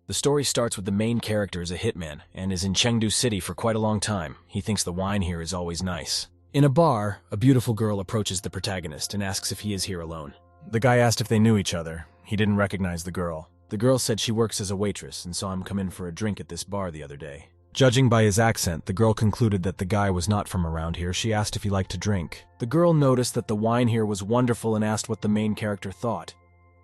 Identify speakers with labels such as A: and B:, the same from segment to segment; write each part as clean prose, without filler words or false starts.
A: The story starts with the main character as a hitman and is in Chengdu City for quite a long time. He thinks the wine here is always nice. In a bar, a beautiful girl approaches the protagonist and asks if he is here alone. The guy asked if they knew each other. He didn't recognize the girl. The girl said she works as a waitress and saw him come in for a drink at this bar the other day. Judging by his accent, the girl concluded that the guy was not from around here. She asked if he liked to drink. The girl noticed that the wine here was wonderful and asked what the main character thought.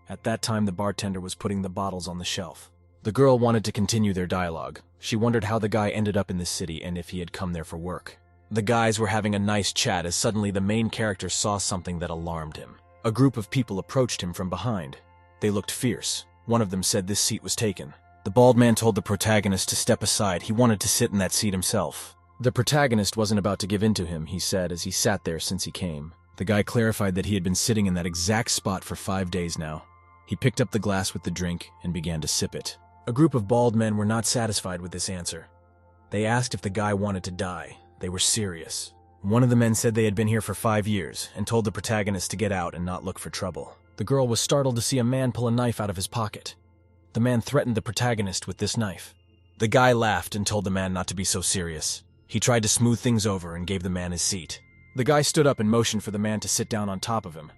A: At that time, the bartender was putting the bottles on the shelf. The girl wanted to continue their dialogue. She wondered how the guy ended up in this city and if he had come there for work. The guys were having a nice chat as suddenly the main character saw something that alarmed him. A group of people approached him from behind. They looked fierce. One of them said this seat was taken. The bald man told the protagonist to step aside. He wanted to sit in that seat himself. The protagonist wasn't about to give in to him, he said, as he sat there since he came. The guy clarified that he had been sitting in that exact spot for 5 days now. He picked up the glass with the drink and began to sip it. A group of bald men were not satisfied with this answer. They asked if the guy wanted to die. They were serious. One of the men said they had been here for 5 years and told the protagonist to get out and not look for trouble. The girl was startled to see a man pull a knife out of his pocket. The man threatened the protagonist with this knife. The guy laughed and told the man not to be so serious. He tried to smooth things over and gave the man his seat. The guy stood up and motioned for the man to sit down on top of him.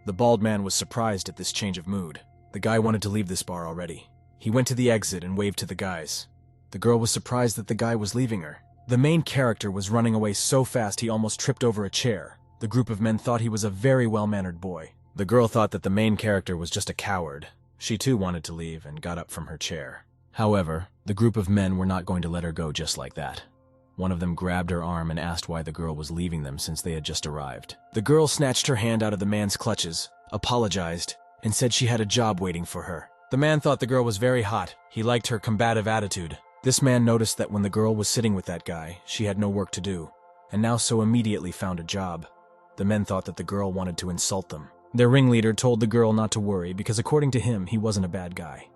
A: The bald man was surprised at this change of mood. The guy wanted to leave this bar already. He went to the exit and waved to the guys. The girl was surprised that the guy was leaving her. The main character was running away so fast he almost tripped over a chair. The group of men thought he was a very well-mannered boy. The girl thought that the main character was just a coward. She too wanted to leave and got up from her chair. However, the group of men were not going to let her go just like that. One of them grabbed her arm and asked why the girl was leaving them since they had just arrived. The girl snatched her hand out of the man's clutches, apologized, and said she had a job waiting for her. The man thought the girl was very hot. He liked her combative attitude. This man noticed that when the girl was sitting with that guy, she had no work to do, and now so immediately found a job. The men thought that the girl wanted to insult them. Their ringleader told the girl not to worry because according to him, he wasn't a bad guy.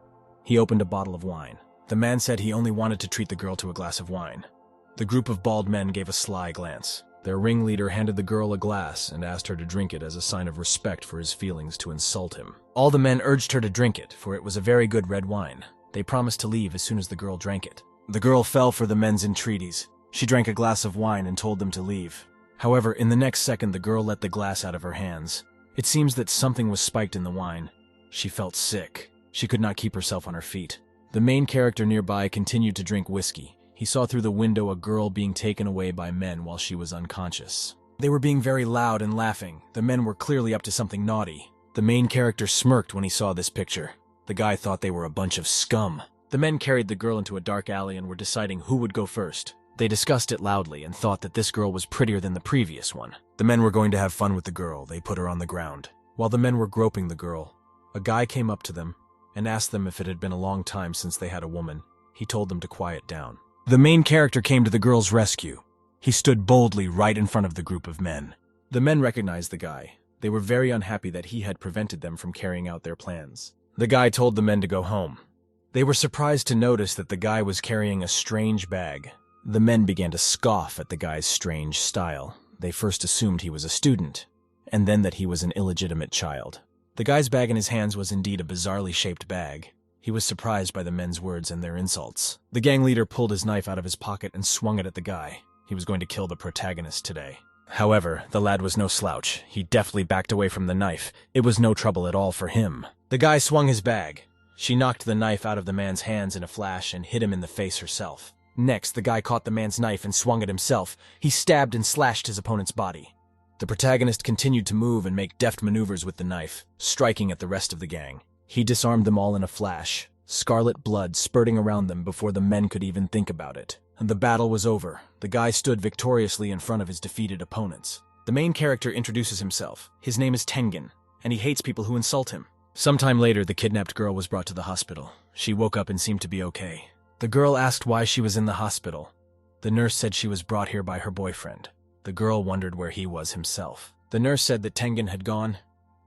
A: He opened a bottle of wine. The man said he only wanted to treat the girl to a glass of wine. The group of bald men gave a sly glance. Their ringleader handed the girl a glass and asked her to drink it as a sign of respect for his feelings to insult him. All the men urged her to drink it, for it was a very good red wine. They promised to leave as soon as the girl drank it. The girl fell for the men's entreaties. She drank a glass of wine and told them to leave. However, in the next second, the girl let the glass out of her hands. It seems that something was spiked in the wine. She felt sick. She could not keep herself on her feet. The main character nearby continued to drink whiskey. He saw through the window a girl being taken away by men while she was unconscious. They were being very loud and laughing. The men were clearly up to something naughty. The main character smirked when he saw this picture. The guy thought they were a bunch of scum. The men carried the girl into a dark alley and were deciding who would go first. They discussed it loudly and thought that this girl was prettier than the previous one. The men were going to have fun with the girl. They put her on the ground. While the men were groping the girl, a guy came up to them and asked them if it had been a long time since they had a woman. He told them to quiet down. The main character came to the girl's rescue. He stood boldly right in front of the group of men. The men recognized the guy. They were very unhappy that he had prevented them from carrying out their plans. The guy told the men to go home. They were surprised to notice that the guy was carrying a strange bag. The men began to scoff at the guy's strange style. They first assumed he was a student, and then that he was an illegitimate child. The guy's bag in his hands was indeed a bizarrely shaped bag. He was surprised by the men's words and their insults. The gang leader pulled his knife out of his pocket and swung it at the guy. He was going to kill the protagonist today. However, the lad was no slouch. He deftly backed away from the knife. It was no trouble at all for him. The guy swung his bag. She knocked the knife out of the man's hands in a flash and hit him in the face herself. Next, the guy caught the man's knife and swung it himself. He stabbed and slashed his opponent's body. The protagonist continued to move and make deft maneuvers with the knife, striking at the rest of the gang. He disarmed them all in a flash, scarlet blood spurting around them before the men could even think about it. And the battle was over. The guy stood victoriously in front of his defeated opponents. The main character introduces himself. His name is Tengen, and he hates people who insult him. Sometime later, the kidnapped girl was brought to the hospital. She woke up and seemed to be okay. The girl asked why she was in the hospital. The nurse said she was brought here by her boyfriend. The girl wondered where he was himself. The nurse said that Tengen had gone.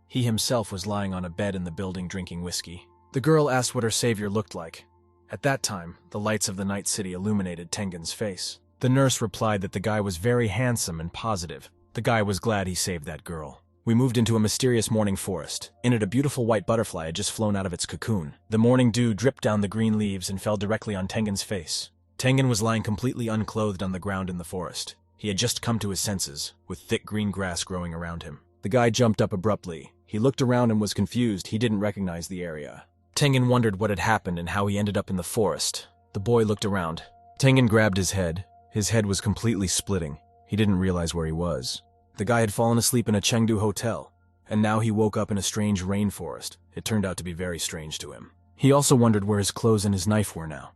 A: He himself was lying on a bed in the building drinking whiskey. The girl asked what her savior looked like. At that time, the lights of the night city illuminated Tengen's face. The nurse replied that the guy was very handsome and positive. The guy was glad he saved that girl. We moved into a mysterious morning forest. In it, a beautiful white butterfly had just flown out of its cocoon. The morning dew dripped down the green leaves and fell directly on Tengen's face. Tengen was lying completely unclothed on the ground in the forest. He had just come to his senses, with thick green grass growing around him. The guy jumped up abruptly. He looked around and was confused. He didn't recognize the area. Tengen wondered what had happened and how he ended up in the forest. The boy looked around. Tengen grabbed his head. His head was completely splitting. He didn't realize where he was. The guy had fallen asleep in a Chengdu hotel, and now he woke up in a strange rainforest. It turned out to be very strange to him. He also wondered where his clothes and his knife were now.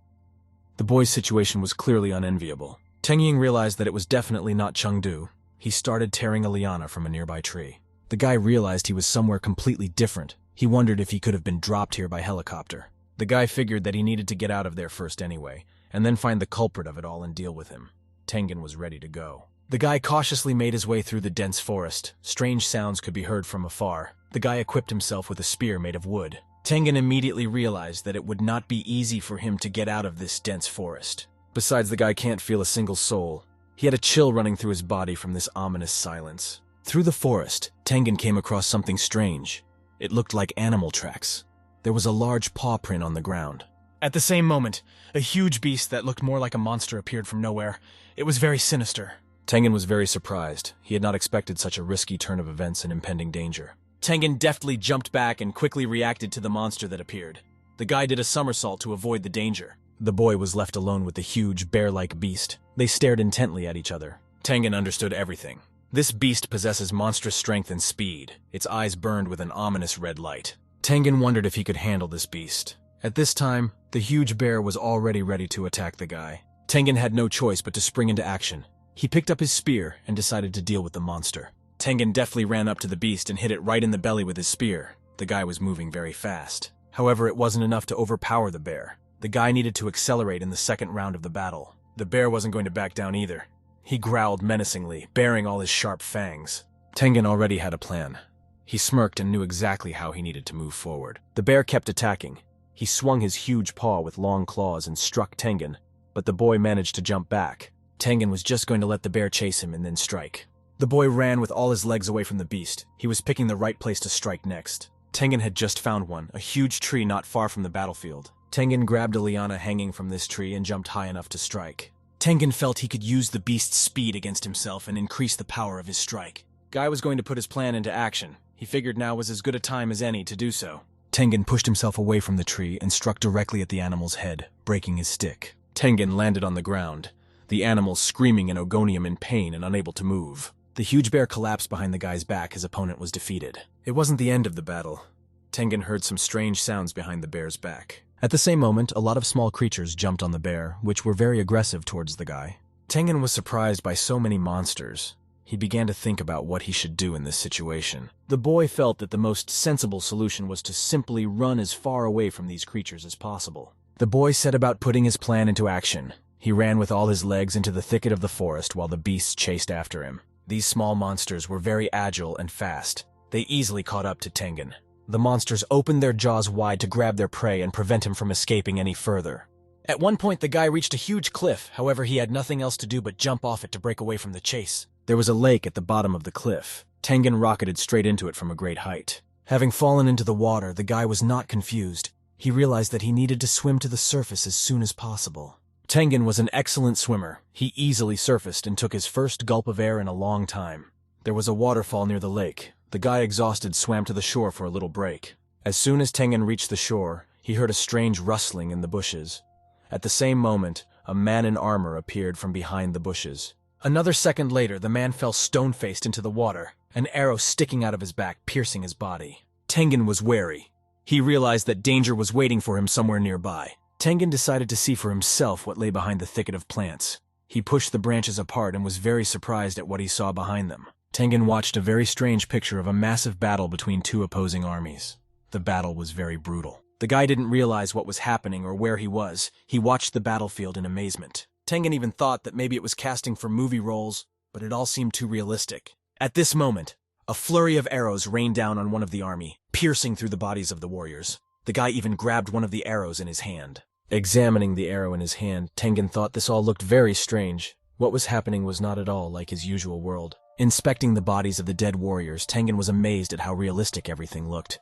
A: The boy's situation was clearly unenviable. Tengying realized that it was definitely not Chengdu. He started tearing a liana from a nearby tree. The guy realized he was somewhere completely different. He wondered if he could have been dropped here by helicopter. The guy figured that he needed to get out of there first anyway, and then find the culprit of it all and deal with him. Tengen was ready to go. The guy cautiously made his way through the dense forest. Strange sounds could be heard from afar. The guy equipped himself with a spear made of wood. Tengen immediately realized that it would not be easy for him to get out of this dense forest. Besides, the guy can't feel a single soul. He had a chill running through his body from this ominous silence. Through the forest, Tengen came across something strange. It looked like animal tracks. There was a large paw print on the ground. At the same moment, a huge beast that looked more like a monster appeared from nowhere. It was very sinister. Tengen was very surprised. He had not expected such a risky turn of events and impending danger. Tengen deftly jumped back and quickly reacted to the monster that appeared. The guy did a somersault to avoid the danger. The boy was left alone with the huge, bear-like beast. They stared intently at each other. Tengen understood everything. This beast possesses monstrous strength and speed. Its eyes burned with an ominous red light. Tengen wondered if he could handle this beast. At this time, the huge bear was already ready to attack the guy. Tengen had no choice but to spring into action. He picked up his spear and decided to deal with the monster. Tengen deftly ran up to the beast and hit it right in the belly with his spear. The guy was moving very fast. However, it wasn't enough to overpower the bear. The guy needed to accelerate in the second round of the battle. The bear wasn't going to back down either. He growled menacingly, baring all his sharp fangs. Tengen already had a plan. He smirked and knew exactly how he needed to move forward. The bear kept attacking. He swung his huge paw with long claws and struck Tengen, but the boy managed to jump back. Tengen was just going to let the bear chase him and then strike. The boy ran with all his legs away from the beast. He was picking the right place to strike next. Tengen had just found one, a huge tree not far from the battlefield. Tengen grabbed a liana hanging from this tree and jumped high enough to strike. Tengen felt he could use the beast's speed against himself and increase the power of his strike. Guy was going to put his plan into action. He figured now was as good a time as any to do so. Tengen pushed himself away from the tree and struck directly at the animal's head, breaking his stick. Tengen landed on the ground, the animal screaming in Ogonium in pain and unable to move. The huge bear collapsed behind the guy's back. His opponent was defeated. It wasn't the end of the battle. Tengen heard some strange sounds behind the bear's back. At the same moment, a lot of small creatures jumped on the bear, which were very aggressive towards the guy. Tengen was surprised by so many monsters. He began to think about what he should do in this situation. The boy felt that the most sensible solution was to simply run as far away from these creatures as possible. The boy set about putting his plan into action. He ran with all his legs into the thicket of the forest while the beasts chased after him. These small monsters were very agile and fast. They easily caught up to Tengen. The monsters opened their jaws wide to grab their prey and prevent him from escaping any further. At one point, the guy reached a huge cliff. However, he had nothing else to do but jump off it to break away from the chase. There was a lake at the bottom of the cliff. Tengen rocketed straight into it from a great height. Having fallen into the water, the guy was not confused. He realized that he needed to swim to the surface as soon as possible. Tengen was an excellent swimmer. He easily surfaced and took his first gulp of air in a long time. There was a waterfall near the lake. The guy, exhausted, swam to the shore for a little break. As soon as Tengen reached the shore, he heard a strange rustling in the bushes. At the same moment, a man in armor appeared from behind the bushes. Another second later, the man fell stone-faced into the water, an arrow sticking out of his back, piercing his body. Tengen was wary. He realized that danger was waiting for him somewhere nearby. Tengen decided to see for himself what lay behind the thicket of plants. He pushed the branches apart and was very surprised at what he saw behind them. Tengen watched a very strange picture of a massive battle between two opposing armies. The battle was very brutal. The guy didn't realize what was happening or where he was. He watched the battlefield in amazement. Tengen even thought that maybe it was casting for movie roles, but it all seemed too realistic. At this moment, a flurry of arrows rained down on one of the army, piercing through the bodies of the warriors. The guy even grabbed one of the arrows in his hand. Examining the arrow in his hand, Tengen thought this all looked very strange. What was happening was not at all like his usual world. Inspecting the bodies of the dead warriors, Tengen was amazed at how realistic everything looked.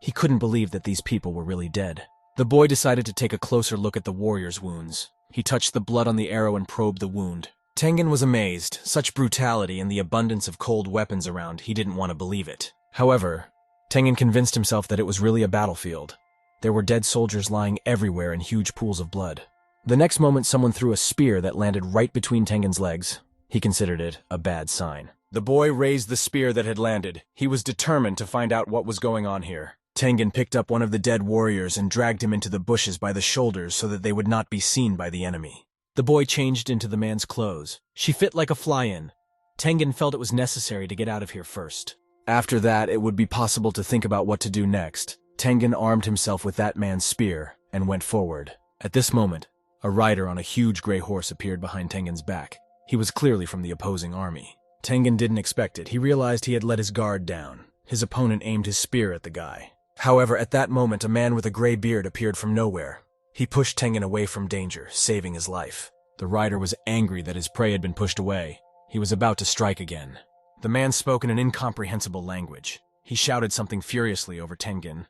A: He couldn't believe that these people were really dead. The boy decided to take a closer look at the warriors' wounds. He touched the blood on the arrow and probed the wound. Tengen was amazed. Such brutality and the abundance of cold weapons around, he didn't want to believe it. However, Tengen convinced himself that it was really a battlefield. There were dead soldiers lying everywhere in huge pools of blood. The next moment, someone threw a spear that landed right between Tengen's legs. He considered it a bad sign. The boy raised the spear that had landed. He was determined to find out what was going on here. Tengen picked up one of the dead warriors and dragged him into the bushes by the shoulders so that they would not be seen by the enemy. The boy changed into the man's clothes. She fit like a fly-in. Tengen felt it was necessary to get out of here first. After that, it would be possible to think about what to do next. Tengen armed himself with that man's spear and went forward. At this moment, a rider on a huge gray horse appeared behind Tengen's back. He was clearly from the opposing army. Tengen didn't expect it. He realized he had let his guard down. His opponent aimed his spear at the guy. However, at that moment, a man with a gray beard appeared from nowhere. He pushed Tengen away from danger, saving his life. The rider was angry that his prey had been pushed away. He was about to strike again. The man spoke in an incomprehensible language. He shouted something furiously over Tengen.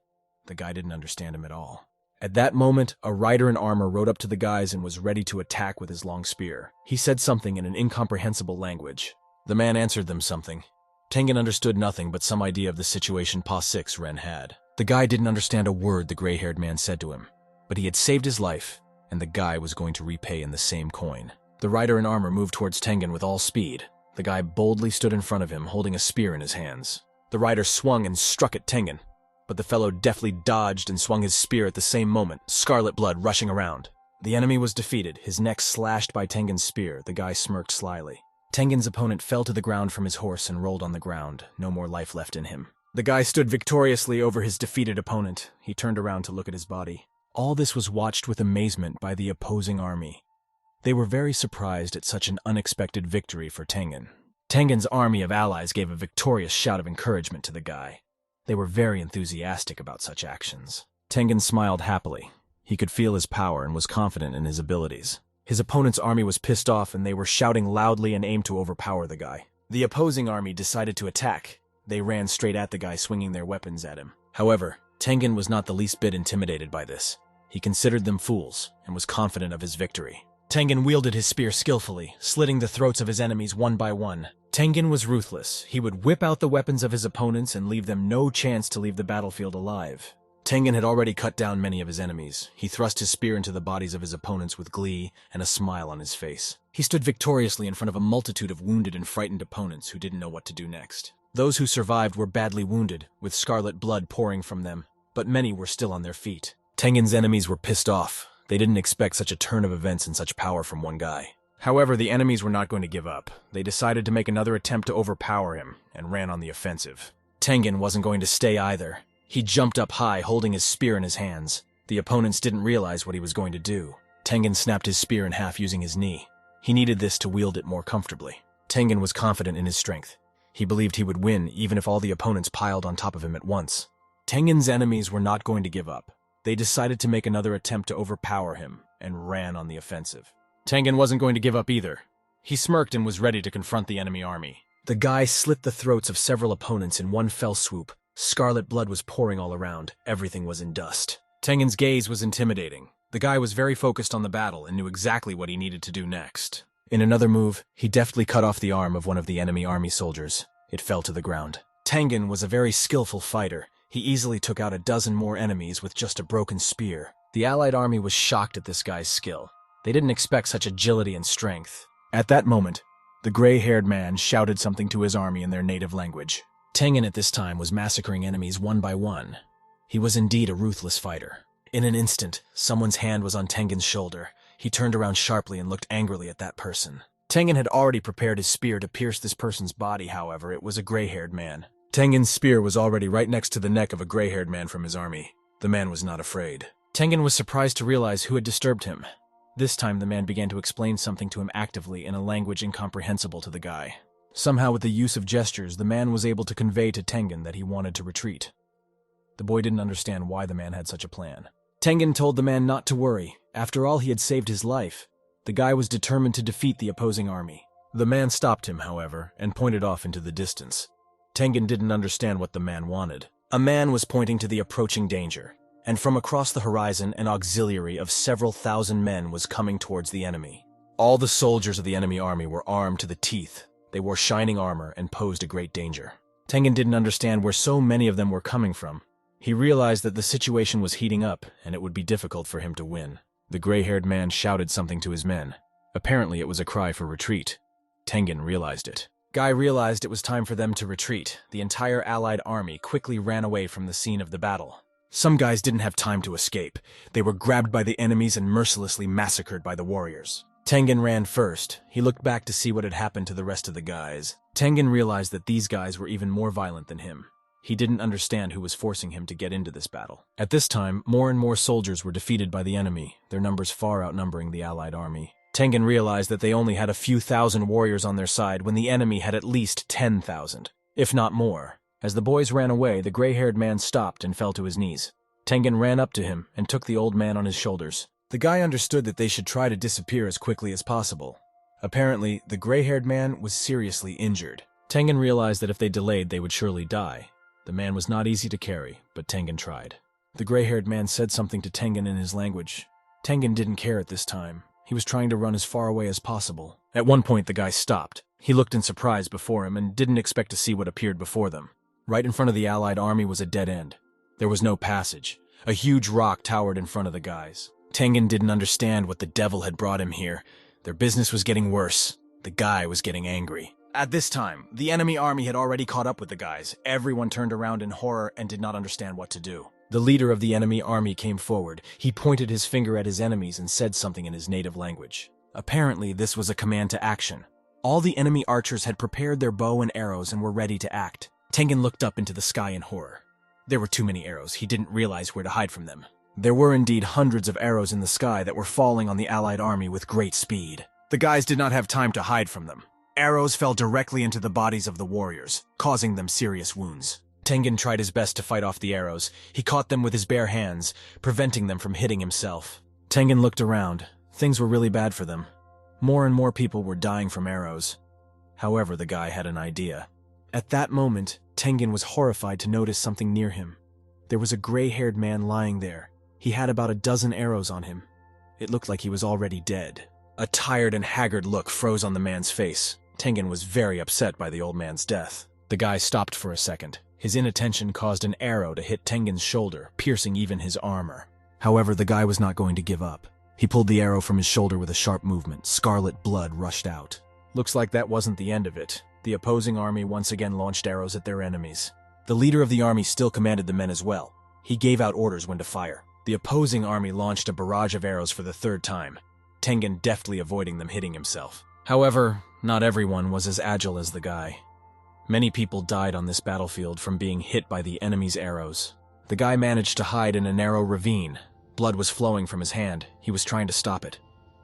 A: The guy didn't understand him at all. At that moment, a rider in armor rode up to the guys and was ready to attack with his long spear. He said something in an incomprehensible language. The man answered them something. Tengen understood nothing but some idea of the situation Pa 6 Ren had. The guy didn't understand a word the gray-haired man said to him, but he had saved his life, and the guy was going to repay in the same coin. The rider in armor moved towards Tengen with all speed. The guy boldly stood in front of him, holding a spear in his hands. The rider swung and struck at Tengen, but the fellow deftly dodged and swung his spear at the same moment, scarlet blood rushing around. The enemy was defeated, his neck slashed by Tengen's spear. The guy smirked slyly. Tengen's opponent fell to the ground from his horse and rolled on the ground, no more life left in him. The guy stood victoriously over his defeated opponent. He turned around to look at his body. All this was watched with amazement by the opposing army. They were very surprised at such an unexpected victory for Tengen. Tengen's army of allies gave a victorious shout of encouragement to the guy. They were very enthusiastic about such actions. Tengen smiled happily. He could feel his power and was confident in his abilities. His opponent's army was pissed off and they were shouting loudly and aimed to overpower the guy. The opposing army decided to attack. They ran straight at the guy, swinging their weapons at him. However, Tengen was not the least bit intimidated by this. He considered them fools and was confident of his victory. Tengen wielded his spear skillfully, slitting the throats of his enemies one by one. Tengen was ruthless. He would whip out the weapons of his opponents and leave them no chance to leave the battlefield alive. Tengen had already cut down many of his enemies. He thrust his spear into the bodies of his opponents with glee and a smile on his face. He stood victoriously in front of a multitude of wounded and frightened opponents who didn't know what to do next. Those who survived were badly wounded, with scarlet blood pouring from them, but many were still on their feet. Tengen's enemies were pissed off. They didn't expect such a turn of events and such power from one guy. However, the enemies were not going to give up. They decided to make another attempt to overpower him, and ran on the offensive. Tengen wasn't going to stay either. He jumped up high, holding his spear in his hands. The opponents didn't realize what he was going to do. Tengen snapped his spear in half using his knee. He needed this to wield it more comfortably. Tengen was confident in his strength. He believed he would win even if all the opponents piled on top of him at once. Tengen's enemies were not going to give up. They decided to make another attempt to overpower him, and ran on the offensive. Tengen wasn't going to give up either. He smirked and was ready to confront the enemy army. The guy slit the throats of several opponents in one fell swoop. Scarlet blood was pouring all around. Everything was in dust. Tengen's gaze was intimidating. The guy was very focused on the battle and knew exactly what he needed to do next. In another move, he deftly cut off the arm of one of the enemy army soldiers. It fell to the ground. Tengen was a very skillful fighter. He easily took out a dozen more enemies with just a broken spear. The allied army was shocked at this guy's skill. They didn't expect such agility and strength. At that moment, the gray-haired man shouted something to his army in their native language. Tengen at this time was massacring enemies one by one. He was indeed a ruthless fighter. In an instant, someone's hand was on Tengen's shoulder. He turned around sharply and looked angrily at that person. Tengen had already prepared his spear to pierce this person's body, however, it was a gray-haired man. Tengen's spear was already right next to the neck of a gray-haired man from his army. The man was not afraid. Tengen was surprised to realize who had disturbed him. This time the man began to explain something to him actively in a language incomprehensible to the guy. Somehow with the use of gestures, the man was able to convey to Tengen that he wanted to retreat. The boy didn't understand why the man had such a plan. Tengen told the man not to worry. After all, he had saved his life. The guy was determined to defeat the opposing army. The man stopped him, however, and pointed off into the distance. Tengen didn't understand what the man wanted. A man was pointing to the approaching danger, and from across the horizon an auxiliary of several thousand men was coming towards the enemy. All the soldiers of the enemy army were armed to the teeth. They wore shining armor and posed a great danger. Tengen didn't understand where so many of them were coming from. He realized that the situation was heating up, and it would be difficult for him to win. The gray-haired man shouted something to his men. Apparently it was a cry for retreat. Tengen realized it. Guy realized it was time for them to retreat. The entire allied army quickly ran away from the scene of the battle. Some guys didn't have time to escape. They were grabbed by the enemies and mercilessly massacred by the warriors. Tengen ran first. He looked back to see what had happened to the rest of the guys. Tengen realized that these guys were even more violent than him. He didn't understand who was forcing him to get into this battle. At this time, more and more soldiers were defeated by the enemy, their numbers far outnumbering the allied army. Tengen realized that they only had a few thousand warriors on their side when the enemy had at least 10,000, if not more. As the boys ran away, the gray-haired man stopped and fell to his knees. Tengen ran up to him and took the old man on his shoulders. The guy understood that they should try to disappear as quickly as possible. Apparently, the gray-haired man was seriously injured. Tengen realized that if they delayed, they would surely die. The man was not easy to carry, but Tengen tried. The gray-haired man said something to Tengen in his language. Tengen didn't care at this time. He was trying to run as far away as possible. At one point, the guy stopped. He looked in surprise before him and didn't expect to see what appeared before them. Right in front of the allied army was a dead end. There was no passage. A huge rock towered in front of the guys. Tengen didn't understand what the devil had brought him here. Their business was getting worse. The guy was getting angry. At this time, the enemy army had already caught up with the guys. Everyone turned around in horror and did not understand what to do. The leader of the enemy army came forward. He pointed his finger at his enemies and said something in his native language. Apparently, this was a command to action. All the enemy archers had prepared their bow and arrows and were ready to act. Tengen looked up into the sky in horror. There were too many arrows. He didn't realize where to hide from them. There were indeed hundreds of arrows in the sky that were falling on the allied army with great speed. The guys did not have time to hide from them. Arrows fell directly into the bodies of the warriors, causing them serious wounds. Tengen tried his best to fight off the arrows. He caught them with his bare hands, preventing them from hitting himself. Tengen looked around. Things were really bad for them. More and more people were dying from arrows. However, the guy had an idea. At that moment, Tengen was horrified to notice something near him. There was a gray-haired man lying there. He had about a dozen arrows on him. It looked like he was already dead. A tired and haggard look froze on the man's face. Tengen was very upset by the old man's death. The guy stopped for a second. His inattention caused an arrow to hit Tengen's shoulder, piercing even his armor. However, the guy was not going to give up. He pulled the arrow from his shoulder with a sharp movement. Scarlet blood rushed out. Looks like that wasn't the end of it. The opposing army once again launched arrows at their enemies. The leader of the army still commanded the men as well. He gave out orders when to fire. The opposing army launched a barrage of arrows for the third time, Tengen deftly avoiding them hitting himself. However, not everyone was as agile as the guy. Many people died on this battlefield from being hit by the enemy's arrows. The guy managed to hide in a narrow ravine. Blood was flowing from his hand. He was trying to stop it.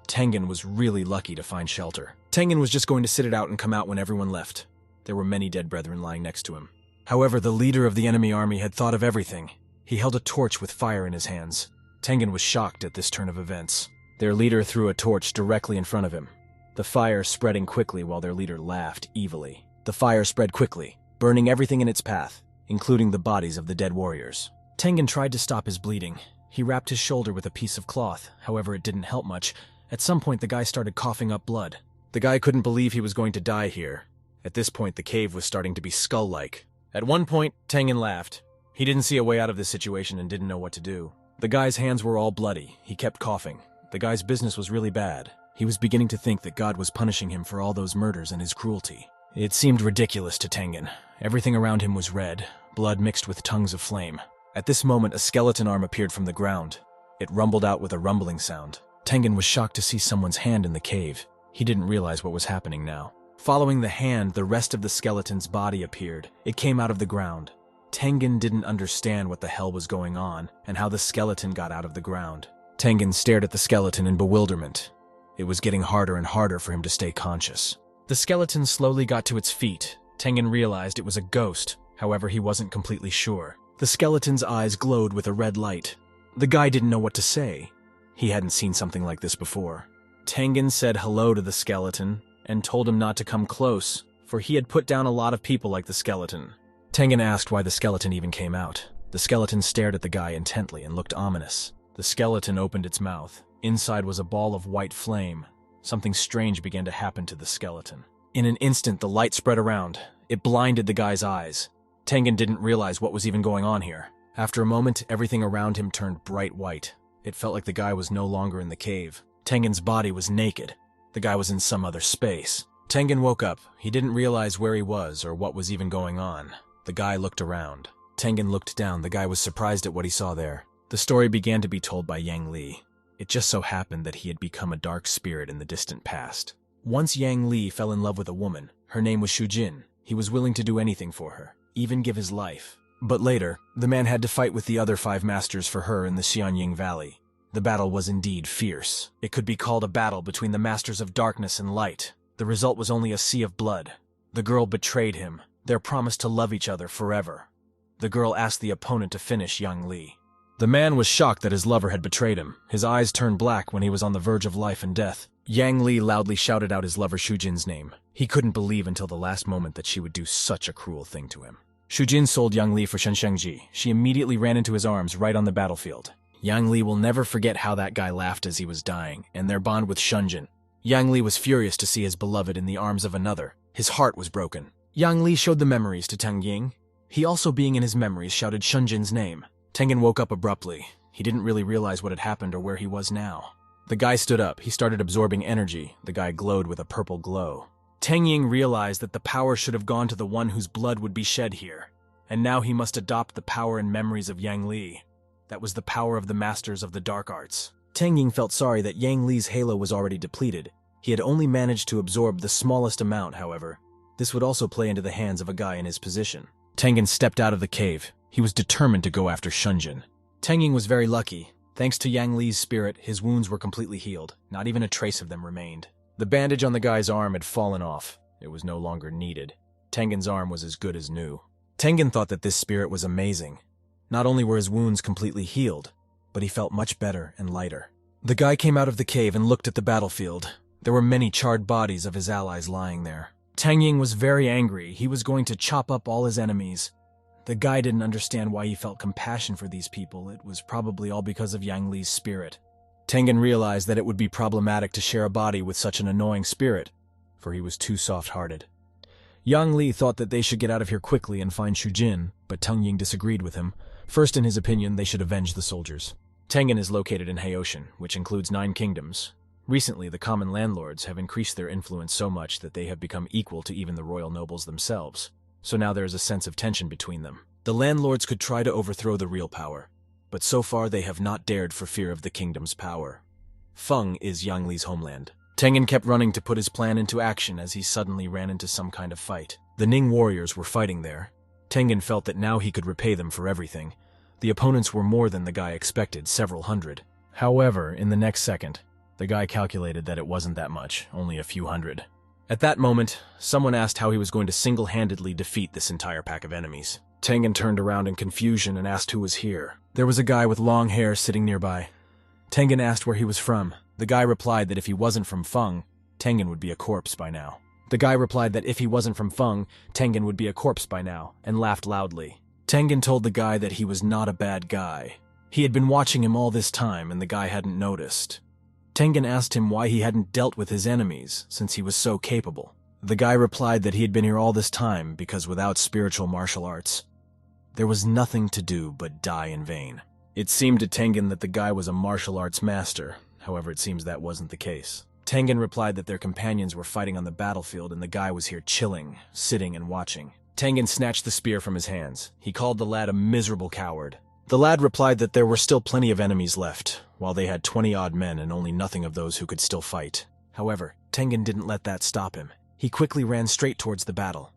A: Tengen was really lucky to find shelter. Tengen was just going to sit it out and come out when everyone left. There were many dead brethren lying next to him. However, the leader of the enemy army had thought of everything. He held a torch with fire in his hands. Tengen was shocked at this turn of events. Their leader threw a torch directly in front of him, the fire spreading quickly while their leader laughed evilly. The fire spread quickly, burning everything in its path, including the bodies of the dead warriors. Tengen tried to stop his bleeding. He wrapped his shoulder with a piece of cloth. However, it didn't help much. At some point, the guy started coughing up blood. The guy couldn't believe he was going to die here. At this point, the cave was starting to be skull-like. At one point, Tengen laughed. He didn't see a way out of this situation and didn't know what to do. The guy's hands were all bloody. He kept coughing. The guy's business was really bad. He was beginning to think that God was punishing him for all those murders and his cruelty. It seemed ridiculous to Tengen. Everything around him was red, blood mixed with tongues of flame. At this moment, a skeleton arm appeared from the ground. It rumbled out with a rumbling sound. Tengen was shocked to see someone's hand in the cave. He didn't realize what was happening now. Following the hand, the rest of the skeleton's body appeared. It came out of the ground. Tengen didn't understand what the hell was going on and how the skeleton got out of the ground. Tengen stared at the skeleton in bewilderment. It was getting harder and harder for him to stay conscious. The skeleton slowly got to its feet. Tengen realized it was a ghost. However, he wasn't completely sure. The skeleton's eyes glowed with a red light. The guy didn't know what to say. He hadn't seen something like this before. Tengen said hello to the skeleton and told him not to come close, for he had put down a lot of people like the skeleton. Tengen asked why the skeleton even came out. The skeleton stared at the guy intently and looked ominous. The skeleton opened its mouth. Inside was a ball of white flame. Something strange began to happen to the skeleton. In an instant, the light spread around. It blinded the guy's eyes. Tengen didn't realize what was even going on here. After a moment, everything around him turned bright white. It felt like the guy was no longer in the cave. Tengen's body was naked. The guy was in some other space. Tengen woke up. He didn't realize where he was or what was even going on. The guy looked around. Tengen looked down. The guy was surprised at what he saw there. The story began to be told by Yang Li. It just so happened that he had become a dark spirit in the distant past. Once Yang Li fell in love with a woman. Her name was Shujin. He was willing to do anything for her, even give his life. But later, the man had to fight with the other 5 masters for her in the Xianying Valley. The battle was indeed fierce. It could be called a battle between the masters of darkness and light. The result was only a sea of blood. The girl betrayed him. Their promise to love each other forever. The girl asked the opponent to finish Yang Li. The man was shocked that his lover had betrayed him. His eyes turned black when he was on the verge of life and death. Yang Li loudly shouted out his lover Shujin's name. He couldn't believe until the last moment that she would do such a cruel thing to him. Shujin sold Yang Li for Shenshengji. She immediately ran into his arms right on the battlefield. Yang Li will never forget how that guy laughed as he was dying, and their bond with Shunjin. Yang Li was furious to see his beloved in the arms of another. His heart was broken. Yang Li showed the memories to Teng Ying. He also, being in his memories, shouted Shunjin's name. Tengen woke up abruptly. He didn't really realize what had happened or where he was now. The guy stood up. He started absorbing energy. The guy glowed with a purple glow. Teng Ying realized that the power should have gone to the one whose blood would be shed here. And now he must adopt the power and memories of Yang Li. That was the power of the masters of the dark arts. Teng Ying felt sorry that Yang Li's halo was already depleted. He had only managed to absorb the smallest amount, however. This would also play into the hands of a guy in his position. Tengen stepped out of the cave. He was determined to go after Shunjin. Teng Ying was very lucky. Thanks to Yang Li's spirit, his wounds were completely healed. Not even a trace of them remained. The bandage on the guy's arm had fallen off. It was no longer needed. Tengen's arm was as good as new. Tengen thought that this spirit was amazing. Not only were his wounds completely healed, but he felt much better and lighter. The guy came out of the cave and looked at the battlefield. There were many charred bodies of his allies lying there. Teng Ying was very angry. He was going to chop up all his enemies. The guy didn't understand why he felt compassion for these people. It was probably all because of Yang Li's spirit. Tengen realized that it would be problematic to share a body with such an annoying spirit, for he was too soft-hearted. Yang Li thought that they should get out of here quickly and find Shujin, but Teng Ying disagreed with him. First, in his opinion, they should avenge the soldiers. Tengen is located in Heoshan, which includes 9 kingdoms. Recently, the common landlords have increased their influence so much that they have become equal to even the royal nobles themselves. So now there is a sense of tension between them. The landlords could try to overthrow the real power, but so far they have not dared for fear of the kingdom's power. Feng is Yang Li's homeland. Tengen kept running to put his plan into action as he suddenly ran into some kind of fight. The Ning warriors were fighting there. Tengen felt that now he could repay them for everything. The opponents were more than the guy expected, several hundred. However, in the next second, the guy calculated that it wasn't that much, only a few hundred. At that moment, someone asked how he was going to single-handedly defeat this entire pack of enemies. Tengen turned around in confusion and asked who was here. There was a guy with long hair sitting nearby. Tengen asked where he was from. The guy replied that if he wasn't from Feng, Tengen would be a corpse by now. The guy replied that if he wasn't from Feng, Tengen would be a corpse by now, and laughed loudly. Tengen told the guy that he was not a bad guy. He had been watching him all this time, and the guy hadn't noticed. Tengen asked him why he hadn't dealt with his enemies, since he was so capable. The guy replied that he had been here all this time because without spiritual martial arts, there was nothing to do but die in vain. It seemed to Tengen that the guy was a martial arts master. However, it seems that wasn't the case. Tengen replied that their companions were fighting on the battlefield and the guy was here chilling, sitting and watching. Tengen snatched the spear from his hands. He called the lad a miserable coward. The lad replied that there were still plenty of enemies left, while they had 20-odd men and only nothing of those who could still fight. However, Tengen didn't let that stop him. He quickly ran straight towards the battle.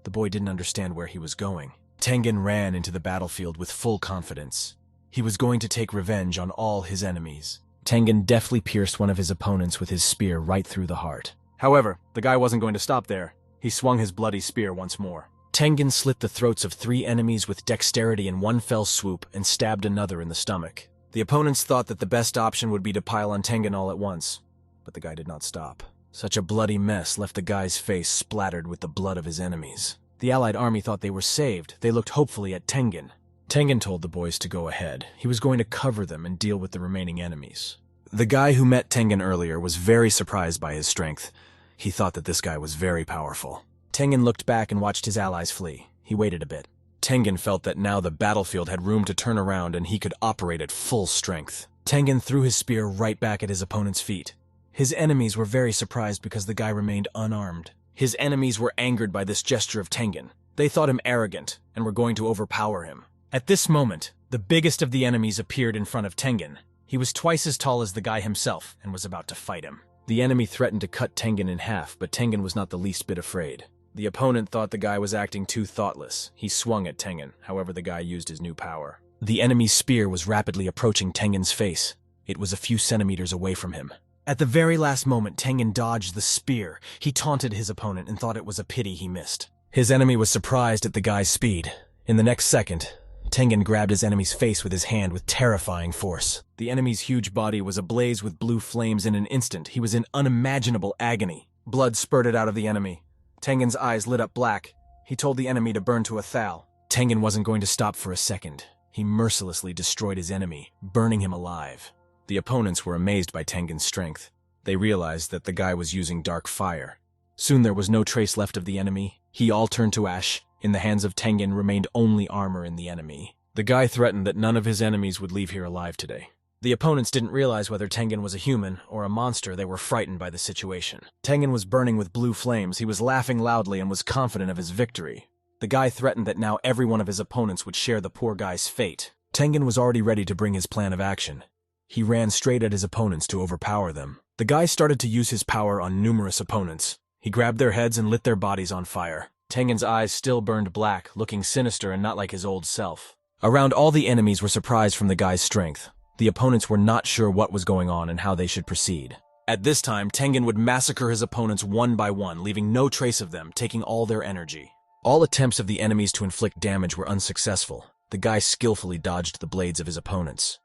A: The boy didn't understand where he was going. Tengen ran into the battlefield with full confidence. He was going to take revenge on all his enemies. Tengen deftly pierced one of his opponents with his spear right through the heart. However, the guy wasn't going to stop there. He swung his bloody spear once more. Tengen slit the throats of 3 enemies with dexterity in one fell swoop and stabbed another in the stomach. The opponents thought that the best option would be to pile on Tengen all at once, but the guy did not stop. Such a bloody mess left the guy's face splattered with the blood of his enemies. The Allied army thought they were saved. They looked hopefully at Tengen. Tengen told the boys to go ahead. He was going to cover them and deal with the remaining enemies. The guy who met Tengen earlier was very surprised by his strength. He thought that this guy was very powerful. Tengen looked back and watched his allies flee. He waited a bit. Tengen felt that now the battlefield had room to turn around and he could operate at full strength. Tengen threw his spear right back at his opponent's feet. His enemies were very surprised because the guy remained unarmed. His enemies were angered by this gesture of Tengen. They thought him arrogant and were going to overpower him. At this moment, the biggest of the enemies appeared in front of Tengen. He was twice as tall as the guy himself and was about to fight him. The enemy threatened to cut Tengen in half, but Tengen was not the least bit afraid. The opponent thought the guy was acting too thoughtless. He swung at Tengen, however the guy used his new power. The enemy's spear was rapidly approaching Tengen's face. It was a few centimeters away from him. At the very last moment, Tengen dodged the spear. He taunted his opponent and thought it was a pity he missed. His enemy was surprised at the guy's speed. In the next second, Tengen grabbed his enemy's face with his hand with terrifying force. The enemy's huge body was ablaze with blue flames in an instant. He was in unimaginable agony. Blood spurted out of the enemy. Tengen's eyes lit up black. He told the enemy to burn to a thal. Tengen wasn't going to stop for a second. He mercilessly destroyed his enemy, burning him alive. The opponents were amazed by Tengen's strength. They realized that the guy was using dark fire. Soon there was no trace left of the enemy. He all turned to ash. In the hands of Tengen remained only armor in the enemy. The guy threatened that none of his enemies would leave here alive today. The opponents didn't realize whether Tengen was a human or a monster. They were frightened by the situation. Tengen was burning with blue flames. He was laughing loudly and was confident of his victory. The guy threatened that now every one of his opponents would share the poor guy's fate. Tengen was already ready to bring his plan of action. He ran straight at his opponents to overpower them. The guy started to use his power on numerous opponents. He grabbed their heads and lit their bodies on fire. Tengen's eyes still burned black, looking sinister and not like his old self. Around all the enemies were surprised from the guy's strength. The opponents were not sure what was going on and how they should proceed. At this time, Tengen would massacre his opponents one by one, leaving no trace of them, taking all their energy. All attempts of the enemies to inflict damage were unsuccessful. The guy skillfully dodged the blades of his opponents.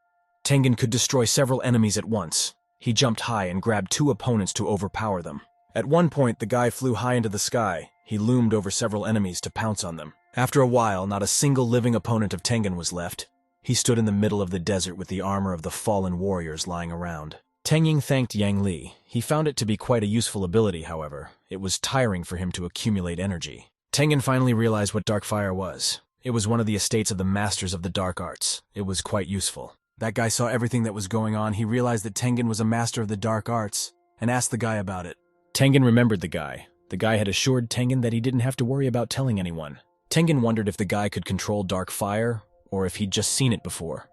A: Tengen could destroy several enemies at once. He jumped high and grabbed two opponents to overpower them. At one point, the guy flew high into the sky. He loomed over several enemies to pounce on them. After a while, not a single living opponent of Tengen was left. He stood in the middle of the desert with the armor of the fallen warriors lying around. Tengen thanked Yang Li. He found it to be quite a useful ability, however. It was tiring for him to accumulate energy. Tengen finally realized what dark fire was. It was one of the estates of the masters of the dark arts. It was quite useful. That guy saw everything that was going on. He realized that Tengen was a master of the dark arts and asked the guy about it. Tengen remembered the guy. The guy had assured Tengen that he didn't have to worry about telling anyone. Tengen wondered if the guy could control dark fire, or if he'd just seen it before.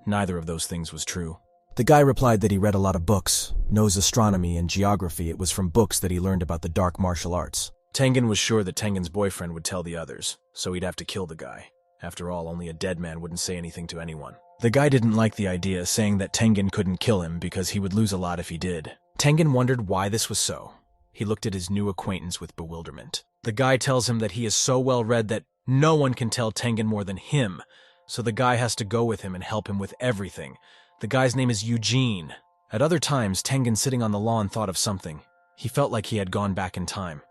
A: Neither of those things was true. The guy replied that he read a lot of books, knows astronomy and geography. It was from books that he learned about the dark martial arts. Tengen was sure that Tengen's boyfriend would tell the others, so he'd have to kill the guy. After all, only a dead man wouldn't say anything to anyone. The guy didn't like the idea, saying that Tengen couldn't kill him because he would lose a lot if he did. Tengen wondered why this was so. He looked at his new acquaintance with bewilderment. The guy tells him that he is so well read that no one can tell Tengen more than him, so the guy has to go with him and help him with everything. The guy's name is Eugene. At other times, Tengen sitting on the lawn thought of something. He felt like he had gone back in time.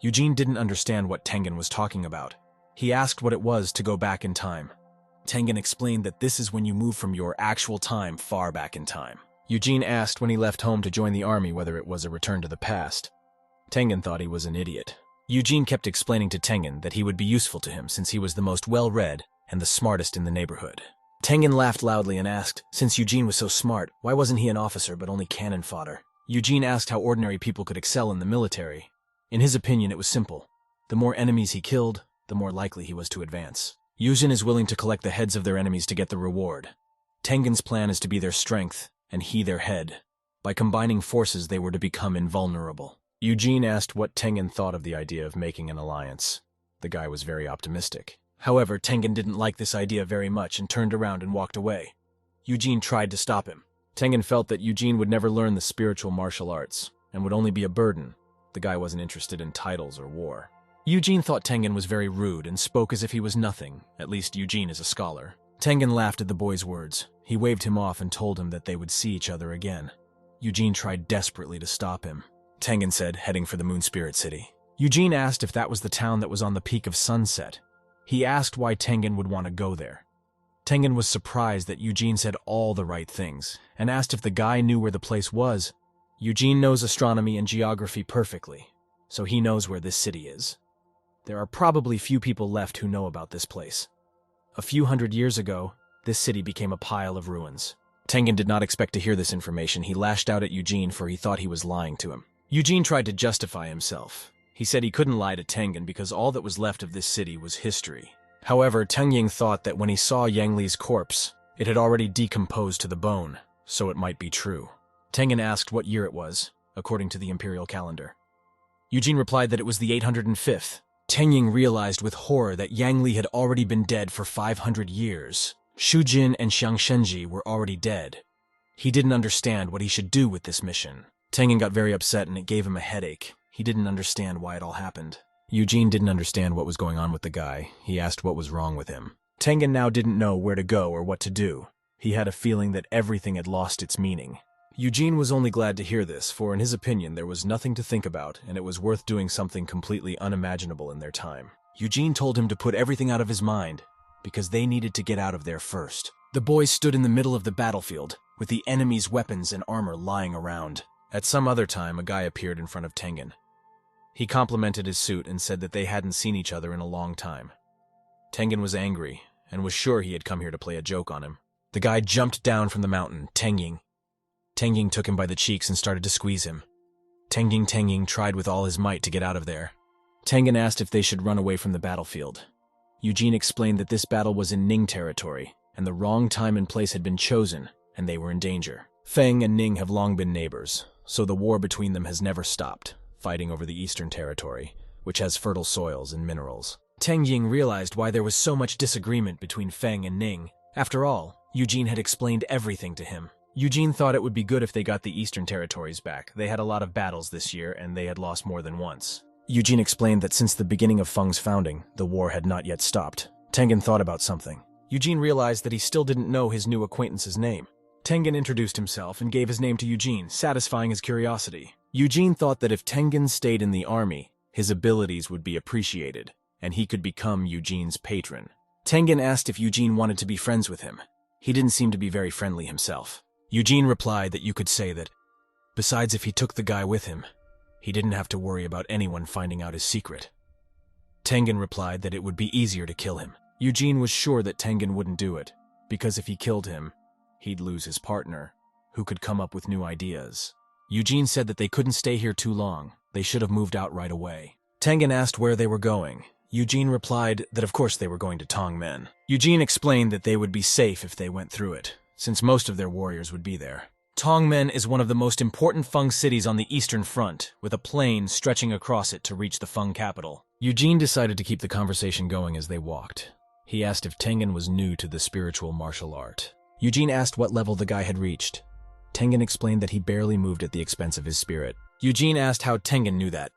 A: Eugene didn't understand what Tengen was talking about. He asked what it was to go back in time. Tengen explained that this is when you move from your actual time far back in time. Eugene asked when he left home to join the army whether it was a return to the past. Tengen thought he was an idiot. Eugene kept explaining to Tengen that he would be useful to him since he was the most well-read and the smartest in the neighborhood. Tengen laughed loudly and asked, since Eugene was so smart, why wasn't he an officer but only cannon fodder? Eugene asked how ordinary people could excel in the military. In his opinion, it was simple. The more enemies he killed, the more likely he was to advance. Eugene is willing to collect the heads of their enemies to get the reward. Tengen's plan is to be their strength, and he their head. By combining forces, they were to become invulnerable. Eugene asked what Tengen thought of the idea of making an alliance. The guy was very optimistic. However, Tengen didn't like this idea very much and turned around and walked away. Eugene tried to stop him. Tengen felt that Eugene would never learn the spiritual martial arts and would only be a burden. The guy wasn't interested in titles or war. Eugene thought Tengen was very rude and spoke as if he was nothing. At least Eugene is a scholar. Tengen laughed at the boy's words. He waved him off and told him that they would see each other again. Eugene tried desperately to stop him. Tengen said, heading for the Moon Spirit City. Eugene asked if that was the town that was on the peak of Sunset. He asked why Tengen would want to go there. Tengen was surprised that Eugene said all the right things, and asked if the guy knew where the place was. Eugene knows astronomy and geography perfectly, so he knows where this city is. There are probably few people left who know about this place. A few hundred years ago, this city became a pile of ruins. Tengen did not expect to hear this information. He lashed out at Eugene, for he thought he was lying to him. Eugene tried to justify himself. He said he couldn't lie to Tengen because all that was left of this city was history. However, Tengen thought that when he saw Yang Li's corpse, it had already decomposed to the bone, so it might be true. Tengen asked what year it was, according to the imperial calendar. Eugene replied that it was the 805th. Tengen realized with horror that Yang Li had already been dead for 500 years. Shujin and Xiang Shenji were already dead. He didn't understand what he should do with this mission. Tengen got very upset and it gave him a headache. He didn't understand why it all happened. Eugene didn't understand what was going on with the guy. He asked what was wrong with him. Tengen now didn't know where to go or what to do. He had a feeling that everything had lost its meaning. Eugene was only glad to hear this, for in his opinion there was nothing to think about, and it was worth doing something completely unimaginable in their time. Eugene told him to put everything out of his mind, because they needed to get out of there first. The boys stood in the middle of the battlefield, with the enemy's weapons and armor lying around. At some other time, a guy appeared in front of Tengen. He complimented his suit and said that they hadn't seen each other in a long time. Tengen was angry, and was sure he had come here to play a joke on him. The guy jumped down from the mountain, Tengen. Tengen took him by the cheeks and started to squeeze him. Tengen tried with all his might to get out of there. Tengen asked if they should run away from the battlefield. Eugene explained that this battle was in Ning territory, and the wrong time and place had been chosen, and they were in danger. Feng and Ning have long been neighbors, so the war between them has never stopped, fighting over the eastern territory, which has fertile soils and minerals. Tengen realized why there was so much disagreement between Feng and Ning. After all, Eugene had explained everything to him. Eugene thought it would be good if they got the eastern territories back. They had a lot of battles this year, and they had lost more than once. Eugene explained that since the beginning of Feng's founding, the war had not yet stopped. Tengen thought about something. Eugene realized that he still didn't know his new acquaintance's name. Tengen introduced himself and gave his name to Eugene, satisfying his curiosity. Eugene thought that if Tengen stayed in the army, his abilities would be appreciated, and he could become Eugene's patron. Tengen asked if Eugene wanted to be friends with him. He didn't seem to be very friendly himself. Eugene replied that you could say that, besides, if he took the guy with him, he didn't have to worry about anyone finding out his secret. Tengen replied that it would be easier to kill him. Eugene was sure that Tengen wouldn't do it, because if he killed him, he'd lose his partner, who could come up with new ideas. Eugene said that they couldn't stay here too long. They should have moved out right away. Tengen asked where they were going. Eugene replied that of course they were going to Tongmen. Eugene explained that they would be safe if they went through it, since most of their warriors would be there. Tongmen is one of the most important Feng cities on the Eastern Front, with a plain stretching across it to reach the Feng capital. Eugene decided to keep the conversation going as they walked. He asked if Tengen was new to the spiritual martial art. Eugene asked what level the guy had reached. Tengen explained that he barely moved at the expense of his spirit. Eugene asked how Tengen knew that.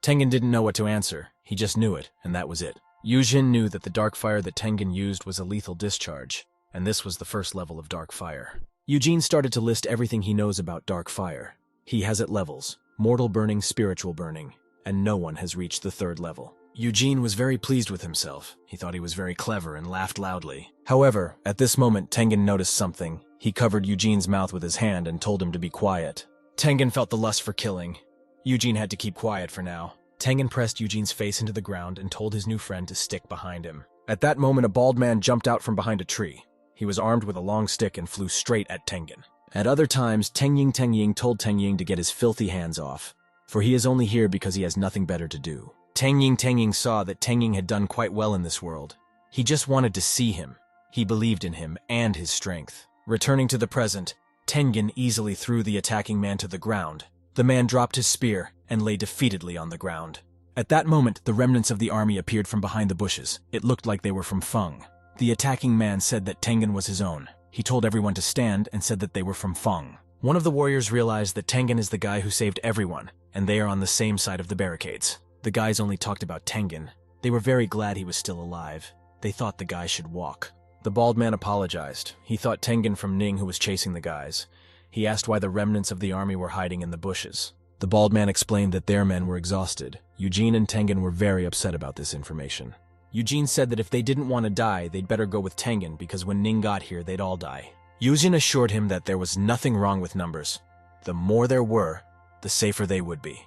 A: Tengen didn't know what to answer. He just knew it, and that was it. Eugene knew that the dark fire that Tengen used was a lethal discharge, and this was the first level of dark fire. Eugene started to list everything he knows about dark fire. He has it levels: mortal burning, spiritual burning, and no one has reached the third level. Eugene was very pleased with himself. He thought he was very clever and laughed loudly. However, at this moment Tengen noticed something. He covered Eugene's mouth with his hand and told him to be quiet. Tengen felt the lust for killing. Eugene had to keep quiet for now. Tengen pressed Eugene's face into the ground and told his new friend to stick behind him. At that moment, a bald man jumped out from behind a tree. He was armed with a long stick and flew straight at Tengen. At other times, Tengying told Tengying to get his filthy hands off, for he is only here because he has nothing better to do. Tengying saw that Tengying had done quite well in this world. He just wanted to see him. He believed in him and his strength. Returning to the present, Tengen easily threw the attacking man to the ground. The man dropped his spear and lay defeatedly on the ground. At that moment, the remnants of the army appeared from behind the bushes. It looked like they were from Feng. The attacking man said that Tengen was his own. He told everyone to stand and said that they were from Feng. One of the warriors realized that Tengen is the guy who saved everyone, and they are on the same side of the barricades. The guys only talked about Tengen. They were very glad he was still alive. They thought the guy should walk. The bald man apologized. He thought Tengen from Ning who was chasing the guys. He asked why the remnants of the army were hiding in the bushes. The bald man explained that their men were exhausted. Eugene and Tengen were very upset about this information. Eugene said that if they didn't want to die, they'd better go with Tengen because when Ning got here, they'd all die. Eugene assured him that there was nothing wrong with numbers. The more there were, the safer they would be.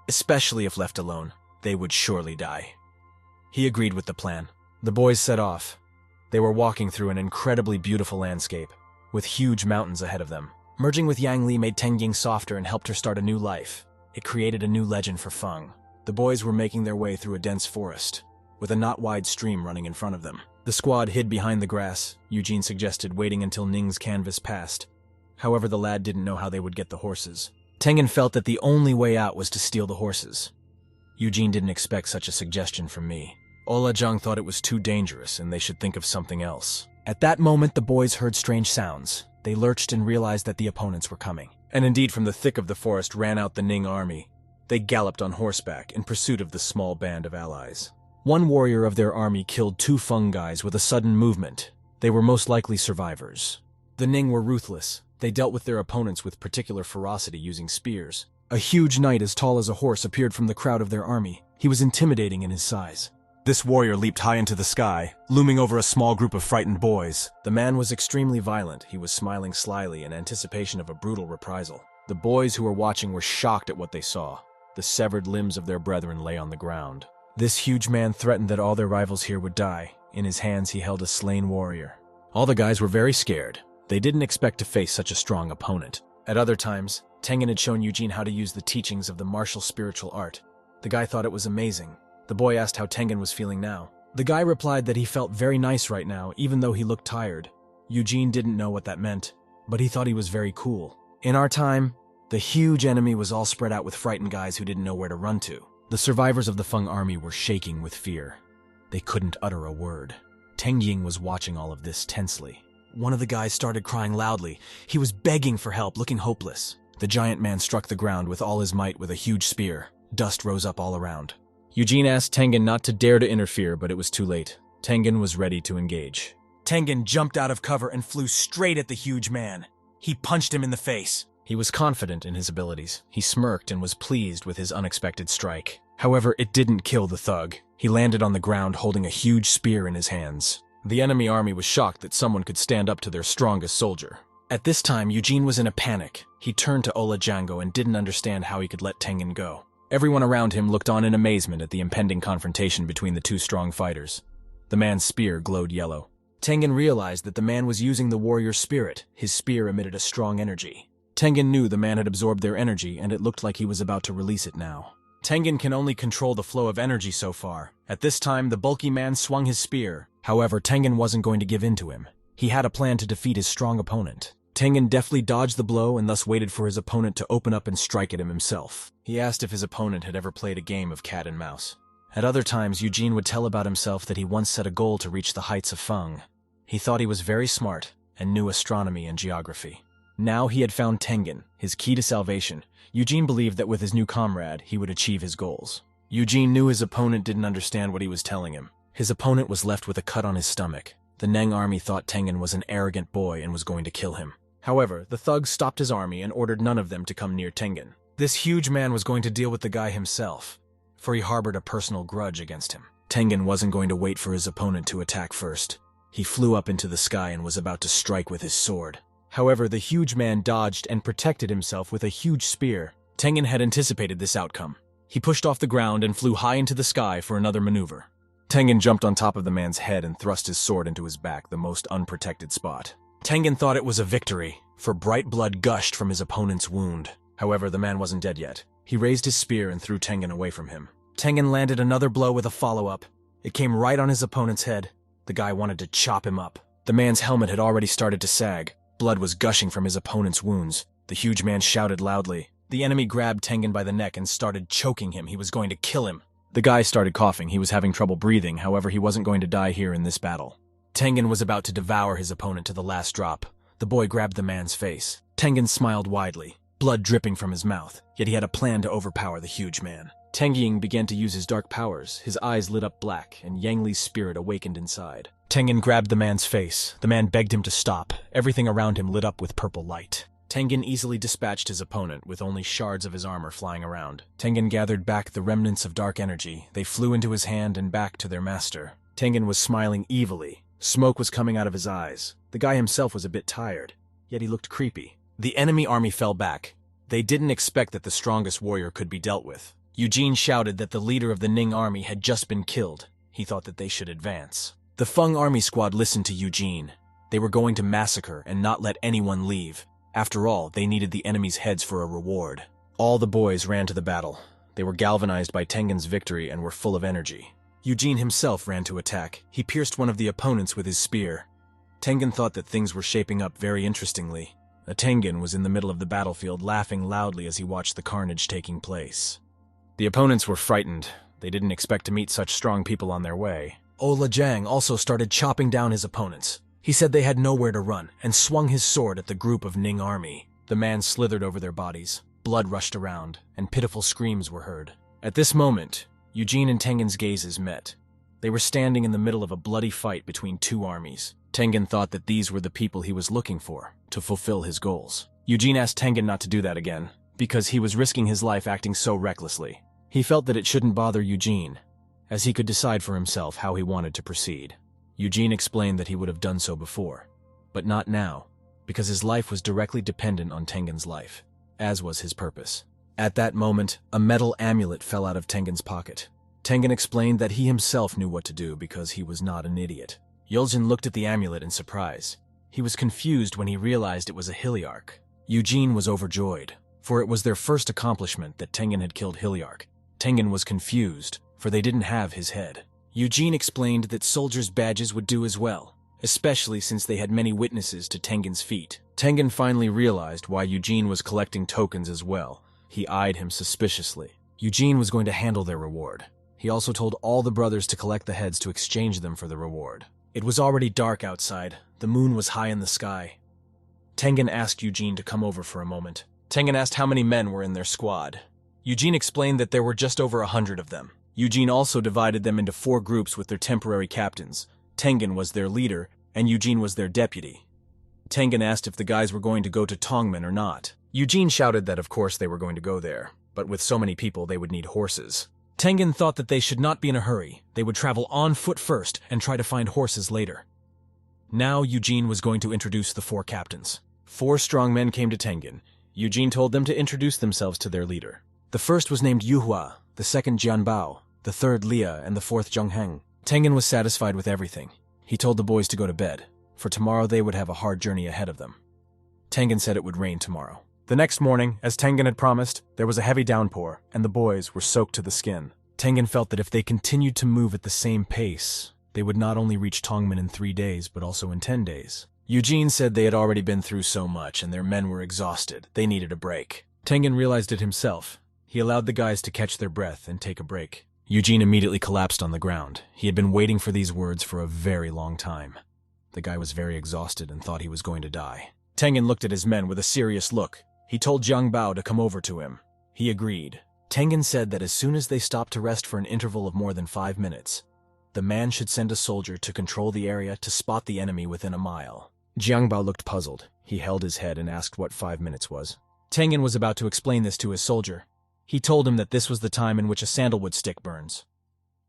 A: Especially if left alone, they would surely die. He agreed with the plan. The boys set off. They were walking through an incredibly beautiful landscape, with huge mountains ahead of them. Merging with Yang Li made Tengying softer and helped her start a new life. It created a new legend for Feng. The boys were making their way through a dense forest, with a not-wide stream running in front of them. The squad hid behind the grass. Eugene suggested waiting until Ning's canvas passed. However, the lad didn't know how they would get the horses. Tengen felt that the only way out was to steal the horses. Eugene didn't expect such a suggestion from me. Ola Jung thought it was too dangerous and they should think of something else. At that moment, the boys heard strange sounds. They lurched and realized that the opponents were coming. And indeed, from the thick of the forest ran out the Ning army. They galloped on horseback in pursuit of the small band of allies. One warrior of their army killed 2 Feng guys with a sudden movement. They were most likely survivors. The Ning were ruthless. They dealt with their opponents with particular ferocity using spears. A huge knight as tall as a horse appeared from the crowd of their army. He was intimidating in his size. This warrior leaped high into the sky, looming over a small group of frightened boys. The man was extremely violent. He was smiling slyly in anticipation of a brutal reprisal. The boys who were watching were shocked at what they saw. The severed limbs of their brethren lay on the ground. This huge man threatened that all their rivals here would die. In his hands he held a slain warrior. All the guys were very scared. They didn't expect to face such a strong opponent. At other times, Tengen had shown Eugene how to use the teachings of the martial spiritual art. The guy thought it was amazing. The boy asked how Tengen was feeling now. The guy replied that he felt very nice right now, even though he looked tired. Eugene didn't know what that meant, but he thought he was very cool. In our time, the huge enemy was all spread out with frightened guys who didn't know where to run to. The survivors of the Feng army were shaking with fear. They couldn't utter a word. Tengying was watching all of this tensely. One of the guys started crying loudly. He was begging for help, looking hopeless. The giant man struck the ground with all his might with a huge spear. Dust rose up all around. Eugene asked Tengen not to dare to interfere, but it was too late. Tengen was ready to engage. Tengen jumped out of cover and flew straight at the huge man. He punched him in the face. He was confident in his abilities. He smirked and was pleased with his unexpected strike. However, it didn't kill the thug. He landed on the ground holding a huge spear in his hands. The enemy army was shocked that someone could stand up to their strongest soldier. At this time, Eugene was in a panic. He turned to Ola Django and didn't understand how he could let Tengen go. Everyone around him looked on in amazement at the impending confrontation between the 2 strong fighters. The man's spear glowed yellow. Tengen realized that the man was using the warrior's spirit. His spear emitted a strong energy. Tengen knew the man had absorbed their energy, and it looked like he was about to release it now. Tengen can only control the flow of energy so far. At this time, the bulky man swung his spear. However, Tengen wasn't going to give in to him. He had a plan to defeat his strong opponent. Tengen deftly dodged the blow and thus waited for his opponent to open up and strike at him himself. He asked if his opponent had ever played a game of cat and mouse. At other times, Eugene would tell about himself that he once set a goal to reach the heights of Feng. He thought he was very smart and knew astronomy and geography. Now he had found Tengen, his key to salvation. Eugene believed that with his new comrade, he would achieve his goals. Eugene knew his opponent didn't understand what he was telling him. His opponent was left with a cut on his stomach. The Neng army thought Tengen was an arrogant boy and was going to kill him. However, the thugs stopped his army and ordered none of them to come near Tengen. This huge man was going to deal with the guy himself, for he harbored a personal grudge against him. Tengen wasn't going to wait for his opponent to attack first. He flew up into the sky and was about to strike with his sword. However, the huge man dodged and protected himself with a huge spear. Tengen had anticipated this outcome. He pushed off the ground and flew high into the sky for another maneuver. Tengen jumped on top of the man's head and thrust his sword into his back, the most unprotected spot. Tengen thought it was a victory, for bright blood gushed from his opponent's wound. However, the man wasn't dead yet. He raised his spear and threw Tengen away from him. Tengen landed another blow with a follow-up. It came right on his opponent's head. The guy wanted to chop him up. The man's helmet had already started to sag. Blood was gushing from his opponent's wounds. The huge man shouted loudly. The enemy grabbed Tengen by the neck and started choking him. He was going to kill him. The guy started coughing. He was having trouble breathing. However, he wasn't going to die here in this battle. Tengen was about to devour his opponent to the last drop. The boy grabbed the man's face. Tengen smiled widely, blood dripping from his mouth, yet he had a plan to overpower the huge man. Tengying began to use his dark powers. His eyes lit up black, and Yang Li's spirit awakened inside. Tengen grabbed the man's face. The man begged him to stop. Everything around him lit up with purple light. Tengen easily dispatched his opponent with only shards of his armor flying around. Tengen gathered back the remnants of dark energy. They flew into his hand and back to their master. Tengen was smiling evilly. Smoke was coming out of his eyes. The guy himself was a bit tired, yet he looked creepy. The enemy army fell back. They didn't expect that the strongest warrior could be dealt with. Eugene shouted that the leader of the Ning army had just been killed. He thought that they should advance. The Feng army squad listened to Eugene. They were going to massacre and not let anyone leave. After all, they needed the enemy's heads for a reward. All the boys ran to the battle. They were galvanized by Tengen's victory and were full of energy. Eugene himself ran to attack. He pierced one of the opponents with his spear. Tengen thought that things were shaping up very interestingly. Tengen was in the middle of the battlefield, laughing loudly as he watched the carnage taking place. The opponents were frightened. They didn't expect to meet such strong people on their way. Ola Jang also started chopping down his opponents. He said they had nowhere to run, and swung his sword at the group of Ning army. The man slithered over their bodies. Blood rushed around, and pitiful screams were heard. At this moment, Eugene and Tengen's gazes met. They were standing in the middle of a bloody fight between two armies. Tengen thought that these were the people he was looking for, to fulfill his goals. Eugene asked Tengen not to do that again, because he was risking his life acting so recklessly. He felt that it shouldn't bother Eugene, as he could decide for himself how he wanted to proceed. Eugene explained that he would have done so before, but not now, because his life was directly dependent on Tengen's life, as was his purpose. At that moment, a metal amulet fell out of Tengen's pocket. Tengen explained that he himself knew what to do because he was not an idiot. Yuljin looked at the amulet in surprise. He was confused when he realized it was a Hiliarch. Eugene was overjoyed, for it was their first accomplishment that Tengen had killed Hiliarch. Tengen was confused, for they didn't have his head. Eugene explained that soldiers' badges would do as well, especially since they had many witnesses to Tengen's feat. Tengen finally realized why Eugene was collecting tokens as well. He eyed him suspiciously. Eugene was going to handle their reward. He also told all the brothers to collect the heads to exchange them for the reward. It was already dark outside. The moon was high in the sky. Tengen asked Eugene to come over for a moment. Tengen asked how many men were in their squad. Eugene explained that there were just over 100 of them. Eugene also divided them into 4 groups with their temporary captains. Tengen was their leader, and Eugene was their deputy. Tengen asked if the guys were going to go to Tongmen or not. Eugene shouted that of course they were going to go there, but with so many people they would need horses. Tengen thought that they should not be in a hurry. They would travel on foot first and try to find horses later. Now Eugene was going to introduce the 4 captains. 4 strong men came to Tengen. Eugene told them to introduce themselves to their leader. The first was named Yuhua, the second Jianbao, the third Lia, and the 4th Zhongheng. Tengen was satisfied with everything. He told the boys to go to bed, for tomorrow they would have a hard journey ahead of them. Tengen said it would rain tomorrow. The next morning, as Tengen had promised, there was a heavy downpour, and the boys were soaked to the skin. Tengen felt that if they continued to move at the same pace, they would not only reach Tongmen in 3 days, but also in 10 days. Eugene said they had already been through so much, and their men were exhausted. They needed a break. Tengen realized it himself. He allowed the guys to catch their breath and take a break. Eugene immediately collapsed on the ground. He had been waiting for these words for a very long time. The guy was very exhausted and thought he was going to die. Tengen looked at his men with a serious look. He told Jiang Bao to come over to him. He agreed. Tengen said that as soon as they stopped to rest for an interval of more than 5 minutes, the man should send a soldier to control the area to spot the enemy within a mile. Jiang Bao looked puzzled. He held his head and asked what 5 minutes was. Tengen was about to explain this to his soldier. He told him that this was the time in which a sandalwood stick burns.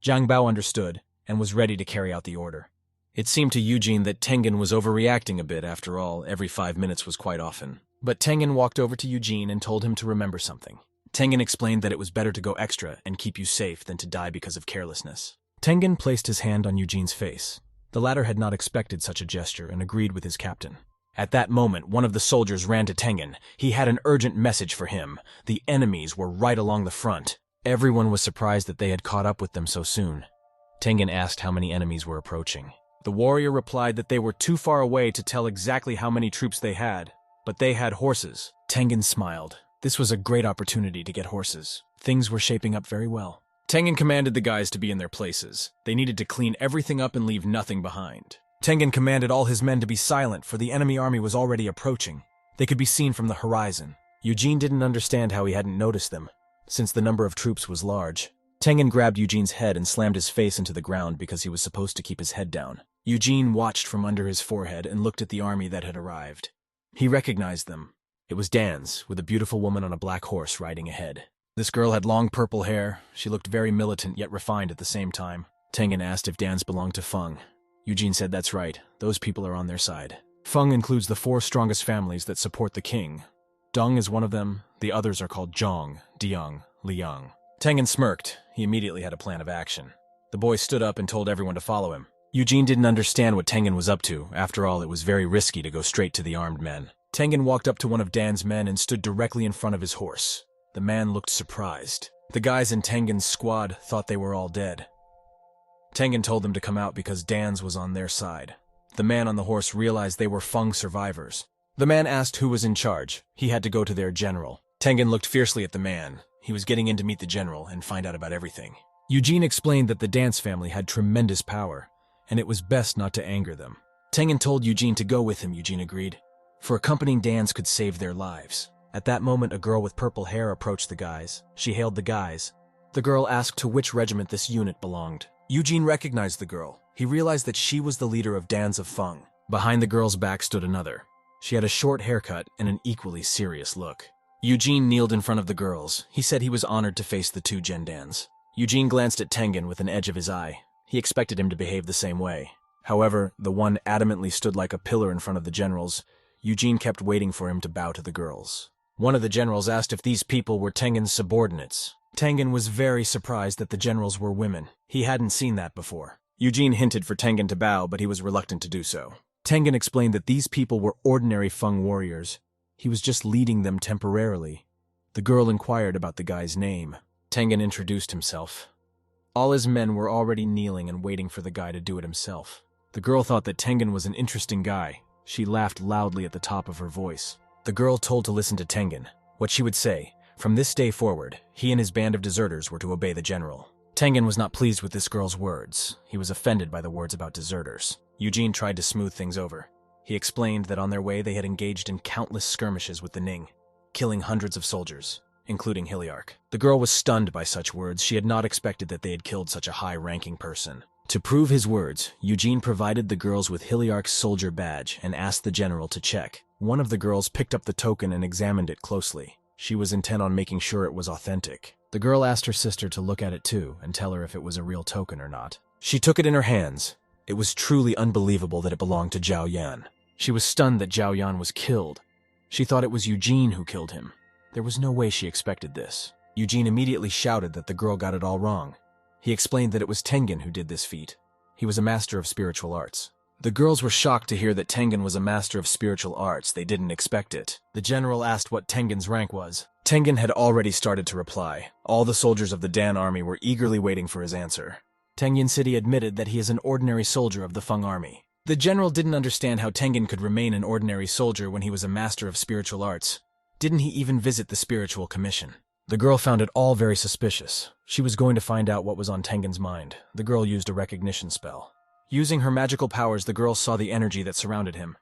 A: Jiang Bao understood and was ready to carry out the order. It seemed to Eugene that Tengen was overreacting a bit. After all, every 5 minutes was quite often. But Tengen walked over to Eugene and told him to remember something. Tengen explained that it was better to go extra and keep you safe than to die because of carelessness. Tengen placed his hand on Eugene's face. The latter had not expected such a gesture and agreed with his captain. At that moment, one of the soldiers ran to Tengen. He had an urgent message for him. The enemies were right along the front. Everyone was surprised that they had caught up with them so soon. Tengen asked how many enemies were approaching. The warrior replied that they were too far away to tell exactly how many troops they had, but they had horses. Tengen smiled. This was a great opportunity to get horses. Things were shaping up very well. Tengen commanded the guys to be in their places. They needed to clean everything up and leave nothing behind. Tengen commanded all his men to be silent, for the enemy army was already approaching. They could be seen from the horizon. Eugene didn't understand how he hadn't noticed them, since the number of troops was large. Tengen grabbed Eugene's head and slammed his face into the ground because he was supposed to keep his head down. Eugene watched from under his forehead and looked at the army that had arrived. He recognized them. It was Dan's, with a beautiful woman on a black horse riding ahead. This girl had long purple hair. She looked very militant yet refined at the same time. Tengen asked if Dan's belonged to Feng. Eugene said that's right, those people are on their side. Feng includes the 4 strongest families that support the king. Deng is one of them, the others are called Zhong, Diang, Liang. Tengen smirked. He immediately had a plan of action. The boy stood up and told everyone to follow him. Eugene didn't understand what Tengen was up to. After all, it was very risky to go straight to the armed men. Tengen walked up to one of Dan's men and stood directly in front of his horse. The man looked surprised. The guys in Tengen's squad thought they were all dead. Tengen told them to come out because Dan's was on their side. The man on the horse realized they were Feng survivors. The man asked who was in charge. He had to go to their general. Tengen looked fiercely at the man. He was getting in to meet the general and find out about everything. Eugene explained that the Dance family had tremendous power, and it was best not to anger them. Tengen told Eugene to go with him. Eugene agreed, for accompanying Dan's could save their lives. At that moment, a girl with purple hair approached the guys. She hailed the guys. The girl asked to which regiment this unit belonged. Eugene recognized the girl. He realized that she was the leader of Dan's of Feng. Behind the girl's back stood another. She had a short haircut and an equally serious look. Eugene kneeled in front of the girls. He said he was honored to face the 2 Gendans. Eugene glanced at Tengen with an edge of his eye. He expected him to behave the same way. However, the one adamantly stood like a pillar in front of the generals. Eugene kept waiting for him to bow to the girls. One of the generals asked if these people were Tengen's subordinates. Tengen was very surprised that the generals were women. He hadn't seen that before. Eugene hinted for Tengen to bow, but he was reluctant to do so. Tengen explained that these people were ordinary Feng warriors. He was just leading them temporarily. The girl inquired about the guy's name. Tengen introduced himself. All his men were already kneeling and waiting for the guy to do it himself. The girl thought that Tengen was an interesting guy. She laughed loudly at the top of her voice. The girl told to listen to Tengen. What she would say, from this day forward, he and his band of deserters were to obey the general. Tengen was not pleased with this girl's words. He was offended by the words about deserters. Eugene tried to smooth things over. He explained that on their way they had engaged in countless skirmishes with the Ning, killing hundreds of soldiers, including Hiliarch. The girl was stunned by such words. She had not expected that they had killed such a high-ranking person. To prove his words, Eugene provided the girls with Hiliarch's soldier badge and asked the general to check. One of the girls picked up the token and examined it closely. She was intent on making sure it was authentic. The girl asked her sister to look at it too and tell her if it was a real token or not. She took it in her hands. It was truly unbelievable that it belonged to Zhao Yan. She was stunned that Zhao Yan was killed. She thought it was Eugene who killed him. There was no way she expected this. Eugene immediately shouted that the girl got it all wrong. He explained that it was Tengen who did this feat. He was a master of spiritual arts. The girls were shocked to hear that Tengen was a master of spiritual arts. They didn't expect it. The general asked what Tengen's rank was. Tengen had already started to reply. All the soldiers of the Dan army were eagerly waiting for his answer. Tengen City admitted that he is an ordinary soldier of the Feng army. The general didn't understand how Tengen could remain an ordinary soldier when he was a master of spiritual arts. Didn't he even visit the spiritual commission? The girl found it all very suspicious. She was going to find out what was on Tengen's mind. The girl used a recognition spell. Using her magical powers, the girl saw the energy that surrounded him.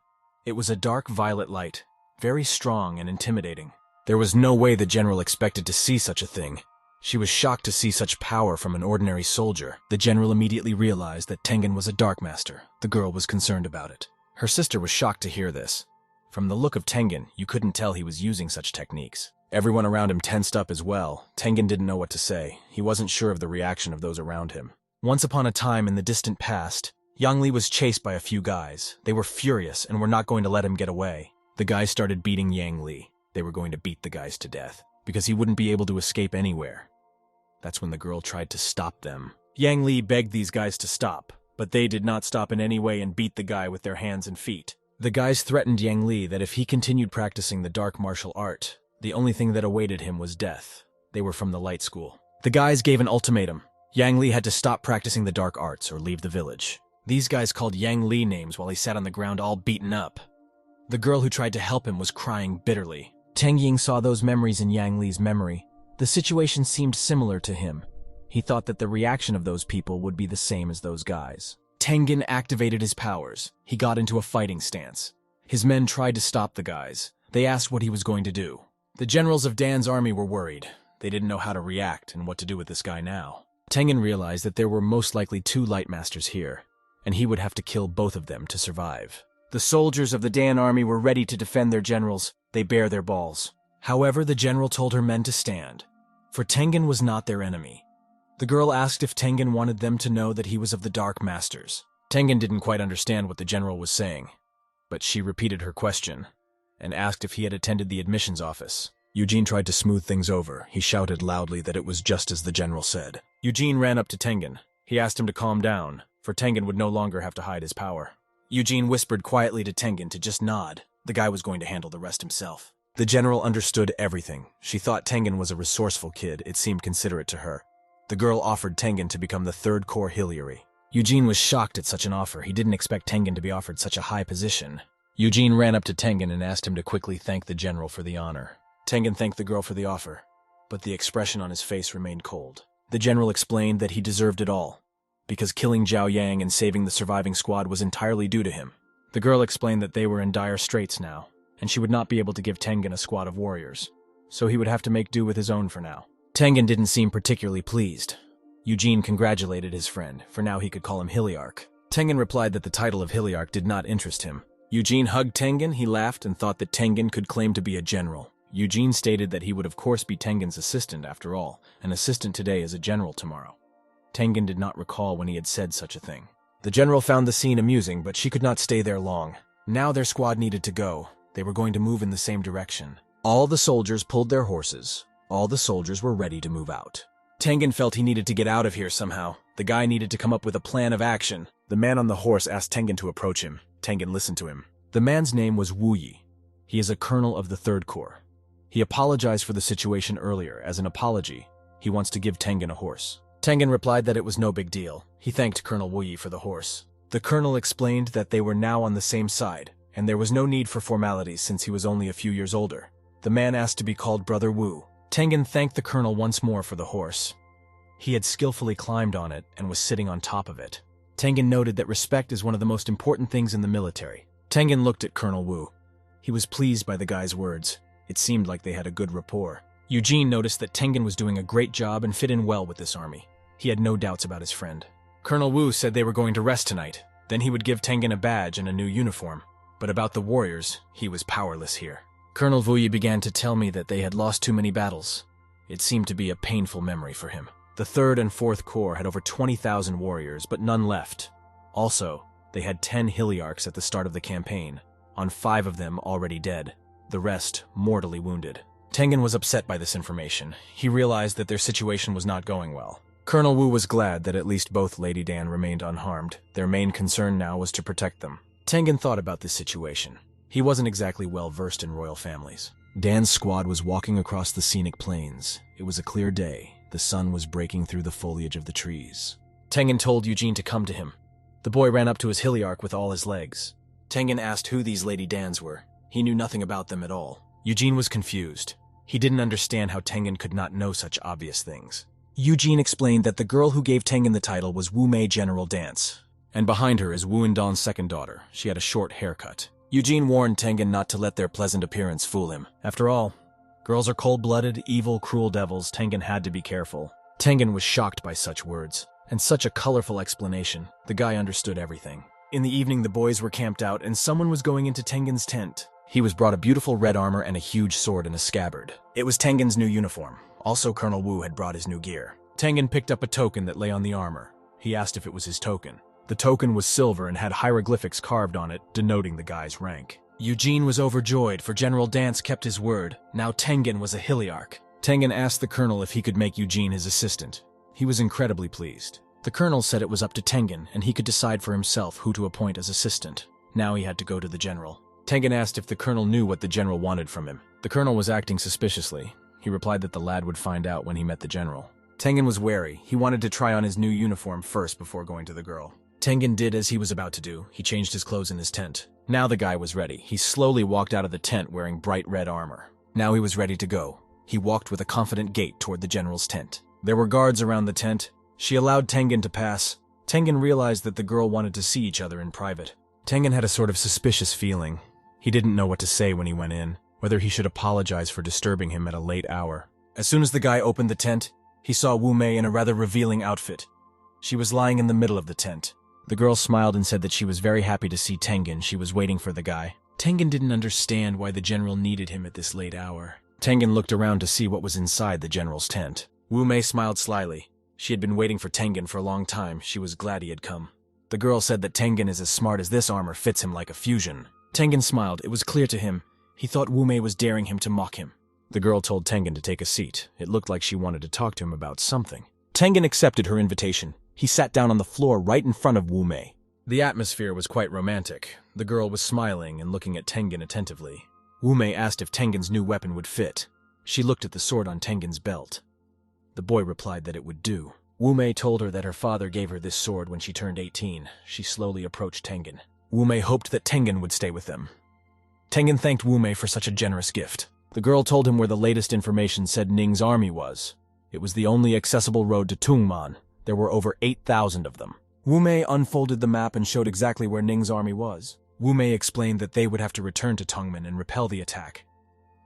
A: It was a dark violet light, very strong and intimidating. There was no way the general expected to see such a thing. She was shocked to see such power from an ordinary soldier. The general immediately realized that Tengen was a dark master. The girl was concerned about it. Her sister was shocked to hear this. From the look of Tengen, you couldn't tell he was using such techniques. Everyone around him tensed up as well. Tengen didn't know what to say. He wasn't sure of the reaction of those around him. Once upon a time in the distant past, Yang Li was chased by a few guys. They were furious and were not going to let him get away. The guys started beating Yang Li. They were going to beat the guys to death, because he wouldn't be able to escape anywhere. That's when the girl tried to stop them. Yang Li begged these guys to stop, but they did not stop in any way and beat the guy with their hands and feet. The guys threatened Yang Li that if he continued practicing the dark martial art, the only thing that awaited him was death. They were from the light school. The guys gave an ultimatum. Yang Li had to stop practicing the dark arts or leave the village. These guys called Yang Li names while he sat on the ground all beaten up. The girl who tried to help him was crying bitterly. Teng Ying saw those memories in Yang Li's memory. The situation seemed similar to him. He thought that the reaction of those people would be the same as those guys. Tengen activated his powers. He got into a fighting stance. His men tried to stop the guys. They asked what he was going to do. The generals of Dan's army were worried. They didn't know how to react and what to do with this guy now. Tengen realized that there were most likely 2 light masters here, and he would have to kill both of them to survive. The soldiers of the Dan army were ready to defend their generals. they bare their balls. However, the general told her men to stand, for Tengen was not their enemy. The girl asked if Tengen wanted them to know that he was of the Dark Masters. Tengen didn't quite understand what the general was saying, but she repeated her question and asked if he had attended the admissions office. Eugene tried to smooth things over. He shouted loudly that it was just as the general said. Eugene ran up to Tengen. He asked him to calm down, for Tengen would no longer have to hide his power. Eugene whispered quietly to Tengen to just nod. The guy was going to handle the rest himself. The general understood everything. She thought Tengen was a resourceful kid. It seemed considerate to her. The girl offered Tengen to become the third corps Hillary. Eugene was shocked at such an offer. He didn't expect Tengen to be offered such a high position. Eugene ran up to Tengen and asked him to quickly thank the general for the honor. Tengen thanked the girl for the offer, but the expression on his face remained cold. The general explained that he deserved it all, because killing Zhao Yang and saving the surviving squad was entirely due to him. The girl explained that they were in dire straits now, and she would not be able to give Tengen a squad of warriors, so he would have to make do with his own for now. Tengen didn't seem particularly pleased. Eugene congratulated his friend, for now he could call him Hiliarch. Tengen replied that the title of Hiliarch did not interest him. Eugene hugged Tengen, he laughed, and thought that Tengen could claim to be a general. Eugene stated that he would of course be Tengen's assistant after all. An assistant today is a general tomorrow. Tengen did not recall when he had said such a thing. The general found the scene amusing, but she could not stay there long. Now their squad needed to go. They were going to move in the same direction. All the soldiers pulled their horses. All the soldiers were ready to move out. Tengen felt he needed to get out of here somehow. The guy needed to come up with a plan of action. The man on the horse asked Tengen to approach him. Tengen listened to him. The man's name was Wu Yi. He is a colonel of the 3rd Corps. He apologized for the situation earlier. As an apology, he wants to give Tengen a horse. Tengen replied that it was no big deal. He thanked Colonel Wu Yi for the horse. The colonel explained that they were now on the same side, and there was no need for formalities since he was only a few years older. The man asked to be called Brother Wu. Tengen thanked the colonel once more for the horse. He had skillfully climbed on it and was sitting on top of it. Tengen noted that respect is one of the most important things in the military. Tengen looked at Colonel Wu. He was pleased by the guy's words. It seemed like they had a good rapport. Eugene noticed that Tengen was doing a great job and fit in well with this army. He had no doubts about his friend. Colonel Wu said they were going to rest tonight. Then he would give Tengen a badge and a new uniform. But about the warriors, he was powerless here. Colonel Wu Yi began to tell me that they had lost too many battles. It seemed to be a painful memory for him. The 3rd and 4th Corps had over 20,000 warriors, but none left. Also, they had 10 Hiliarchs at the start of the campaign, on 5 of them already dead, the rest mortally wounded. Tengen was upset by this information. He realized that their situation was not going well. Colonel Wu was glad that at least both Lady Dan remained unharmed. Their main concern now was to protect them. Tengen thought about this situation. He wasn't exactly well versed in royal families. Dan's squad was walking across the scenic plains. It was a clear day. The sun was breaking through the foliage of the trees. Tengen told Eugene to come to him. The boy ran up to his Hiliarch with all his legs. Tengen asked who these Lady Dans were. He knew nothing about them at all. Eugene was confused. He didn't understand how Tengen could not know such obvious things. Eugene explained that the girl who gave Tengen the title was Wu Mei General Dance, and behind her is Wu Indon's second daughter. She had a short haircut. Eugene warned Tengen not to let their pleasant appearance fool him. After all, girls are cold-blooded, evil, cruel devils. Tengen had to be careful. Tengen was shocked by such words, and such a colorful explanation. The guy understood everything. In the evening, the boys were camped out, and someone was going into Tengen's tent. He was brought a beautiful red armor and a huge sword in a scabbard. It was Tengen's new uniform. Also, Colonel Wu had brought his new gear. Tengen picked up a token that lay on the armor. He asked if it was his token. The token was silver and had hieroglyphics carved on it, denoting the guy's rank. Eugene was overjoyed, for General Dance kept his word. Now Tengen was a Hiliarch. Tengen asked the colonel if he could make Eugene his assistant. He was incredibly pleased. The colonel said it was up to Tengen, and he could decide for himself who to appoint as assistant. Now he had to go to the general. Tengen asked if the colonel knew what the general wanted from him. The colonel was acting suspiciously. He replied that the lad would find out when he met the general. Tengen was wary. He wanted to try on his new uniform first before going to the girl. Tengen did as he was about to do. He changed his clothes in his tent. Now the guy was ready. He slowly walked out of the tent wearing bright red armor. Now he was ready to go. He walked with a confident gait toward the general's tent. There were guards around the tent. She allowed Tengen to pass. Tengen realized that the girl wanted to see each other in private. Tengen had a sort of suspicious feeling. He didn't know what to say when he went in, whether he should apologize for disturbing him at a late hour. As soon as the guy opened the tent, he saw Wu Mei in a rather revealing outfit. She was lying in the middle of the tent. The girl smiled and said that she was very happy to see Tengen. She was waiting for the guy. Tengen didn't understand why the general needed him at this late hour. Tengen looked around to see what was inside the general's tent. Wu Mei smiled slyly. She had been waiting for Tengen for a long time. She was glad he had come. The girl said that Tengen is as smart as this armor fits him like a fusion. Tengen smiled. It was clear to him. He thought Wu Mei was daring him to mock him. The girl told Tengen to take a seat. It looked like she wanted to talk to him about something. Tengen accepted her invitation. He sat down on the floor right in front of Wu Mei. The atmosphere was quite romantic. The girl was smiling and looking at Tengen attentively. Wu Mei asked if Tengen's new weapon would fit. She looked at the sword on Tengen's belt. The boy replied that it would do. Wu Mei told her that her father gave her this sword when she turned 18. She slowly approached Tengen. Wu Mei hoped that Tengen would stay with them. Tengen thanked Wu Mei for such a generous gift. The girl told him where the latest information said Ning's army was. It was the only accessible road to Tungman. There were over 8,000 of them. Wu Mei unfolded the map and showed exactly where Ning's army was. Wu Mei explained that they would have to return to Tungman and repel the attack.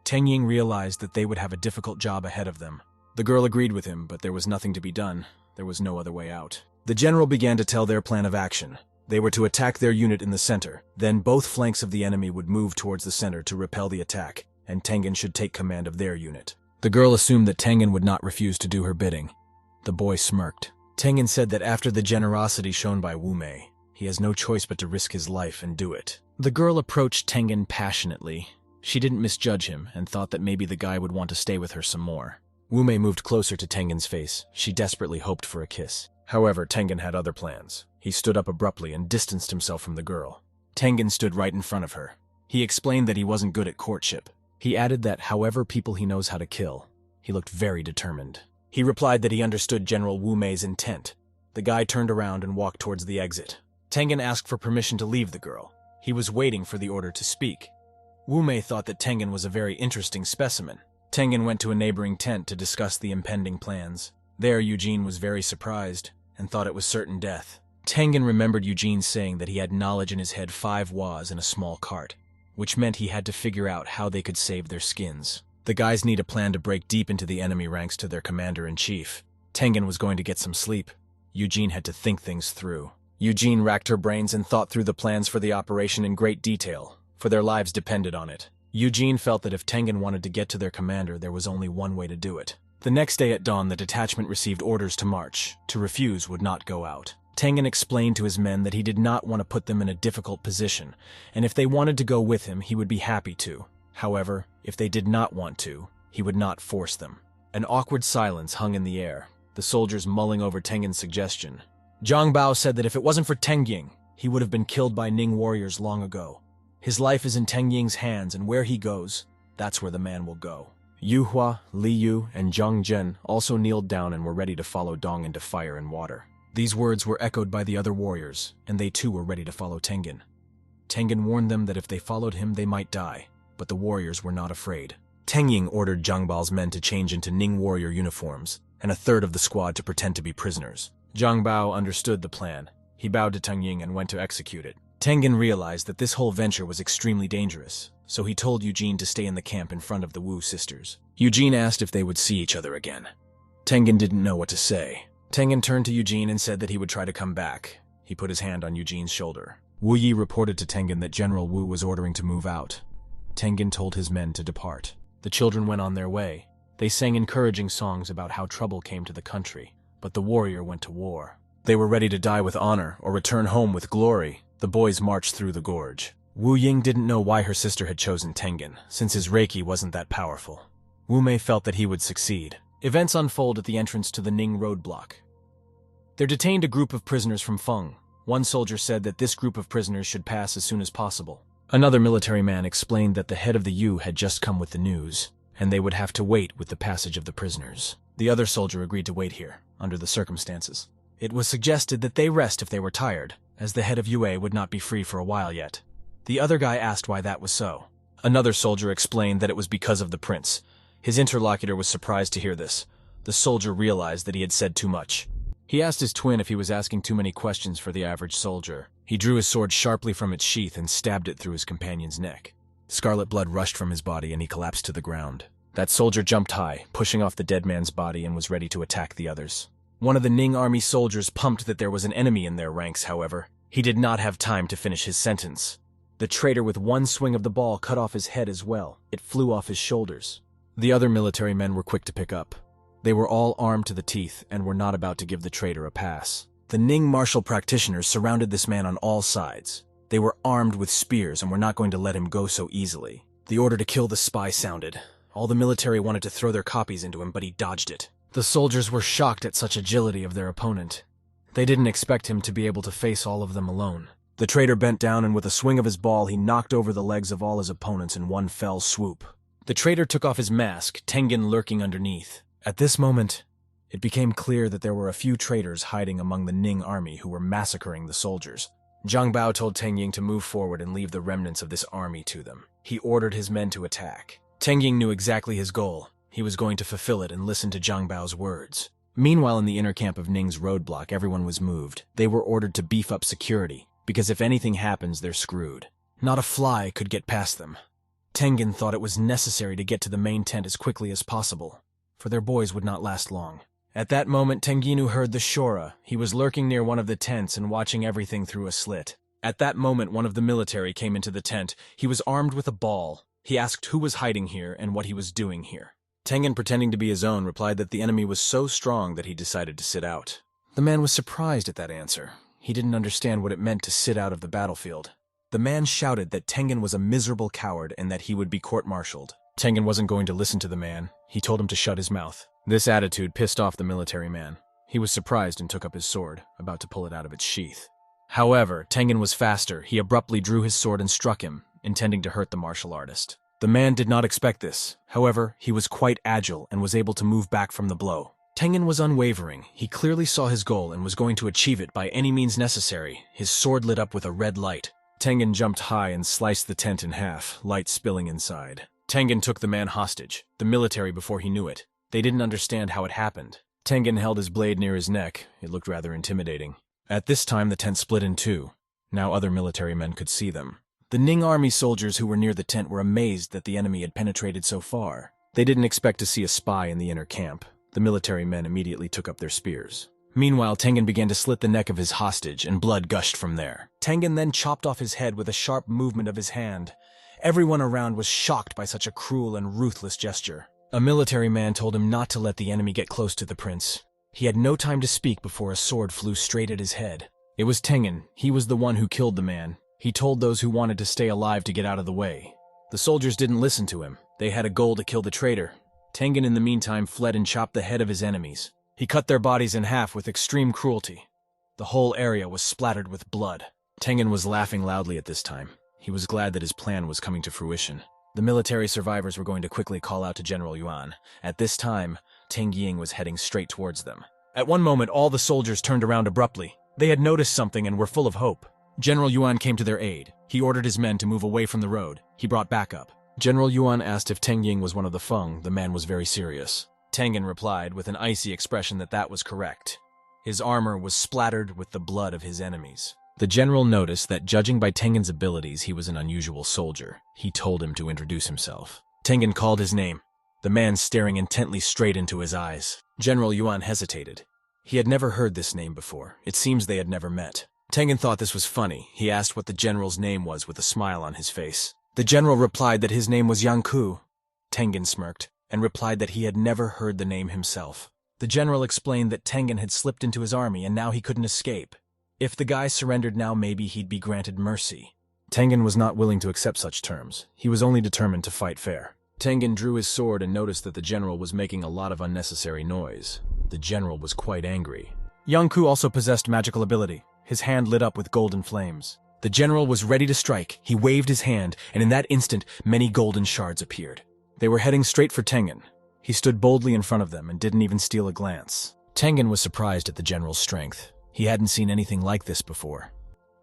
A: Teng Ying realized that they would have a difficult job ahead of them. The girl agreed with him, but there was nothing to be done. There was no other way out. The general began to tell their plan of action. They were to attack their unit in the center. Then both flanks of the enemy would move towards the center to repel the attack, and Tengen should take command of their unit. The girl assumed that Tengen would not refuse to do her bidding. The boy smirked. Tengen said that after the generosity shown by Wu Mei, he has no choice but to risk his life and do it. The girl approached Tengen passionately. She didn't misjudge him and thought that maybe the guy would want to stay with her some more. Wu Mei moved closer to Tengen's face. She desperately hoped for a kiss. However, Tengen had other plans. He stood up abruptly and distanced himself from the girl. Tengen stood right in front of her. He explained that he wasn't good at courtship. He added that however people he knows how to kill. He looked very determined. He replied that he understood General Wu Mei's intent. The guy turned around and walked towards the exit. Tengen asked for permission to leave the girl. He was waiting for the order to speak. Wu Mei thought that Tengen was a very interesting specimen. Tengen went to a neighboring tent to discuss the impending plans. There, Eugene was very surprised and thought it was certain death. Tengen remembered Eugene saying that he had knowledge in his head 5 was in a small cart, which meant he had to figure out how they could save their skins. The guys need a plan to break deep into the enemy ranks to their commander-in-chief. Tengen was going to get some sleep. Eugene had to think things through. Eugene racked her brains and thought through the plans for the operation in great detail, for their lives depended on it. Eugene felt that if Tengen wanted to get to their commander, there was only one way to do it. The next day at dawn, the detachment received orders to march. To refuse would not go out. Tengen explained to his men that he did not want to put them in a difficult position, and if they wanted to go with him, he would be happy to. However, if they did not want to, he would not force them. An awkward silence hung in the air, the soldiers mulling over Tengen's suggestion. Zhang Bao said that if it wasn't for Teng Ying, he would have been killed by Ning warriors long ago. His life is in Teng Ying's hands, and where he goes, that's where the man will go. Yu Hua, Li Yu, and Zhang Zhen also kneeled down and were ready to follow Dong into fire and water. These words were echoed by the other warriors, and they too were ready to follow Tengen. Tengen warned them that if they followed him, they might die, but the warriors were not afraid. Teng Ying ordered Zhang Bao's men to change into Ning warrior uniforms, and a third of the squad to pretend to be prisoners. Zhang Bao understood the plan. He bowed to Teng Ying and went to execute it. Tengen realized that this whole venture was extremely dangerous, so he told Eugene to stay in the camp in front of the Wu sisters. Eugene asked if they would see each other again. Tengen didn't know what to say. Tengen turned to Eugene and said that he would try to come back. He put his hand on Eugene's shoulder. Wu Yi reported to Tengen that General Wu was ordering to move out. Tengen told his men to depart. The children went on their way. They sang encouraging songs about how trouble came to the country, but the warrior went to war. They were ready to die with honor or return home with glory. The boys marched through the gorge. Wu Ying didn't know why her sister had chosen Tengen, since his Reiki wasn't that powerful. Wu Mei felt that he would succeed. Events unfold at the entrance to the Ning roadblock. They're detained a group of prisoners from Feng. One soldier said that this group of prisoners should pass as soon as possible. Another military man explained that the head of the Yu had just come with the news, and they would have to wait with the passage of the prisoners. The other soldier agreed to wait here, under the circumstances. It was suggested that they rest if they were tired, as the head of Yue would not be free for a while yet. The other guy asked why that was so. Another soldier explained that it was because of the prince. His interlocutor was surprised to hear this. The soldier realized that he had said too much. He asked his twin if he was asking too many questions for the average soldier. He drew his sword sharply from its sheath and stabbed it through his companion's neck. Scarlet blood rushed from his body and he collapsed to the ground. That soldier jumped high, pushing off the dead man's body, and was ready to attack the others. One of the Ning army soldiers pumped that there was an enemy in their ranks, however. He did not have time to finish his sentence. The traitor with one swing of the ball cut off his head as well. It flew off his shoulders. The other military men were quick to pick up. They were all armed to the teeth and were not about to give the traitor a pass. The Ning martial practitioners surrounded this man on all sides. They were armed with spears and were not going to let him go so easily. The order to kill the spy sounded. All the military wanted to throw their copies into him, but he dodged it. The soldiers were shocked at such agility of their opponent. They didn't expect him to be able to face all of them alone. The traitor bent down and with a swing of his ball he knocked over the legs of all his opponents in one fell swoop. The traitor took off his mask, Tengen lurking underneath. At this moment, it became clear that there were a few traitors hiding among the Ning army who were massacring the soldiers. Zhang Bao told Teng Ying to move forward and leave the remnants of this army to them. He ordered his men to attack. Teng Ying knew exactly his goal. He was going to fulfill it and listen to Zhang Bao's words. Meanwhile, in the inner camp of Ning's roadblock, everyone was moved. They were ordered to beef up security, because if anything happens, they're screwed. Not a fly could get past them. Tengen thought it was necessary to get to the main tent as quickly as possible, for their boys would not last long. At that moment, Tengyinu heard the Shora. He was lurking near one of the tents and watching everything through a slit. At that moment, one of the military came into the tent. He was armed with a ball. He asked who was hiding here and what he was doing here. Tengen, pretending to be his own, replied that the enemy was so strong that he decided to sit out. The man was surprised at that answer. He didn't understand what it meant to sit out of the battlefield. The man shouted that Tengen was a miserable coward and that he would be court-martialed. Tengen wasn't going to listen to the man. He told him to shut his mouth. This attitude pissed off the military man. He was surprised and took up his sword, about to pull it out of its sheath. However, Tengen was faster. He abruptly drew his sword and struck him, intending to hurt the martial artist. The man did not expect this. However, he was quite agile and was able to move back from the blow. Tengen was unwavering. He clearly saw his goal and was going to achieve it by any means necessary. His sword lit up with a red light. Tengen jumped high and sliced the tent in half, light spilling inside. Tengen took the man hostage, the military before he knew it. They didn't understand how it happened. Tengen held his blade near his neck. It looked rather intimidating. At this time, the tent split in two. Now other military men could see them. The Ning army soldiers who were near the tent were amazed that the enemy had penetrated so far. They didn't expect to see a spy in the inner camp. The military men immediately took up their spears. Meanwhile, Tengen began to slit the neck of his hostage, and blood gushed from there. Tengen then chopped off his head with a sharp movement of his hand. Everyone around was shocked by such a cruel and ruthless gesture. A military man told him not to let the enemy get close to the prince. He had no time to speak before a sword flew straight at his head. It was Tengen. He was the one who killed the man. He told those who wanted to stay alive to get out of the way. The soldiers didn't listen to him. They had a goal to kill the traitor. Tengen in the meantime fled and chopped the head of his enemies. He cut their bodies in half with extreme cruelty. The whole area was splattered with blood. Tengen was laughing loudly at this time. He was glad that his plan was coming to fruition. The military survivors were going to quickly call out to General Yuan. At this time, Teng Ying was heading straight towards them. At one moment, all the soldiers turned around abruptly. They had noticed something and were full of hope. General Yuan came to their aid. He ordered his men to move away from the road. He brought backup. General Yuan asked if Teng Ying was one of the Feng. The man was very serious. Tengen replied with an icy expression that that was correct. His armor was splattered with the blood of his enemies. The general noticed that judging by Tengen's abilities, he was an unusual soldier. He told him to introduce himself. Tengen called his name, the man staring intently straight into his eyes. General Yuan hesitated. He had never heard this name before. It seems they had never met. Tengen thought this was funny. He asked what the general's name was with a smile on his face. The general replied that his name was Yang Ku. Tengen smirked and replied that he had never heard the name himself. The general explained that Tengen had slipped into his army and now he couldn't escape. If the guy surrendered now, maybe he'd be granted mercy. Tengen was not willing to accept such terms. He was only determined to fight fair. Tengen drew his sword and noticed that the general was making a lot of unnecessary noise. The general was quite angry. Yang Ku also possessed magical ability. His hand lit up with golden flames. The general was ready to strike. He waved his hand, and in that instant, many golden shards appeared. They were heading straight for Tengen. He stood boldly in front of them and didn't even steal a glance. Tengen was surprised at the general's strength. He hadn't seen anything like this before.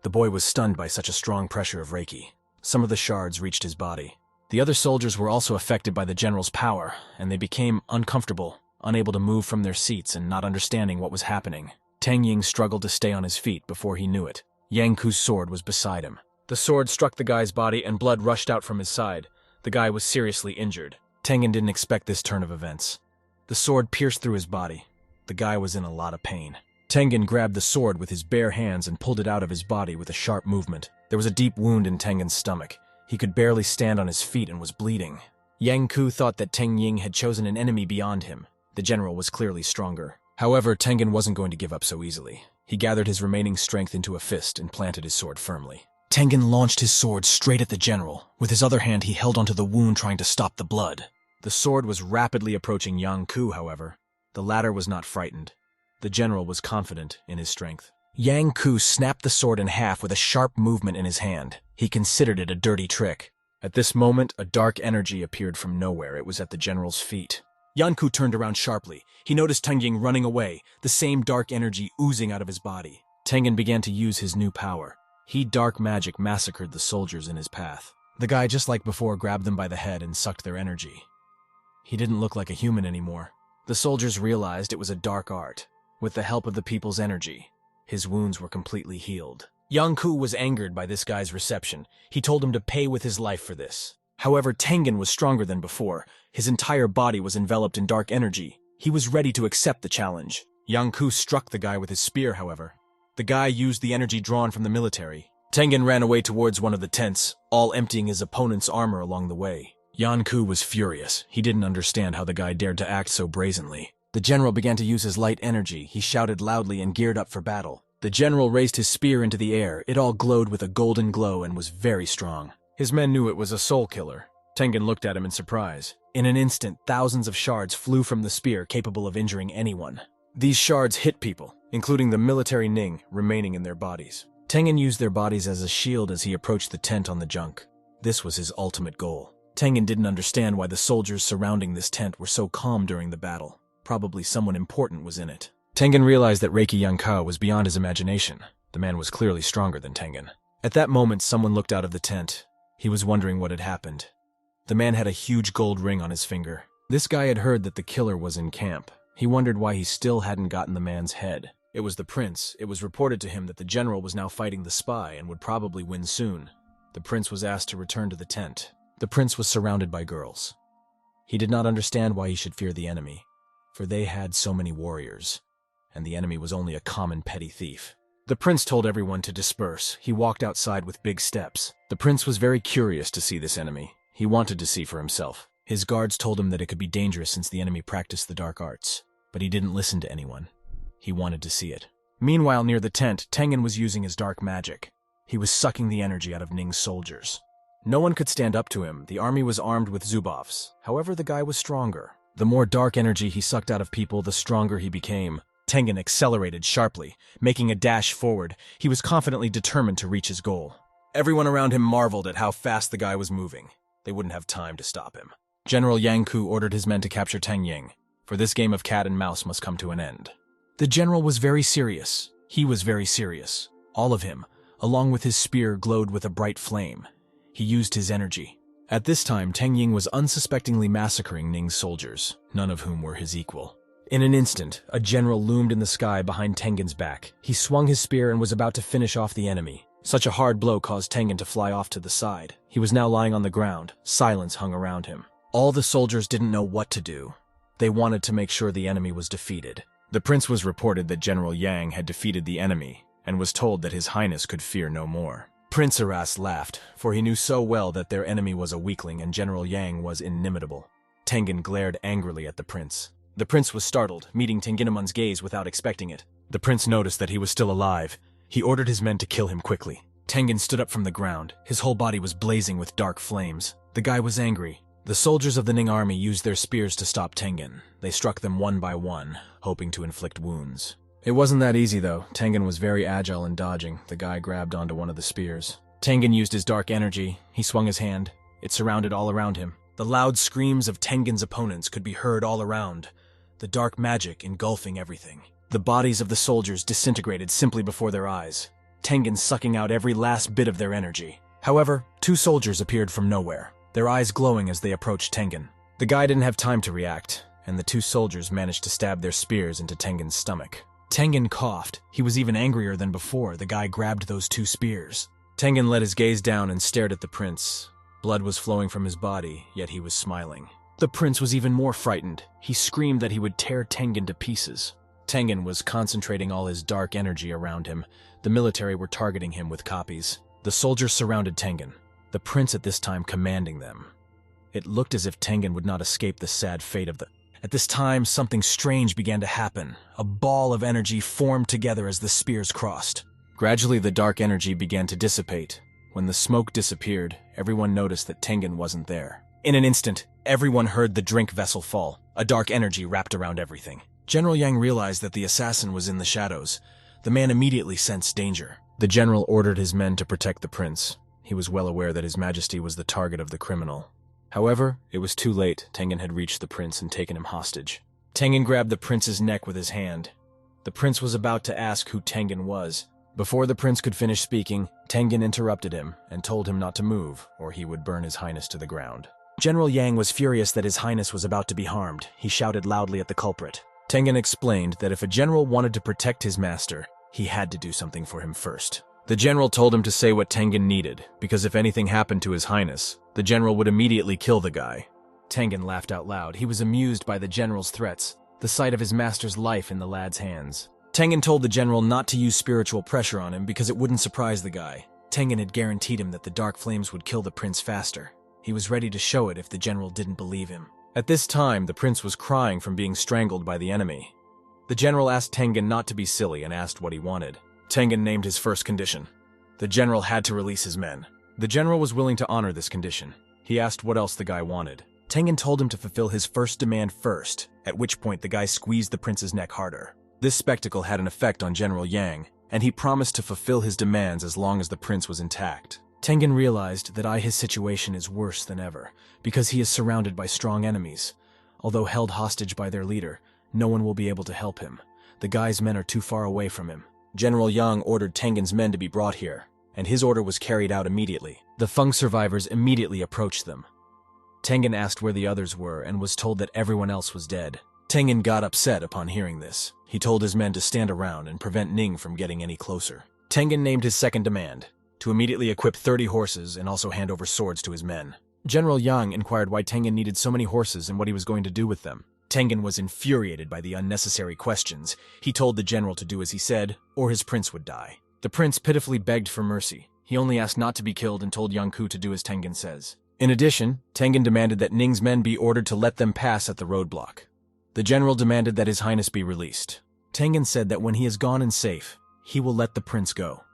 A: The boy was stunned by such a strong pressure of Reiki. Some of the shards reached his body. The other soldiers were also affected by the general's power, and they became uncomfortable, unable to move from their seats and not understanding what was happening. Teng Ying struggled to stay on his feet before he knew it. Yang Ku's sword was beside him. The sword struck the guy's body and blood rushed out from his side. The guy was seriously injured. Tengen didn't expect this turn of events. The sword pierced through his body. The guy was in a lot of pain. Tengen grabbed the sword with his bare hands and pulled it out of his body with a sharp movement. There was a deep wound in Tengen's stomach. He could barely stand on his feet and was bleeding. Yang Ku thought that Teng Ying had chosen an enemy beyond him. The general was clearly stronger. However, Tengen wasn't going to give up so easily. He gathered his remaining strength into a fist and planted his sword firmly. Tengen launched his sword straight at the general. With his other hand, he held onto the wound, trying to stop the blood. The sword was rapidly approaching Yang Ku, however. The latter was not frightened. The general was confident in his strength. Yang Ku snapped the sword in half with a sharp movement in his hand. He considered it a dirty trick. At this moment, a dark energy appeared from nowhere. It was at the general's feet. Yang Ku turned around sharply. He noticed Teng Ying running away, the same dark energy oozing out of his body. Tengen began to use his new power. He dark magic massacred the soldiers in his path. The guy, just like before, grabbed them by the head and sucked their energy. He didn't look like a human anymore. The soldiers realized it was a dark art. With the help of the people's energy, his wounds were completely healed. Yang Ku was angered by this guy's reception. He told him to pay with his life for this. However, Tengen was stronger than before. His entire body was enveloped in dark energy. He was ready to accept the challenge. Yang Ku struck the guy with his spear, however. The guy used the energy drawn from the military. Tengen ran away towards one of the tents, all emptying his opponent's armor along the way. Yang Ku was furious. He didn't understand how the guy dared to act so brazenly. The general began to use his light energy. He shouted loudly and geared up for battle. The general raised his spear into the air. It all glowed with a golden glow and was very strong. His men knew it was a soul killer. Tengen looked at him in surprise. In an instant, thousands of shards flew from the spear, capable of injuring anyone. These shards hit people, including the military Ning remaining in their bodies. Tengen used their bodies as a shield as he approached the tent on the junk. This was his ultimate goal. Tengen didn't understand why the soldiers surrounding this tent were so calm during the battle. Probably someone important was in it. Tengen realized that Reiki Yankao was beyond his imagination. The man was clearly stronger than Tengen. At that moment, someone looked out of the tent. He was wondering what had happened. The man had a huge gold ring on his finger. This guy had heard that the killer was in camp. He wondered why he still hadn't gotten the man's head. It was the prince. It was reported to him that the general was now fighting the spy and would probably win soon. The prince was asked to return to the tent. The prince was surrounded by girls. He did not understand why he should fear the enemy, for they had so many warriors, and the enemy was only a common petty thief. The prince told everyone to disperse. He walked outside with big steps. The prince was very curious to see this enemy. He wanted to see for himself. His guards told him that it could be dangerous since the enemy practiced the dark arts, but he didn't listen to anyone. He wanted to see it. Meanwhile, near the tent, Tengen was using his dark magic. He was sucking the energy out of Ning's soldiers. No one could stand up to him. The army was armed with Zubovs. However, the guy was stronger. The more dark energy he sucked out of people, the stronger he became. Tengen accelerated sharply, making a dash forward. He was confidently determined to reach his goal. Everyone around him marveled at how fast the guy was moving. They wouldn't have time to stop him. General Yang Ku ordered his men to capture Teng Ying, for this game of cat and mouse must come to an end. The general was very serious. He was very serious. All of him, along with his spear, glowed with a bright flame. He used his energy. At this time, Teng Ying was unsuspectingly massacring Ning's soldiers, none of whom were his equal. In an instant, a general loomed in the sky behind Tengen's back. He swung his spear and was about to finish off the enemy. Such a hard blow caused Tengen to fly off to the side. He was now lying on the ground. Silence hung around him. All the soldiers didn't know what to do. They wanted to make sure the enemy was defeated. The prince was reported that General Yang had defeated the enemy, and was told that His Highness could fear no more. Prince Aras laughed, for he knew so well that their enemy was a weakling and General Yang was inimitable. Tengen glared angrily at the prince. The prince was startled, meeting Tenginemon's gaze without expecting it. The prince noticed that he was still alive. He ordered his men to kill him quickly. Tengen stood up from the ground. His whole body was blazing with dark flames. The guy was angry. The soldiers of the Ning army used their spears to stop Tengen. They struck them one by one, hoping to inflict wounds. It wasn't that easy, though. Tengen was very agile in dodging. The guy grabbed onto one of the spears. Tengen used his dark energy. He swung his hand. It surrounded all around him. The loud screams of Tengen's opponents could be heard all around, the dark magic engulfing everything. The bodies of the soldiers disintegrated simply before their eyes, Tengen sucking out every last bit of their energy. However, two soldiers appeared from nowhere, their eyes glowing as they approached Tengen. The guy didn't have time to react, and the two soldiers managed to stab their spears into Tengen's stomach. Tengen coughed. He was even angrier than before. The guy grabbed those two spears. Tengen let his gaze down and stared at the prince. Blood was flowing from his body, yet he was smiling. The prince was even more frightened. He screamed that he would tear Tengen to pieces. Tengen was concentrating all his dark energy around him. The military were targeting him with copies. The soldiers surrounded Tengen, the prince at this time commanding them. It looked as if Tengen would not escape the sad fate of the... At this time, something strange began to happen. A ball of energy formed together as the spears crossed. Gradually, the dark energy began to dissipate. When the smoke disappeared, everyone noticed that Tengen wasn't there. In an instant, everyone heard the drink vessel fall. A dark energy wrapped around everything. General Yang realized that the assassin was in the shadows. The man immediately sensed danger. The general ordered his men to protect the prince. He was well aware that His Majesty was the target of the criminal. However, it was too late. Tengen had reached the prince and taken him hostage. Tengen grabbed the prince's neck with his hand. The prince was about to ask who Tengen was. Before the prince could finish speaking, Tengen interrupted him and told him not to move, or he would burn His Highness to the ground. General Yang was furious that His Highness was about to be harmed. He shouted loudly at the culprit. Tengen explained that if a general wanted to protect his master, he had to do something for him first. The general told him to say what Tengen needed, because if anything happened to His Highness, the general would immediately kill the guy. Tengen laughed out loud. He was amused by the general's threats, the sight of his master's life in the lad's hands. Tengen told the general not to use spiritual pressure on him because it wouldn't surprise the guy. Tengen had guaranteed him that the dark flames would kill the prince faster. He was ready to show it if the general didn't believe him. At this time, the prince was crying from being strangled by the enemy. The general asked Tengen not to be silly and asked what he wanted. Tengen named his first condition. The general had to release his men. The general was willing to honor this condition. He asked what else the guy wanted. Tengen told him to fulfill his first demand first, at which point the guy squeezed the prince's neck harder. This spectacle had an effect on General Yang, and he promised to fulfill his demands as long as the prince was intact. Tengen realized that his situation is worse than ever, because he is surrounded by strong enemies. Although held hostage by their leader, no one will be able to help him. The guy's men are too far away from him. General Yang ordered Tengen's men to be brought here, and his order was carried out immediately. The Feng survivors immediately approached them. Tengen asked where the others were and was told that everyone else was dead. Tengen got upset upon hearing this. He told his men to stand around and prevent Ning from getting any closer. Tengen named his second demand, to immediately equip 30 horses and also hand over swords to his men. General Yang inquired why Tengen needed so many horses and what he was going to do with them. Tengen was infuriated by the unnecessary questions. He told the general to do as he said, or his prince would die. The prince pitifully begged for mercy. He only asked not to be killed and told Yang Ku to do as Tengen says. In addition, Tengen demanded that Ning's men be ordered to let them pass at the roadblock. The general demanded that His Highness be released. Tengen said that when he is gone and safe, he will let the prince go.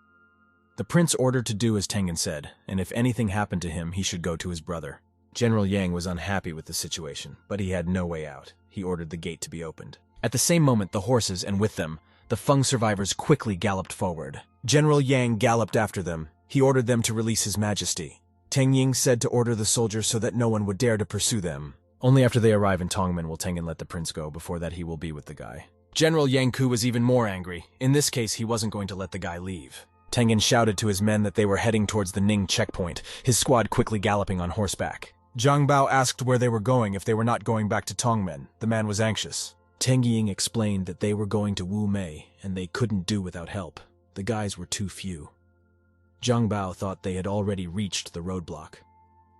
A: The prince ordered to do as Tengen said, and if anything happened to him, he should go to his brother. General Yang was unhappy with the situation, but he had no way out. He ordered the gate to be opened. At the same moment, the horses, and with them, the Feng survivors quickly galloped forward. General Yang galloped after them. He ordered them to release His Majesty. Teng Ying said to order the soldiers so that no one would dare to pursue them. Only after they arrive in Tongmen will Tengen let the prince go. Before that, he will be with the guy. General Yang Ku was even more angry. In this case, he wasn't going to let the guy leave. Tengen shouted to his men that they were heading towards the Ning checkpoint, his squad quickly galloping on horseback. Zhang Bao asked where they were going if they were not going back to Tongmen. The man was anxious. Teng Ying explained that they were going to Wu Mei, and they couldn't do without help. The guys were too few. Zhang Bao thought they had already reached the roadblock.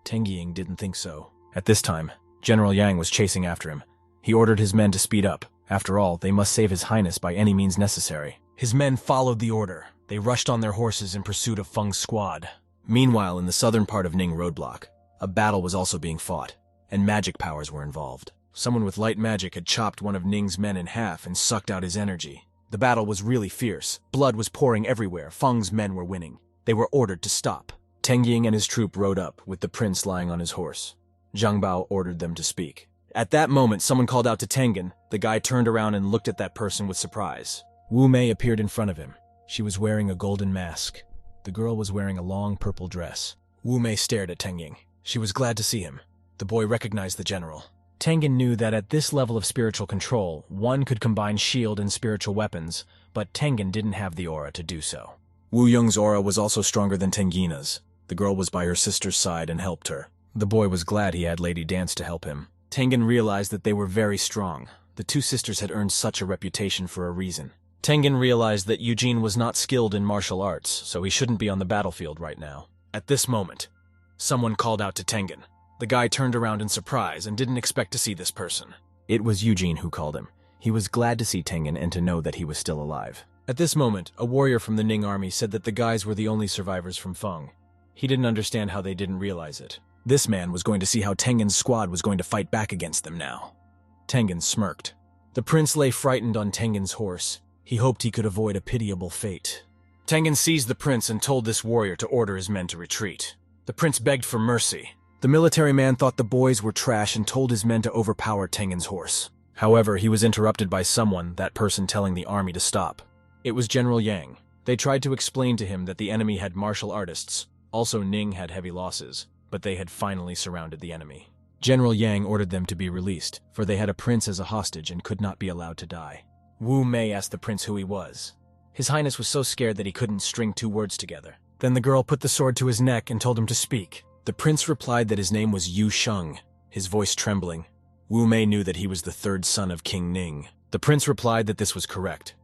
A: Teng Ying didn't think so. At this time, General Yang was chasing after him. He ordered his men to speed up. After all, they must save His Highness by any means necessary. His men followed the order. They rushed on their horses in pursuit of Feng's squad. Meanwhile, in the southern part of Ning roadblock, a battle was also being fought, and magic powers were involved. Someone with light magic had chopped one of Ning's men in half and sucked out his energy. The battle was really fierce. Blood was pouring everywhere. Feng's men were winning. They were ordered to stop. Teng Ying and his troop rode up, with the prince lying on his horse. Zhang Bao ordered them to speak. At that moment, someone called out to Tengen. The guy turned around and looked at that person with surprise. Wu Mei appeared in front of him. She was wearing a golden mask. The girl was wearing a long purple dress. Wu Mei stared at Teng Ying. She was glad to see him. The boy recognized the general. Tengen knew that at this level of spiritual control, one could combine shield and spiritual weapons, but Tengen didn't have the aura to do so. Wu Yong's aura was also stronger than Tengina's. The girl was by her sister's side and helped her. The boy was glad he had Lady Dance to help him. Tengen realized that they were very strong. The two sisters had earned such a reputation for a reason. Tengen realized that Eugene was not skilled in martial arts, so he shouldn't be on the battlefield right now. At this moment, someone called out to Tengen. The guy turned around in surprise and didn't expect to see this person. It was Eugene who called him. He was glad to see Tengen and to know that he was still alive. At this moment, a warrior from the Ning army said that the guys were the only survivors from Feng. He didn't understand how they didn't realize it. This man was going to see how Tengen's squad was going to fight back against them now. Tengen smirked. The prince lay frightened on Tengen's horse. He hoped he could avoid a pitiable fate. Tengen seized the prince and told this warrior to order his men to retreat. The prince begged for mercy. The military man thought the boys were trash and told his men to overpower Tengen's horse. However, he was interrupted by someone, that person telling the army to stop. It was General Yang. They tried to explain to him that the enemy had martial artists. Also, Ning had heavy losses, but they had finally surrounded the enemy. General Yang ordered them to be released, for they had a prince as a hostage and could not be allowed to die. Wu Mei asked the prince who he was. His Highness was so scared that he couldn't string two words together. Then the girl put the sword to his neck and told him to speak. The prince replied that his name was Yu Sheng, his voice trembling. Wu Mei knew that he was the third son of King Ning. The prince replied that this was correct.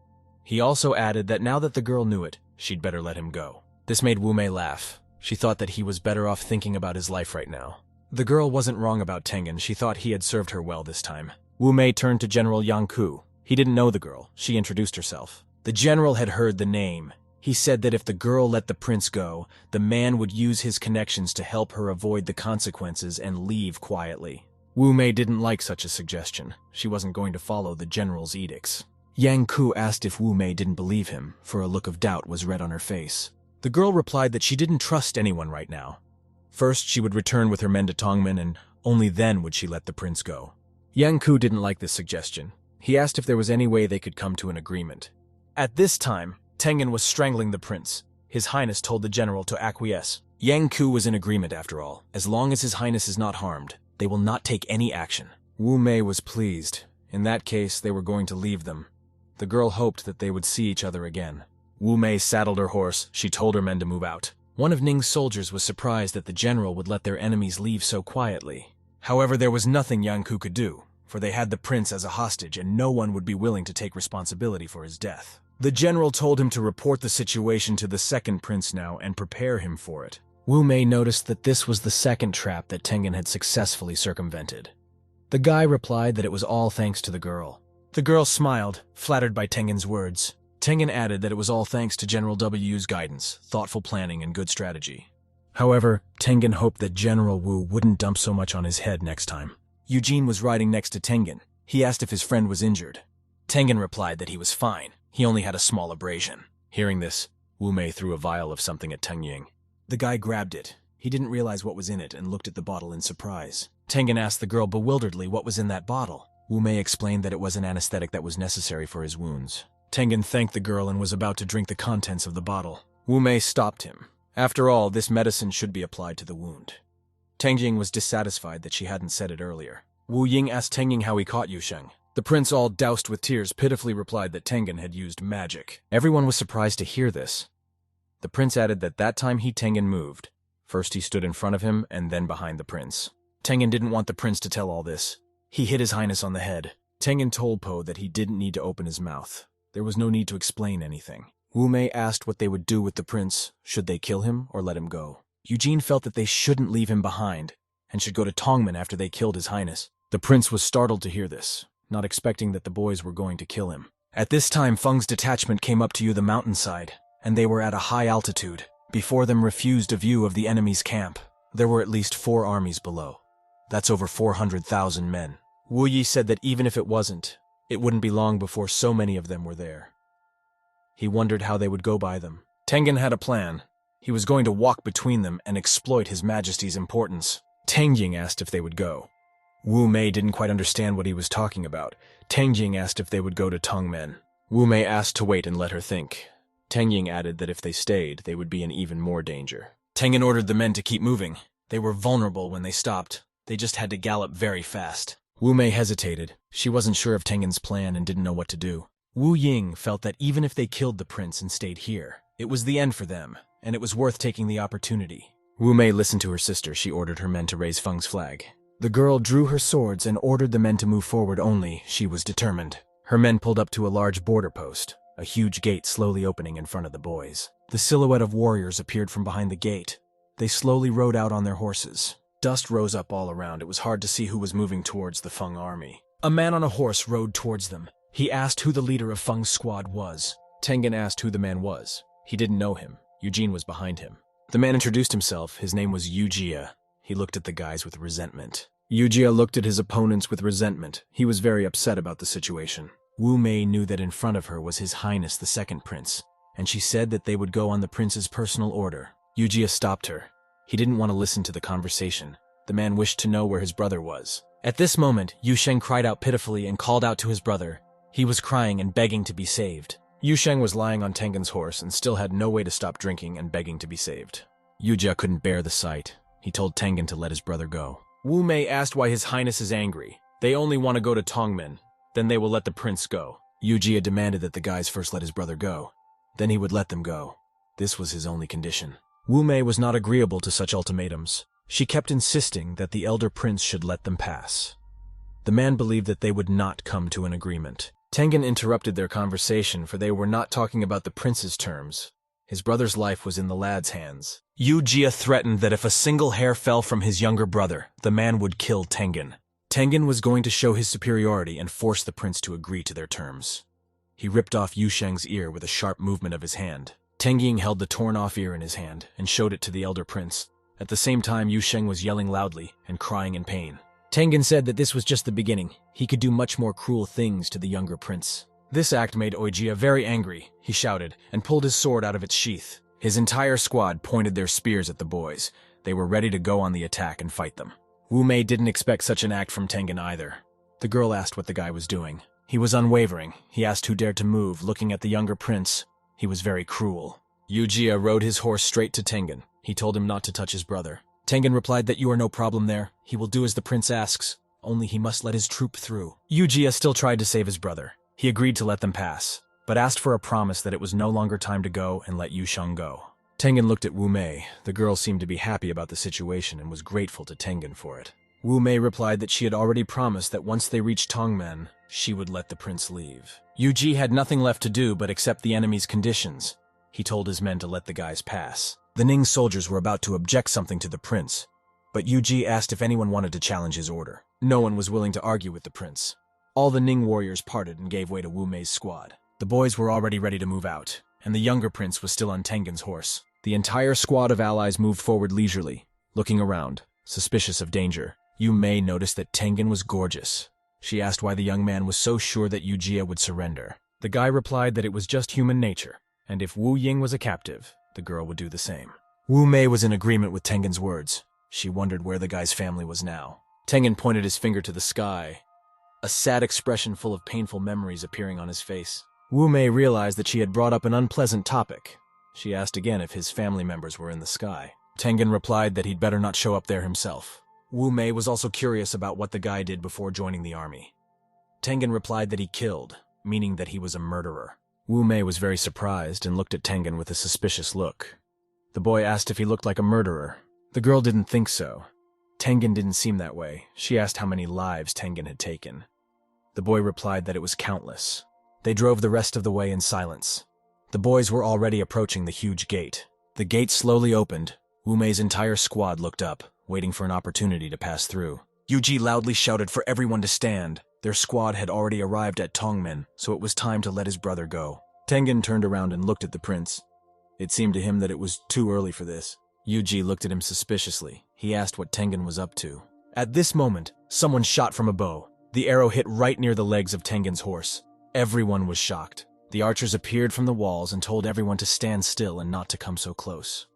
A: He also added that now that the girl knew it, she'd better let him go. This made Wu Mei laugh. She thought that he was better off thinking about his life right now. The girl wasn't wrong about Tengen. She thought he had served her well this time. Wu Mei turned to General Yang Ku. He didn't know the girl. She introduced herself. The general had heard the name. He said that if the girl let the prince go, the man would use his connections to help her avoid the consequences and leave quietly. Wu Mei didn't like such a suggestion. She wasn't going to follow the general's edicts. Yang Ku asked if Wu Mei didn't believe him, for a look of doubt was read on her face. The girl replied that she didn't trust anyone right now. First, she would return with her men to Tongmen, and only then would she let the prince go. Yang Ku didn't like this suggestion. He asked if there was any way they could come to an agreement. At this time, Tengen was strangling the prince. His Highness told the general to acquiesce. Yang Ku was in agreement after all. As long as his Highness is not harmed, they will not take any action. Wu Mei was pleased. In that case, they were going to leave them. The girl hoped that they would see each other again. Wu Mei saddled her horse. She told her men to move out. One of Ning's soldiers was surprised that the general would let their enemies leave so quietly. However, there was nothing Yang Ku could do, for they had the prince as a hostage and no one would be willing to take responsibility for his death. The general told him to report the situation to the second prince now and prepare him for it. Wu Mei noticed that this was the second trap that Tengen had successfully circumvented. The guy replied that it was all thanks to the girl. The girl smiled, flattered by Tengen's words. Tengen added that it was all thanks to General Wu's guidance, thoughtful planning, and good strategy. However, Tengen hoped that General Wu wouldn't dump so much on his head next time. Eugene was riding next to Tengen. He asked if his friend was injured. Tengen replied that he was fine. He only had a small abrasion. Hearing this, Wu Mei threw a vial of something at Teng Ying. The guy grabbed it. He didn't realize what was in it and looked at the bottle in surprise. Tengen asked the girl bewilderedly what was in that bottle. Wu Mei explained that it was an anesthetic that was necessary for his wounds. Tengen thanked the girl and was about to drink the contents of the bottle. Wu Mei stopped him. After all, this medicine should be applied to the wound. Teng Ying was dissatisfied that she hadn't said it earlier. Wu Ying asked Teng Ying how he caught Yu Sheng. The prince, all doused with tears, pitifully replied that Tengen had used magic. Everyone was surprised to hear this. The prince added that that time Tengen moved. First he stood in front of him and then behind the prince. Tengen didn't want the prince to tell all this. He hit his highness on the head. Tengen told Po that he didn't need to open his mouth. There was no need to explain anything. Wu Mei asked what they would do with the prince. Should they kill him or let him go? Eugene felt that they shouldn't leave him behind and should go to Tongmen after they killed his highness. The prince was startled to hear this, not expecting that the boys were going to kill him. At this time, Feng's detachment came up to the mountainside, and they were at a high altitude. Before them refused a view of the enemy's camp. There were at least 4 armies below. That's over 400,000 men. Wu Yi said that even if it wasn't, it wouldn't be long before so many of them were there. He wondered how they would go by them. Tengen had a plan. He was going to walk between them and exploit His Majesty's importance. Teng Ying asked if they would go. Wu Mei didn't quite understand what he was talking about. Teng Ying asked if they would go to Tongmen. Wu Mei asked to wait and let her think. Teng Ying added that if they stayed, they would be in even more danger. Tengen ordered the men to keep moving. They were vulnerable when they stopped. They just had to gallop very fast. Wu Mei hesitated. She wasn't sure of Tengen's plan and didn't know what to do. Wu Ying felt that even if they killed the prince and stayed here, it was the end for them, and it was worth taking the opportunity. Wu Mei listened to her sister. She ordered her men to raise Feng's flag. The girl drew her swords and ordered the men to move forward only. She was determined. Her men pulled up to a large border post, a huge gate slowly opening in front of the boys. The silhouette of warriors appeared from behind the gate. They slowly rode out on their horses. Dust rose up all around. It was hard to see who was moving towards the Feng army. A man on a horse rode towards them. He asked who the leader of Feng's squad was. Tengen asked who the man was. He didn't know him. Eugene was behind him. The man introduced himself. His name was Yujia. He looked at the guys with resentment. Yujia looked at his opponents with resentment. He was very upset about the situation. Wu Mei knew that in front of her was His Highness the Second Prince, and she said that they would go on the prince's personal order. Yujia stopped her. He didn't want to listen to the conversation. The man wished to know where his brother was. At this moment, Yu Sheng cried out pitifully and called out to his brother. He was crying and begging to be saved. Yu Sheng was lying on Tengen's horse and still had no way to stop drinking and begging to be saved. Yujia couldn't bear the sight. He told Tengen to let his brother go. Wu Mei asked why His Highness is angry. They only want to go to Tongmen. Then they will let the prince go. Yujia demanded that the guys first let his brother go. Then he would let them go. This was his only condition. Wu Mei was not agreeable to such ultimatums. She kept insisting that the elder prince should let them pass. The man believed that they would not come to an agreement. Tengen interrupted their conversation, for they were not talking about the prince's terms. His brother's life was in the lad's hands. Yujia threatened that if a single hair fell from his younger brother, the man would kill Tengen. Tengen was going to show his superiority and force the prince to agree to their terms. He ripped off Yu Sheng's ear with a sharp movement of his hand. Tengying held the torn-off ear in his hand and showed it to the elder prince. At the same time, Yu Sheng was yelling loudly and crying in pain. Tengen said that this was just the beginning. He could do much more cruel things to the younger prince. This act made Oijia very angry. He shouted and pulled his sword out of its sheath. His entire squad pointed their spears at the boys. They were ready to go on the attack and fight them. Wu Mei didn't expect such an act from Tengen either. The girl asked what the guy was doing. He was unwavering. He asked who dared to move, looking at the younger prince. He was very cruel. Yujia rode his horse straight to Tengen. He told him not to touch his brother. Tengen replied that you are no problem there. He will do as the prince asks. Only he must let his troop through. Yujia still tried to save his brother. He agreed to let them pass, but asked for a promise that it was no longer time to go and let Yu Sheng go. Tengen looked at Wu Mei. The girl seemed to be happy about the situation and was grateful to Tengen for it. Wu Mei replied that she had already promised that once they reached Tongmen, she would let the prince leave. Yuji had nothing left to do but accept the enemy's conditions. He told his men to let the guys pass. The Ning soldiers were about to object something to the prince, but Yuji asked if anyone wanted to challenge his order. No one was willing to argue with the prince. All the Ning warriors parted and gave way to Wu Mei's squad. The boys were already ready to move out, and the younger prince was still on Tengen's horse. The entire squad of allies moved forward leisurely, looking around, suspicious of danger. Yu Mei noticed that Tengen was gorgeous. She asked why the young man was so sure that Yujia would surrender. The guy replied that it was just human nature, and if Wu Ying was a captive, the girl would do the same. Wu Mei was in agreement with Tengen's words. She wondered where the guy's family was now. Tengen pointed his finger to the sky, a sad expression full of painful memories appearing on his face. Wu Mei realized that she had brought up an unpleasant topic. She asked again if his family members were in the sky. Tengen replied that he'd better not show up there himself. Wu Mei was also curious about what the guy did before joining the army. Tengen replied that he killed, meaning that he was a murderer. Wu Mei was very surprised and looked at Tengen with a suspicious look. The boy asked if he looked like a murderer. The girl didn't think so. Tengen didn't seem that way. She asked how many lives Tengen had taken. The boy replied that it was countless. They drove the rest of the way in silence. The boys were already approaching the huge gate. The gate slowly opened. Wu Mei's entire squad looked up, waiting for an opportunity to pass through. Yuji loudly shouted for everyone to stand. Their squad had already arrived at Tongmen, so it was time to let his brother go. Tengen turned around and looked at the prince. It seemed to him that it was too early for this. Yuji looked at him suspiciously. He asked what Tengen was up to. At this moment, someone shot from a bow. The arrow hit right near the legs of Tengen's horse. Everyone was shocked. The archers appeared from the walls and told everyone to stand still and not to come so close.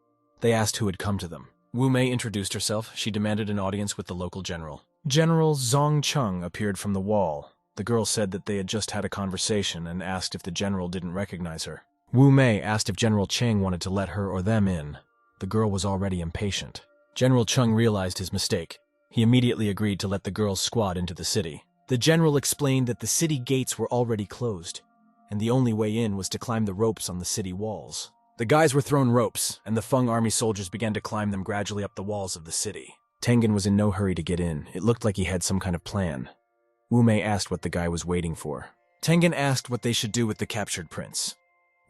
A: They asked who had come to them. Wu Mei introduced herself. She demanded an audience with the local general. General Zong Cheng appeared from the wall. The girl said that they had just had a conversation and asked if the general didn't recognize her. Wu Mei asked if General Cheng wanted to let her or them in. The girl was already impatient. General Cheng realized his mistake. He immediately agreed to let the girl's squad into the city. The general explained that the city gates were already closed, and the only way in was to climb the ropes on the city walls. The guys were thrown ropes, and the Feng army soldiers began to climb them gradually up the walls of the city. Tengen was in no hurry to get in. It looked like he had some kind of plan. Wu Mei asked what the guy was waiting for. Tengen asked what they should do with the captured prince.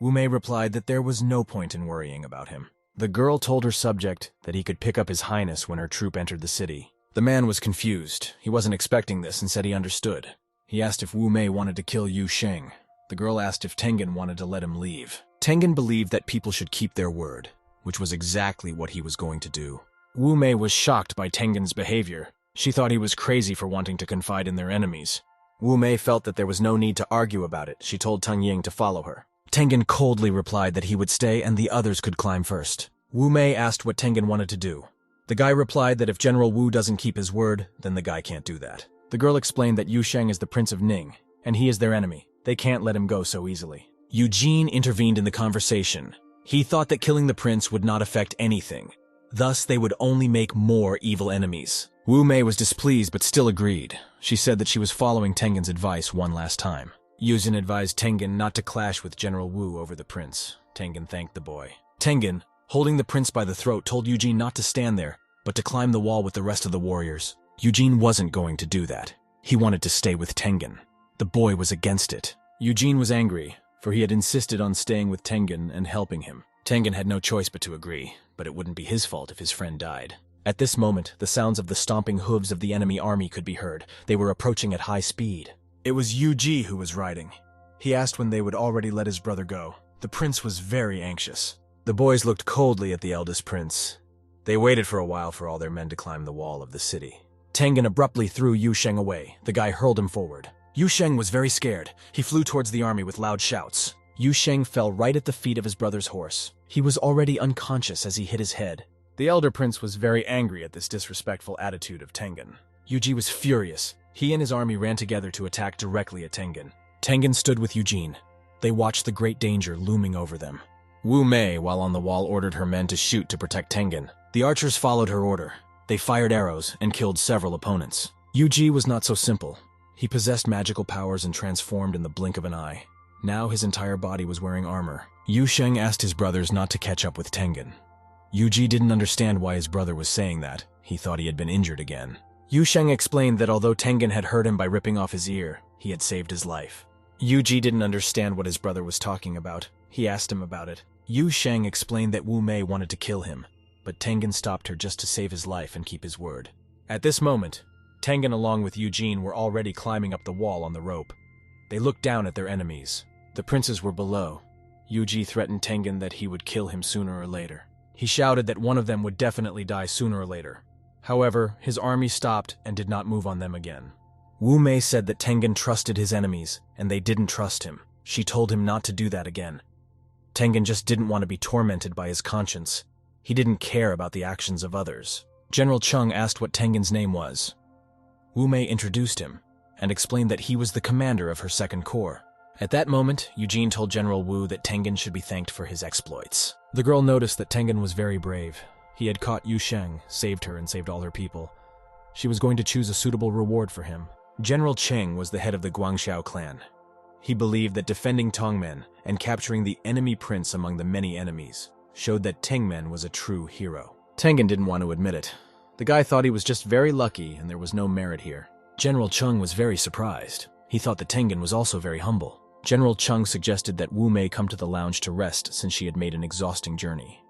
A: Wu Mei replied that there was no point in worrying about him. The girl told her subject that he could pick up His Highness when her troop entered the city. The man was confused. He wasn't expecting this and said he understood. He asked if Wu Mei wanted to kill Yu Sheng. The girl asked if Tengen wanted to let him leave. Tengen believed that people should keep their word, which was exactly what he was going to do. Wu Mei was shocked by Tengen's behavior. She thought he was crazy for wanting to confide in their enemies. Wu Mei felt that there was no need to argue about it. She told Teng Ying to follow her. Tengen coldly replied that he would stay and the others could climb first. Wu Mei asked what Tengen wanted to do. The guy replied that if General Wu doesn't keep his word, then the guy can't do that. The girl explained that Yu Sheng is the Prince of Ning, and he is their enemy. They can't let him go so easily. Eugene intervened in the conversation. He thought that killing the prince would not affect anything. Thus, they would only make more evil enemies. Wu Mei was displeased but still agreed. She said that she was following Tengen's advice one last time. Yuzhen advised Tengen not to clash with General Wu over the prince. Tengen thanked the boy. Tengen, holding the prince by the throat, told Eugene not to stand there, but to climb the wall with the rest of the warriors. Eugene wasn't going to do that. He wanted to stay with Tengen. The boy was against it. Eugene was angry, for he had insisted on staying with Tengen and helping him. Tengen had no choice but to agree, but it wouldn't be his fault if his friend died. At this moment, the sounds of the stomping hooves of the enemy army could be heard. They were approaching at high speed. It was Yu Ji who was riding. He asked when they would already let his brother go. The prince was very anxious. The boys looked coldly at the eldest prince. They waited for a while for all their men to climb the wall of the city. Tengen abruptly threw Yu Sheng away. The guy hurled him forward. Yu Sheng was very scared. He flew towards the army with loud shouts. Yu Sheng fell right at the feet of his brother's horse. He was already unconscious as he hit his head. The elder prince was very angry at this disrespectful attitude of Tengen. Yuji was furious. He and his army ran together to attack directly at Tengen. Tengen stood with Eugene. They watched the great danger looming over them. Wu Mei, while on the wall, ordered her men to shoot to protect Tengen. The archers followed her order. They fired arrows and killed several opponents. Yuji was not so simple. He possessed magical powers and transformed in the blink of an eye. Now his entire body was wearing armor. Yu Sheng asked his brothers not to catch up with Tengen. Yuji didn't understand why his brother was saying that. He thought he had been injured again. Yu Sheng explained that although Tengen had hurt him by ripping off his ear, he had saved his life. Yuji didn't understand what his brother was talking about. He asked him about it. Yu Sheng explained that Wu Mei wanted to kill him, but Tengen stopped her just to save his life and keep his word. At this moment, Tengen along with Eugene were already climbing up the wall on the rope. They looked down at their enemies. The princes were below. Yuji threatened Tengen that he would kill him sooner or later. He shouted that one of them would definitely die sooner or later. However, his army stopped and did not move on them again. Wu Mei said that Tengen trusted his enemies, and they didn't trust him. She told him not to do that again. Tengen just didn't want to be tormented by his conscience. He didn't care about the actions of others. General Chung asked what Tengen's name was. Wu Mei introduced him, and explained that he was the commander of her second corps. At that moment, Eugene told General Wu that Tengen should be thanked for his exploits. The girl noticed that Tengen was very brave. He had caught Yu Sheng, saved her, and saved all her people. She was going to choose a suitable reward for him. General Cheng was the head of the Guangxiao clan. He believed that defending Tongmen and capturing the enemy prince among the many enemies showed that Tengmen was a true hero. Tengen didn't want to admit it. The guy thought he was just very lucky and there was no merit here. General Chung was very surprised. He thought that Tengen was also very humble. General Chung suggested that Wu Mei come to the lounge to rest since she had made an exhausting journey.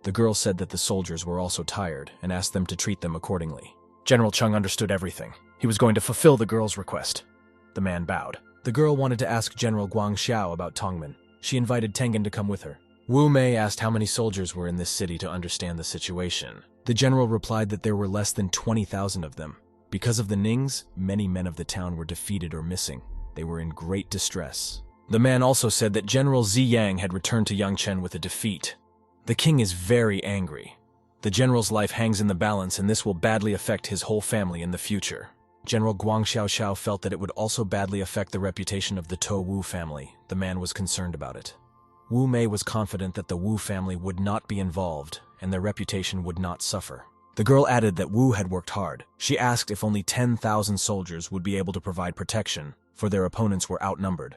A: The girl said that the soldiers were also tired and asked them to treat them accordingly. General Chung understood everything. He was going to fulfill the girl's request. The man bowed. The girl wanted to ask General Guangxiao about Tongmen. She invited Tengen to come with her. Wu Mei asked how many soldiers were in this city to understand the situation. The general replied that there were less than 20,000 of them. Because of the Nings, many men of the town were defeated or missing. They were in great distress. The man also said that General Ziyang had returned to Yangchen with a defeat. The king is very angry. The general's life hangs in the balance and this will badly affect his whole family in the future. General Guangxiao felt that it would also badly affect the reputation of the To Wu family. The man was concerned about it. Wu Mei was confident that the Wu family would not be involved and their reputation would not suffer. The girl added that Wu had worked hard. She asked if only 10,000 soldiers would be able to provide protection, for their opponents were outnumbered.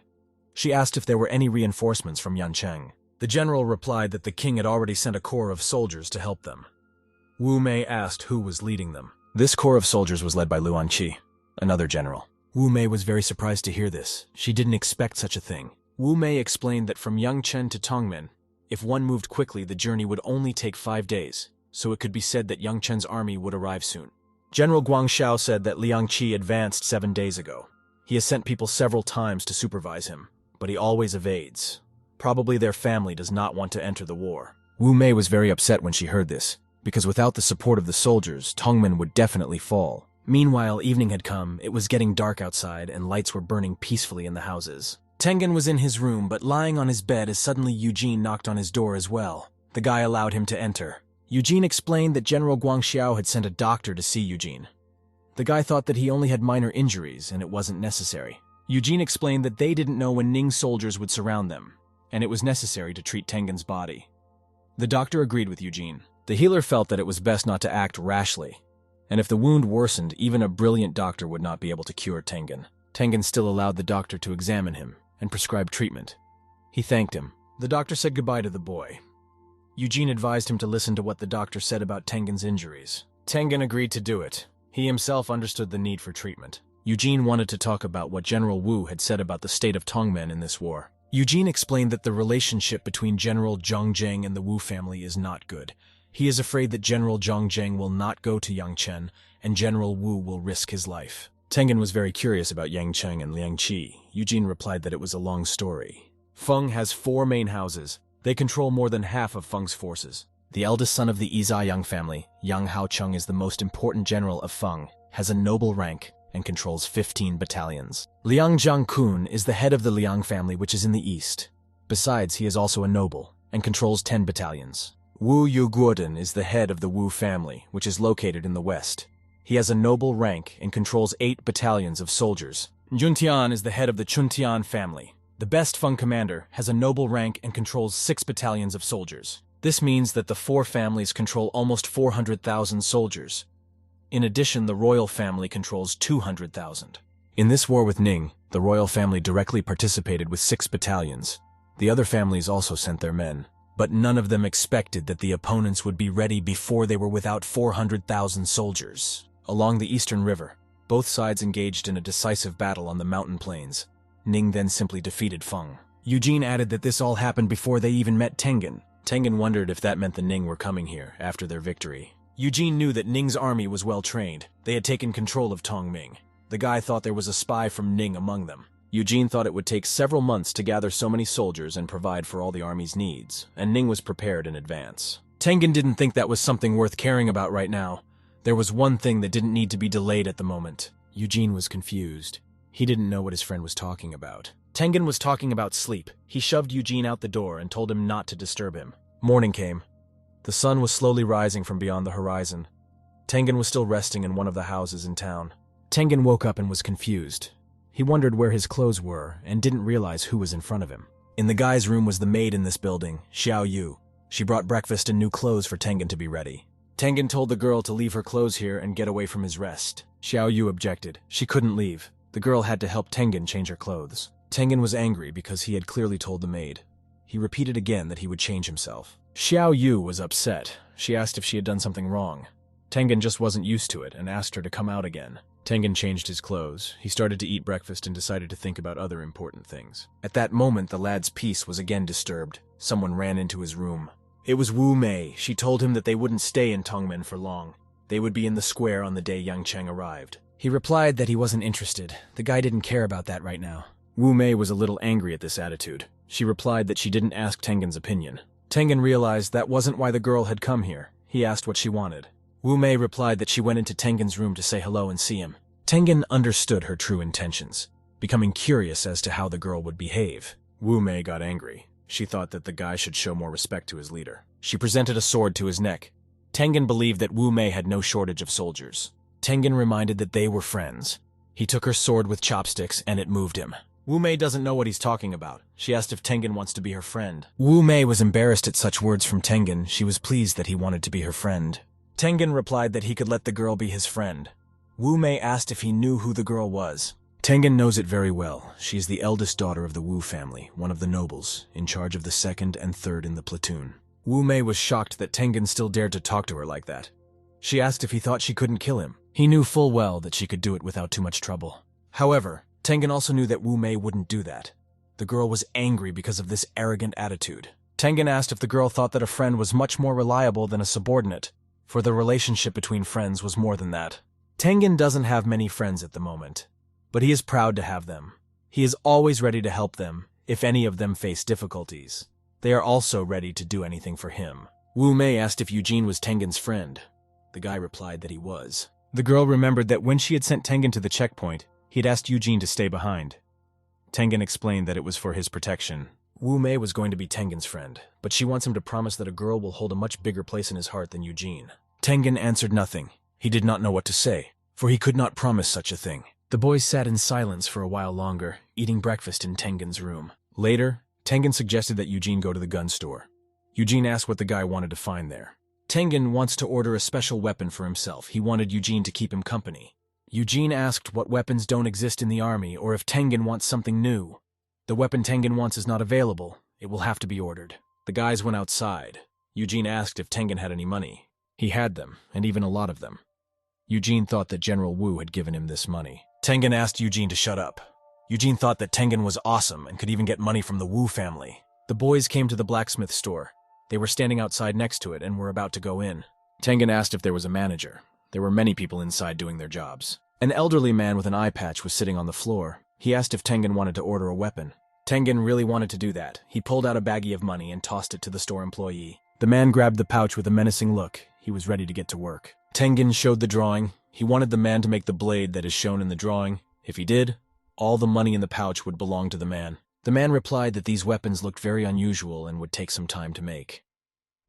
A: She asked if there were any reinforcements from Yancheng. The general replied that the king had already sent a corps of soldiers to help them. Wu Mei asked who was leading them. This corps of soldiers was led by Luan Qi, another general. Wu Mei was very surprised to hear this. She didn't expect such a thing. Wu Mei explained that from Yangchen to Tongmen, if one moved quickly, the journey would only take 5 days, so it could be said that Yangchen's army would arrive soon. General Guangxiao said that Liang Qi advanced 7 days ago. He has sent people several times to supervise him, but he always evades. Probably their family does not want to enter the war. Wu Mei was very upset when she heard this, because without the support of the soldiers, Tongmen would definitely fall. Meanwhile, evening had come, it was getting dark outside, and lights were burning peacefully in the houses. Tengen was in his room, but lying on his bed as suddenly Eugene knocked on his door as well. The guy allowed him to enter. Eugene explained that General Guangxiao had sent a doctor to see Eugene. The guy thought that he only had minor injuries, and it wasn't necessary. Eugene explained that they didn't know when Ning soldiers would surround them, and it was necessary to treat Tengen's body. The doctor agreed with Eugene. The healer felt that it was best not to act rashly, and if the wound worsened, even a brilliant doctor would not be able to cure Tengen. Tengen still allowed the doctor to examine him and prescribe treatment. He thanked him. The doctor said goodbye to the boy. Eugene advised him to listen to what the doctor said about Tengen's injuries. Tengen agreed to do it. He himself understood the need for treatment. Eugene wanted to talk about what General Wu had said about the state of Tongmen in this war. Eugene explained that the relationship between General Zhang and the Wu family is not good. He is afraid that General Zhang will not go to Yangchen, and General Wu will risk his life. Tengen was very curious about Yangchen and Liangqi. Eugene replied that it was a long story. Feng has 4 main houses. They control more than half of Feng's forces. The eldest son of the Izayang family, Yang Haocheng, is the most important general of Feng, has a noble rank, and controls 15 battalions. Liang Jiangkun is the head of the Liang family, which is in the east. Besides, he is also a noble, and controls 10 battalions. Wu Yuguoden is the head of the Wu family, which is located in the west. He has a noble rank and controls 8 battalions of soldiers. Juntian is the head of the Chuntian family. The best Feng commander has a noble rank and controls 6 battalions of soldiers. This means that the 4 families control almost 400,000 soldiers. In addition, the royal family controls 200,000. In this war with Ning, the royal family directly participated with 6 battalions. The other families also sent their men, but none of them expected that the opponents would be ready before they were without 400,000 soldiers. Along the eastern river, both sides engaged in a decisive battle on the mountain plains. Ning then simply defeated Feng. Eugene added that this all happened before they even met Tengen. Tengen wondered if that meant the Ning were coming here after their victory. Eugene knew that Ning's army was well trained. They had taken control of Tongming. The guy thought there was a spy from Ning among them. Eugene thought it would take several months to gather so many soldiers and provide for all the army's needs, and Ning was prepared in advance. Tengen didn't think that was something worth caring about right now. There was one thing that didn't need to be delayed at the moment. Eugene was confused. He didn't know what his friend was talking about. Tengen was talking about sleep. He shoved Eugene out the door and told him not to disturb him. Morning came. The sun was slowly rising from beyond the horizon. Tengen was still resting in one of the houses in town. Tengen woke up and was confused. He wondered where his clothes were and didn't realize who was in front of him. In the guy's room was the maid in this building, Xiao Yu. She brought breakfast and new clothes for Tengen to be ready. Tengen told the girl to leave her clothes here and get away from his rest. Xiao Yu objected. She couldn't leave. The girl had to help Tengen change her clothes. Tengen was angry because he had clearly told the maid. He repeated again that he would change himself. Xiao Yu was upset. She asked if she had done something wrong. Tengen just wasn't used to it and asked her to come out again. Tengen changed his clothes. He started to eat breakfast and decided to think about other important things. At that moment, the lad's peace was again disturbed. Someone ran into his room. It was Wu Mei. She told him that they wouldn't stay in Tongmen for long. They would be in the square on the day Yangcheng arrived. He replied that he wasn't interested. The guy didn't care about that right now. Wu Mei was a little angry at this attitude. She replied that she didn't ask Tengen's opinion. Tengen realized that wasn't why the girl had come here. He asked what she wanted. Wu Mei replied that she went into Tengen's room to say hello and see him. Tengen understood her true intentions, becoming curious as to how the girl would behave. Wu Mei got angry. She thought that the guy should show more respect to his leader. She presented a sword to his neck. Tengen believed that Wu Mei had no shortage of soldiers. Tengen reminded that they were friends. He took her sword with chopsticks and it moved him. Wu Mei doesn't know what he's talking about. She asked if Tengen wants to be her friend. Wu Mei was embarrassed at such words from Tengen. She was pleased that he wanted to be her friend. Tengen replied that he could let the girl be his friend. Wu Mei asked if he knew who the girl was. Tengen knows it very well. She is the eldest daughter of the Wu family, one of the nobles, in charge of the 2nd and 3rd in the platoon. Wu Mei was shocked that Tengen still dared to talk to her like that. She asked if he thought she couldn't kill him. He knew full well that she could do it without too much trouble. However, Tengen also knew that Wu Mei wouldn't do that. The girl was angry because of this arrogant attitude. Tengen asked if the girl thought that a friend was much more reliable than a subordinate, for the relationship between friends was more than that. Tengen doesn't have many friends at the moment, but he is proud to have them. He is always ready to help them, if any of them face difficulties. They are also ready to do anything for him. Wu Mei asked if Eugene was Tengen's friend. The guy replied that he was. The girl remembered that when she had sent Tengen to the checkpoint, he had asked Eugene to stay behind. Tengen explained that it was for his protection. Wu Mei was going to be Tengen's friend, but she wants him to promise that a girl will hold a much bigger place in his heart than Eugene. Tengen answered nothing. He did not know what to say, for he could not promise such a thing. The boys sat in silence for a while longer, eating breakfast in Tengen's room. Later, Tengen suggested that Eugene go to the gun store. Eugene asked what the guy wanted to find there. Tengen wants to order a special weapon for himself. He wanted Eugene to keep him company. Eugene asked what weapons don't exist in the army or if Tengen wants something new. The weapon Tengen wants is not available. It will have to be ordered. The guys went outside. Eugene asked if Tengen had any money. He had them, and even a lot of them. Eugene thought that General Wu had given him this money. Tengen asked Eugene to shut up. Eugene thought that Tengen was awesome and could even get money from the Wu family. The boys came to the blacksmith store. They were standing outside next to it and were about to go in. Tengen asked if there was a manager. There were many people inside doing their jobs. An elderly man with an eye patch was sitting on the floor. He asked if Tengen wanted to order a weapon. Tengen really wanted to do that. He pulled out a baggie of money and tossed it to the store employee. The man grabbed the pouch with a menacing look. He was ready to get to work. Tengen showed the drawing. He wanted the man to make the blade that is shown in the drawing. If he did, all the money in the pouch would belong to the man. The man replied that these weapons looked very unusual and would take some time to make.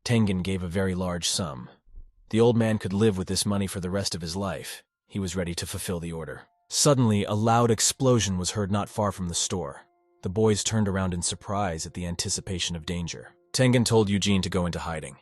A: Tengen gave a very large sum. The old man could live with this money for the rest of his life. He was ready to fulfill the order. Suddenly, a loud explosion was heard not far from the store. The boys turned around in surprise at the anticipation of danger. Tengen told Eugene to go into hiding.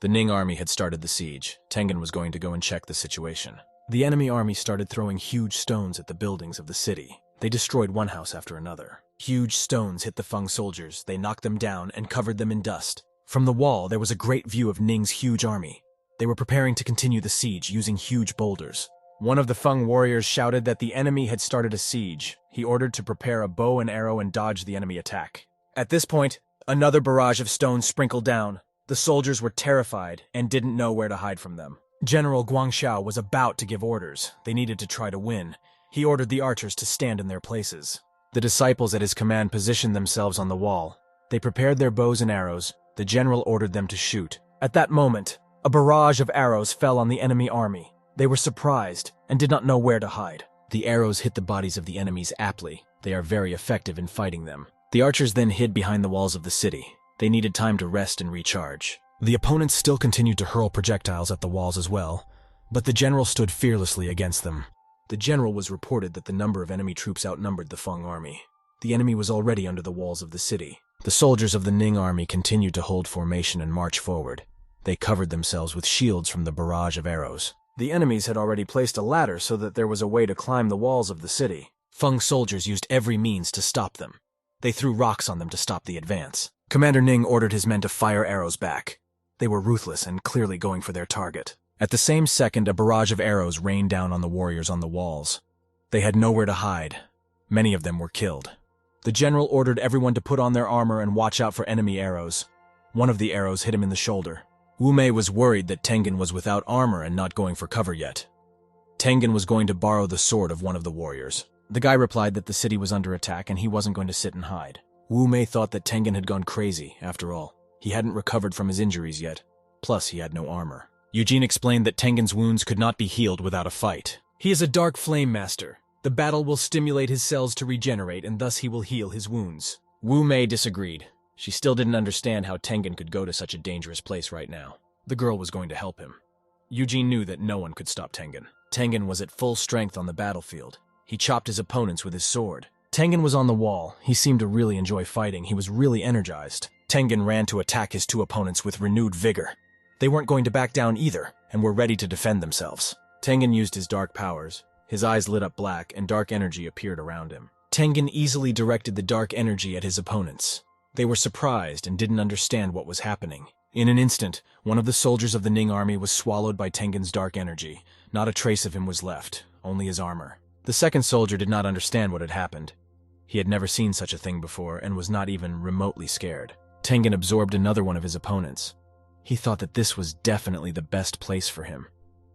A: The Ning army had started the siege. Tengen was going to go and check the situation. The enemy army started throwing huge stones at the buildings of the city. They destroyed one house after another. Huge stones hit the Feng soldiers. They knocked them down and covered them in dust. From the wall, there was a great view of Ning's huge army. They were preparing to continue the siege using huge boulders. One of the Feng warriors shouted that the enemy had started a siege. He ordered to prepare a bow and arrow and dodge the enemy attack. At this point, another barrage of stones sprinkled down. The soldiers were terrified and didn't know where to hide from them. General Guangxiao was about to give orders. They needed to try to win. He ordered the archers to stand in their places. The disciples at his command positioned themselves on the wall. They prepared their bows and arrows. The general ordered them to shoot. At that moment, a barrage of arrows fell on the enemy army. They were surprised and did not know where to hide. The arrows hit the bodies of the enemies aptly. They are very effective in fighting them. The archers then hid behind the walls of the city. They needed time to rest and recharge. The opponents still continued to hurl projectiles at the walls as well, but the general stood fearlessly against them. The general was reported that the number of enemy troops outnumbered the Feng army. The enemy was already under the walls of the city. The soldiers of the Ning army continued to hold formation and march forward. They covered themselves with shields from the barrage of arrows. The enemies had already placed a ladder so that there was a way to climb the walls of the city. Feng soldiers used every means to stop them. They threw rocks on them to stop the advance. Commander Ning ordered his men to fire arrows back. They were ruthless and clearly going for their target. At the same second, a barrage of arrows rained down on the warriors on the walls. They had nowhere to hide. Many of them were killed. The general ordered everyone to put on their armor and watch out for enemy arrows. One of the arrows hit him in the shoulder. Wu Mei was worried that Tengen was without armor and not going for cover yet. Tengen was going to borrow the sword of one of the warriors. The guy replied that the city was under attack and he wasn't going to sit and hide. Wu Mei thought that Tengen had gone crazy, after all. He hadn't recovered from his injuries yet. Plus, he had no armor. Eugene explained that Tengen's wounds could not be healed without a fight. He is a dark flame master. The battle will stimulate his cells to regenerate, and thus he will heal his wounds. Wu Mei disagreed. She still didn't understand how Tengen could go to such a dangerous place right now. The girl was going to help him. Eugene knew that no one could stop Tengen. Tengen was at full strength on the battlefield. He chopped his opponents with his sword. Tengen was on the wall. He seemed to really enjoy fighting. He was really energized. Tengen ran to attack his two opponents with renewed vigor. They weren't going to back down either, and were ready to defend themselves. Tengen used his dark powers. His eyes lit up black, and dark energy appeared around him. Tengen easily directed the dark energy at his opponents. They were surprised and didn't understand what was happening. In an instant, one of the soldiers of the Ning army was swallowed by Tengen's dark energy. Not a trace of him was left, only his armor. The second soldier did not understand what had happened. He had never seen such a thing before and was not even remotely scared. Tengen absorbed another one of his opponents. He thought that this was definitely the best place for him.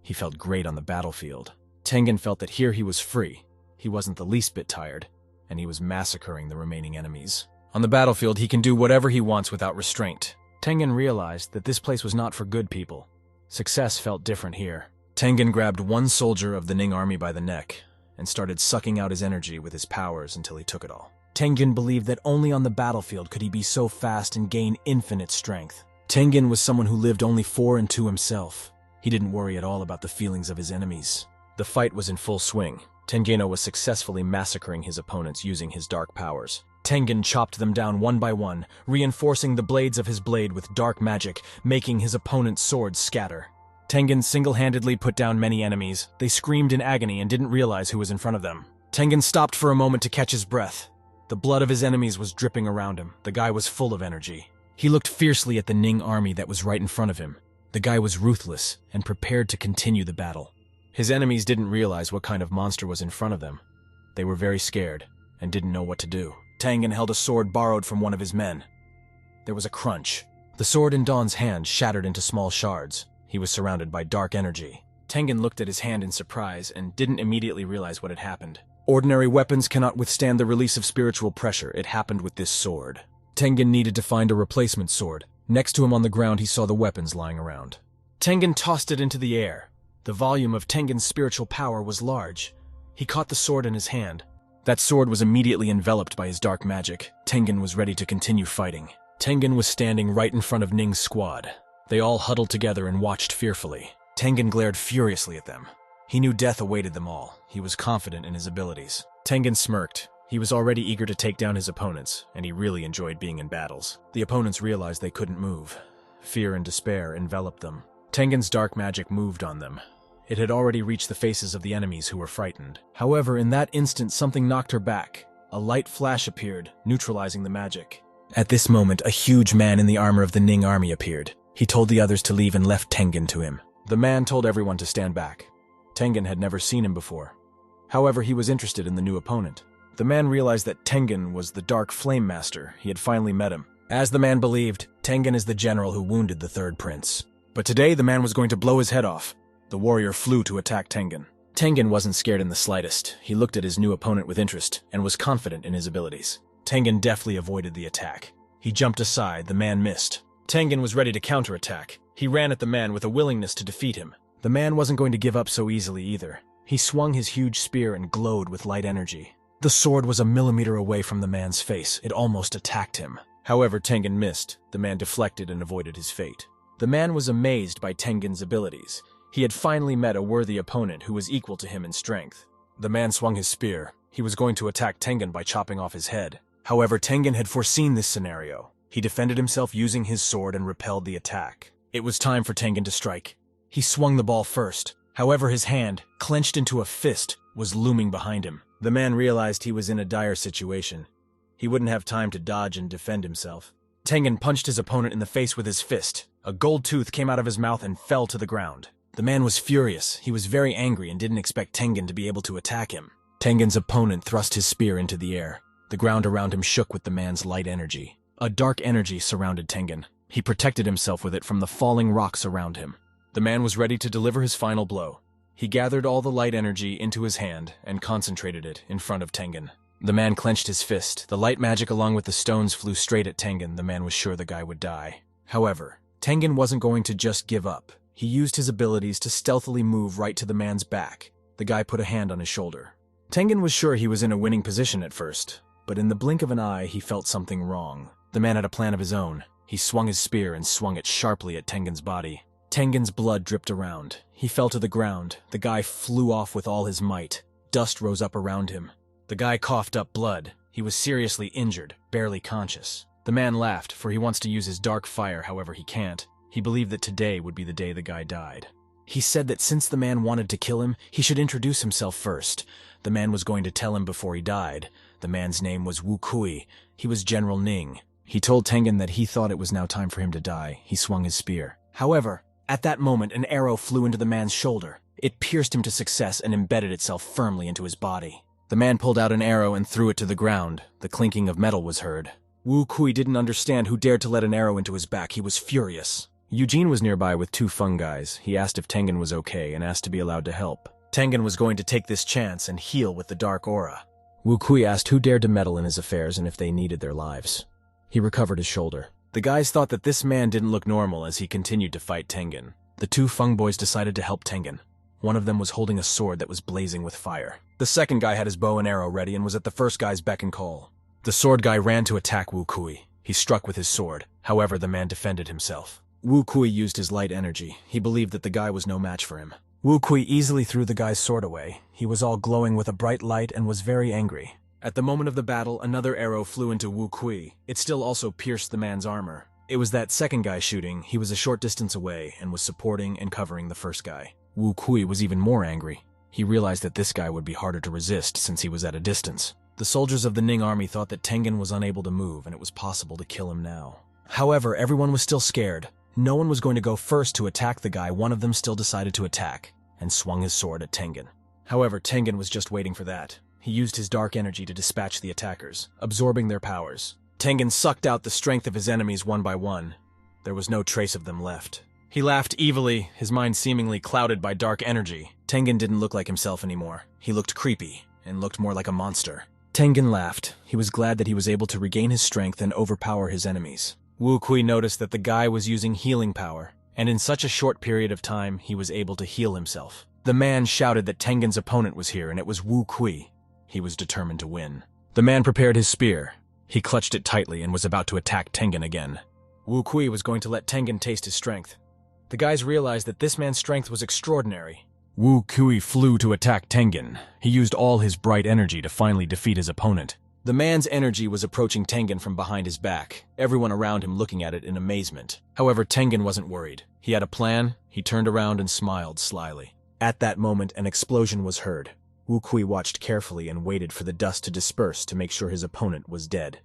A: He felt great on the battlefield. Tengen felt that here he was free. He wasn't the least bit tired, and he was massacring the remaining enemies. On the battlefield, he can do whatever he wants without restraint. Tengen realized that this place was not for good people. Success felt different here. Tengen grabbed one soldier of the Ning army by the neck and started sucking out his energy with his powers until he took it all. Tengen believed that only on the battlefield could he be so fast and gain infinite strength. Tengen was someone who lived only for and to himself. He didn't worry at all about the feelings of his enemies. The fight was in full swing. Tengen was successfully massacring his opponents using his dark powers. Tengen chopped them down one by one, reinforcing the blades of his blade with dark magic, making his opponent's swords scatter. Tengen single-handedly put down many enemies. They screamed in agony and didn't realize who was in front of them. Tengen stopped for a moment to catch his breath. The blood of his enemies was dripping around him. The guy was full of energy. He looked fiercely at the Ning army that was right in front of him. The guy was ruthless and prepared to continue the battle. His enemies didn't realize what kind of monster was in front of them. They were very scared and didn't know what to do. Tengen held a sword borrowed from one of his men. There was a crunch. The sword in Dawn's hand shattered into small shards. He was surrounded by dark energy. Tengen looked at his hand in surprise and didn't immediately realize what had happened. Ordinary weapons cannot withstand the release of spiritual pressure. It happened with this sword. Tengen needed to find a replacement sword. Next to him on the ground, he saw the weapons lying around. Tengen tossed it into the air. The volume of Tengen's spiritual power was large. He caught the sword in his hand. That sword was immediately enveloped by his dark magic. Tengen was ready to continue fighting. Tengen was standing right in front of Ning's squad. They all huddled together and watched fearfully. Tengen glared furiously at them. He knew death awaited them all. He was confident in his abilities. Tengen smirked. He was already eager to take down his opponents, and he really enjoyed being in battles. The opponents realized they couldn't move. Fear and despair enveloped them. Tengen's dark magic moved on them. It had already reached the faces of the enemies who were frightened. However, in that instant, something knocked her back. A light flash appeared, neutralizing the magic. At this moment, a huge man in the armor of the Ning army appeared. He told the others to leave and left Tengen to him. The man told everyone to stand back. Tengen had never seen him before. However, he was interested in the new opponent. The man realized that Tengen was the Dark Flame Master. He had finally met him. As the man believed, Tengen is the general who wounded the third prince. But today, the man was going to blow his head off. The warrior flew to attack Tengen. Tengen wasn't scared in the slightest. He looked at his new opponent with interest and was confident in his abilities. Tengen deftly avoided the attack. He jumped aside. The man missed. Tengen was ready to counterattack. He ran at the man with a willingness to defeat him. The man wasn't going to give up so easily either. He swung his huge spear and glowed with light energy. The sword was a millimeter away from the man's face. It almost attacked him. However, Tengen missed. The man deflected and avoided his fate. The man was amazed by Tengen's abilities. He had finally met a worthy opponent who was equal to him in strength. The man swung his spear. He was going to attack Tengen by chopping off his head. However, Tengen had foreseen this scenario. He defended himself using his sword and repelled the attack. It was time for Tengen to strike. He swung the ball first. However, his hand, clenched into a fist, was looming behind him. The man realized he was in a dire situation. He wouldn't have time to dodge and defend himself. Tengen punched his opponent in the face with his fist. A gold tooth came out of his mouth and fell to the ground. The man was furious. He was very angry and didn't expect Tengen to be able to attack him. Tengen's opponent thrust his spear into the air. The ground around him shook with the man's light energy. A dark energy surrounded Tengen. He protected himself with it from the falling rocks around him. The man was ready to deliver his final blow. He gathered all the light energy into his hand and concentrated it in front of Tengen. The man clenched his fist. The light magic along with the stones flew straight at Tengen. The man was sure the guy would die. However, Tengen wasn't going to just give up. He used his abilities to stealthily move right to the man's back. The guy put a hand on his shoulder. Tengen was sure he was in a winning position at first, but in the blink of an eye, he felt something wrong. The man had a plan of his own. He swung his spear and swung it sharply at Tengen's body. Tengen's blood dripped around. He fell to the ground. The guy flew off with all his might. Dust rose up around him. The guy coughed up blood. He was seriously injured, barely conscious. The man laughed, for he wants to use his dark fire, however he can't. He believed that today would be the day the guy died. He said that since the man wanted to kill him, he should introduce himself first. The man was going to tell him before he died. The man's name was Wu Kui. He was General Ning. He told Tengen that he thought it was now time for him to die. He swung his spear. However, at that moment, an arrow flew into the man's shoulder. It pierced him to success and embedded itself firmly into his body. The man pulled out an arrow and threw it to the ground. The clinking of metal was heard. Wu Kui didn't understand who dared to let an arrow into his back. He was furious. Eugene was nearby with two fungis. He asked if Tengen was okay and asked to be allowed to help. Tengen was going to take this chance and heal with the dark aura. Wu Kui asked who dared to meddle in his affairs and if they needed their lives. He recovered his shoulder. The guys thought that this man didn't look normal as he continued to fight Tengen. The two Feng boys decided to help Tengen. One of them was holding a sword that was blazing with fire. The second guy had his bow and arrow ready and was at the first guy's beck and call. The sword guy ran to attack Wu Kui. He struck with his sword. However, the man defended himself. Wu Kui used his light energy. He believed that the guy was no match for him. Wu Kui easily threw the guy's sword away. He was all glowing with a bright light and was very angry. At the moment of the battle, another arrow flew into Wu Kui. It still also pierced the man's armor. It was that second guy shooting. He was a short distance away and was supporting and covering the first guy. Wu Kui was even more angry. He realized that this guy would be harder to resist since he was at a distance. The soldiers of the Ning army thought that Tengen was unable to move and it was possible to kill him now. However, everyone was still scared. No one was going to go first to attack the guy. One of them still decided to attack and swung his sword at Tengen. However, Tengen was just waiting for that. He used his dark energy to dispatch the attackers, absorbing their powers. Tengen sucked out the strength of his enemies one by one. There was no trace of them left. He laughed evilly, his mind seemingly clouded by dark energy. Tengen didn't look like himself anymore. He looked creepy and looked more like a monster. Tengen laughed. He was glad that he was able to regain his strength and overpower his enemies. Wu Kui noticed that the guy was using healing power, and in such a short period of time, he was able to heal himself. The man shouted that Tengen's opponent was here, and it was Wu Kui. He was determined to win. The man prepared his spear. He clutched it tightly and was about to attack Tengen again. Wu Kui was going to let Tengen taste his strength. The guys realized that this man's strength was extraordinary. Wu Kui flew to attack Tengen. He used all his bright energy to finally defeat his opponent. The man's energy was approaching Tengen from behind his back, everyone around him looking at it in amazement. However, Tengen wasn't worried. He had a plan. He turned around and smiled slyly. At that moment, an explosion was heard. Wu Kui watched carefully and waited for the dust to disperse to make sure his opponent was dead.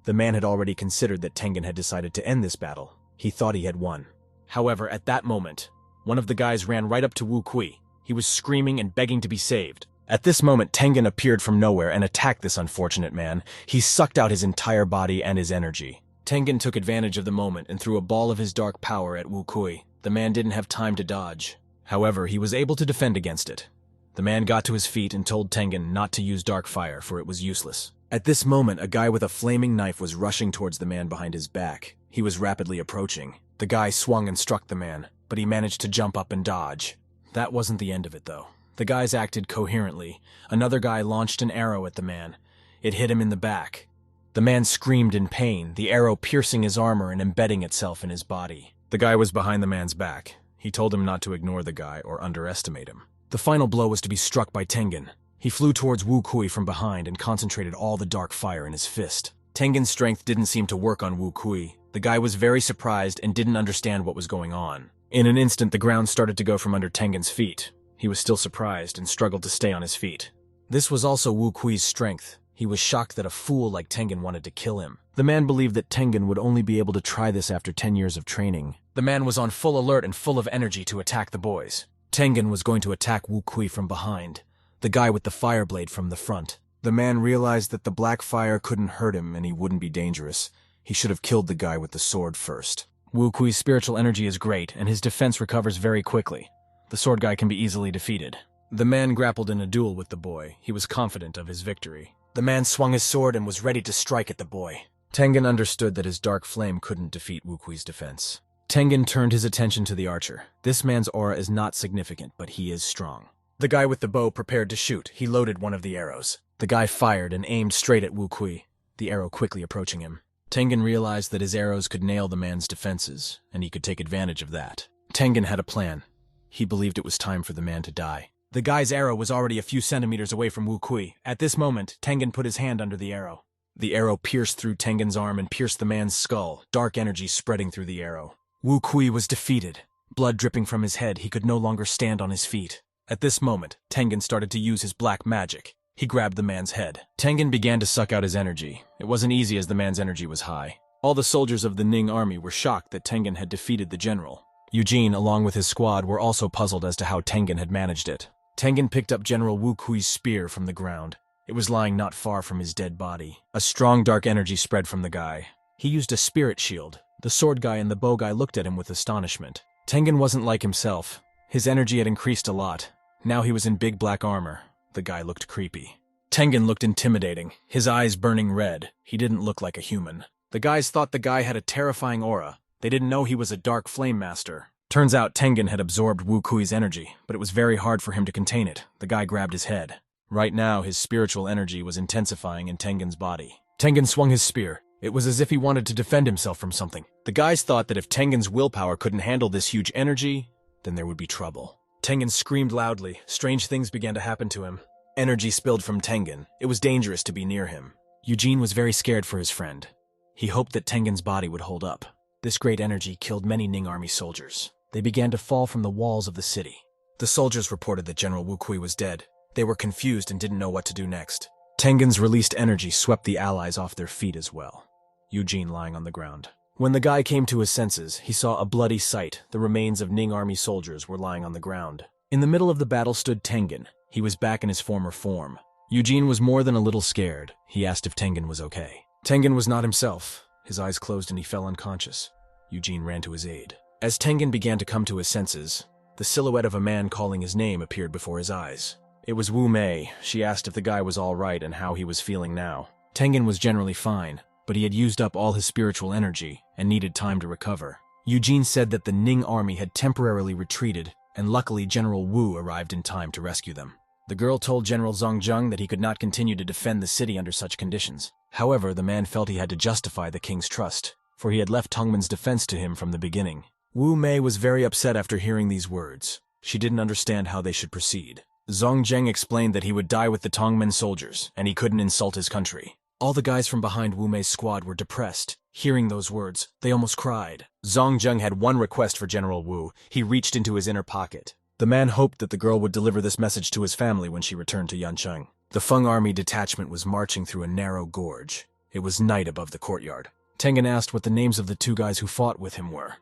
A: The man had already considered that Tengen had decided to end this battle. He thought he had won. However, at that moment, one of the guys ran right up to Wu Kui. He was screaming and begging to be saved. At this moment, Tengen appeared from nowhere and attacked this unfortunate man. He sucked out his entire body and his energy. Tengen took advantage of the moment and threw a ball of his dark power at Wu Kui. The man didn't have time to dodge. However, he was able to defend against it. The man got to his feet and told Tengen not to use dark fire, for it was useless. At this moment, a guy with a flaming knife was rushing towards the man behind his back. He was rapidly approaching. The guy swung and struck the man, but he managed to jump up and dodge. That wasn't the end of it, though. The guys acted coherently. Another guy launched an arrow at the man. It hit him in the back. The man screamed in pain, the arrow piercing his armor and embedding itself in his body. The guy was behind the man's back. He told him not to ignore the guy or underestimate him. The final blow was to be struck by Tengen. He flew towards Wu Kui from behind and concentrated all the dark fire in his fist. Tengen's strength didn't seem to work on Wu Kui. The guy was very surprised and didn't understand what was going on. In an instant, the ground started to go from under Tengen's feet. He was still surprised and struggled to stay on his feet. This was also Wu Kui's strength. He was shocked that a fool like Tengen wanted to kill him. The man believed that Tengen would only be able to try this after 10 years of training. The man was on full alert and full of energy to attack the boys. Tengen was going to attack Wu Kui from behind, the guy with the fire blade from the front. The man realized that the black fire couldn't hurt him and he wouldn't be dangerous. He should have killed the guy with the sword first. Wu Kui's spiritual energy is great and his defense recovers very quickly. The sword guy can be easily defeated. The man grappled in a duel with the boy. He was confident of his victory. The man swung his sword and was ready to strike at the boy. Tengen understood that his dark flame couldn't defeat Wu Kui's defense. Tengen turned his attention to the archer. This man's aura is not significant, but he is strong. The guy with the bow prepared to shoot. He loaded one of the arrows. The guy fired and aimed straight at Wu Kui, the arrow quickly approaching him. Tengen realized that his arrows could nail the man's defenses, and he could take advantage of that. Tengen had a plan. He believed it was time for the man to die. The guy's arrow was already a few centimeters away from Wu Kui. At this moment, Tengen put his hand under the arrow. The arrow pierced through Tengen's arm and pierced the man's skull, dark energy spreading through the arrow. Wu Kui was defeated. Blood dripping from his head, he could no longer stand on his feet. At this moment, Tengen started to use his black magic. He grabbed the man's head. Tengen began to suck out his energy. It wasn't easy as the man's energy was high. All the soldiers of the Ning army were shocked that Tengen had defeated the general. Eugene, along with his squad, were also puzzled as to how Tengen had managed it. Tengen picked up General Wu Kui's spear from the ground. It was lying not far from his dead body. A strong dark energy spread from the guy. He used a spirit shield. The sword guy and the bow guy looked at him with astonishment. Tengen wasn't like himself. His energy had increased a lot. Now he was in big black armor. The guy looked creepy. Tengen looked intimidating, his eyes burning red. He didn't look like a human. The guys thought the guy had a terrifying aura. They didn't know he was a dark flame master. Turns out Tengen had absorbed Wu Kui's energy, but it was very hard for him to contain it. The guy grabbed his head. Right now, his spiritual energy was intensifying in Tengen's body. Tengen swung his spear. It was as if he wanted to defend himself from something. The guys thought that if Tengen's willpower couldn't handle this huge energy, then there would be trouble. Tengen screamed loudly. Strange things began to happen to him. Energy spilled from Tengen. It was dangerous to be near him. Eugene was very scared for his friend. He hoped that Tengen's body would hold up. This great energy killed many Ning Army soldiers. They began to fall from the walls of the city. The soldiers reported that General Wu Kui was dead. They were confused and didn't know what to do next. Tengen's released energy swept the allies off their feet as well. Eugene lying on the ground. When the guy came to his senses, he saw a bloody sight. The remains of Ning Army soldiers were lying on the ground. In the middle of the battle stood Tengen. He was back in his former form. Eugene was more than a little scared. He asked if Tengen was okay. Tengen was not himself. His eyes closed and he fell unconscious. Eugene ran to his aid. As Tengen began to come to his senses, the silhouette of a man calling his name appeared before his eyes. It was Wu Mei. She asked if the guy was all right and how he was feeling now. Tengen was generally fine, but he had used up all his spiritual energy and needed time to recover. Eugene said that the Ning army had temporarily retreated, and luckily General Wu arrived in time to rescue them. The girl told General Zongjung that he could not continue to defend the city under such conditions. However, the man felt he had to justify the king's trust, for he had left Tongmen's defense to him from the beginning. Wu Mei was very upset after hearing these words. She didn't understand how they should proceed. Zongjung explained that he would die with the Tongmen soldiers, and he couldn't insult his country. All the guys from behind Wu Mei's squad were depressed. Hearing those words, they almost cried. Zongjung had one request for General Wu. He reached into his inner pocket. The man hoped that the girl would deliver this message to his family when she returned to Yancheng. The Feng army detachment was marching through a narrow gorge. It was night above the courtyard. Tengen asked what the names of the two guys who fought with him were.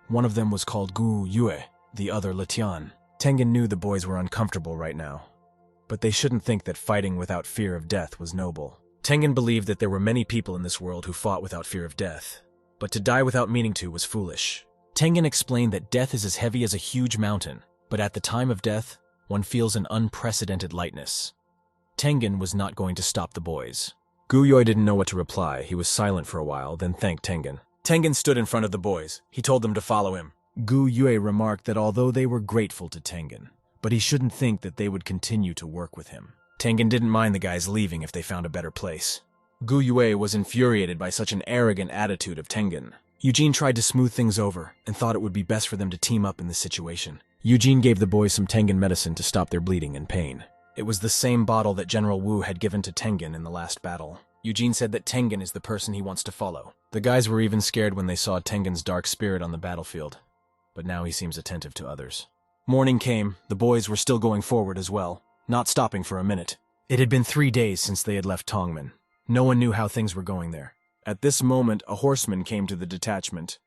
A: One of them was called Gu Yue, the other Letian. Tengen knew the boys were uncomfortable right now, but they shouldn't think that fighting without fear of death was noble. Tengen believed that there were many people in this world who fought without fear of death, but to die without meaning to was foolish. Tengen explained that death is as heavy as a huge mountain, but at the time of death, one feels an unprecedented lightness. Tengen was not going to stop the boys. Gu Yue didn't know what to reply. He was silent for a while, then thanked Tengen. Tengen stood in front of the boys. He told them to follow him. Gu Yue remarked that although they were grateful to Tengen, but he shouldn't think that they would continue to work with him. Tengen didn't mind the guys leaving if they found a better place. Gu Yue was infuriated by such an arrogant attitude of Tengen. Eugene tried to smooth things over and thought it would be best for them to team up in this situation. Eugene gave the boys some Tengen medicine to stop their bleeding and pain. It was the same bottle that General Wu had given to Tengen in the last battle. Eugene said that Tengen is the person he wants to follow. The guys were even scared when they saw Tengen's dark spirit on the battlefield, but now he seems attentive to others. Morning came. The boys were still going forward as well, not stopping for a minute. It had been 3 days since they had left Tongmen. No one knew how things were going there. At this moment, a horseman came to the detachment.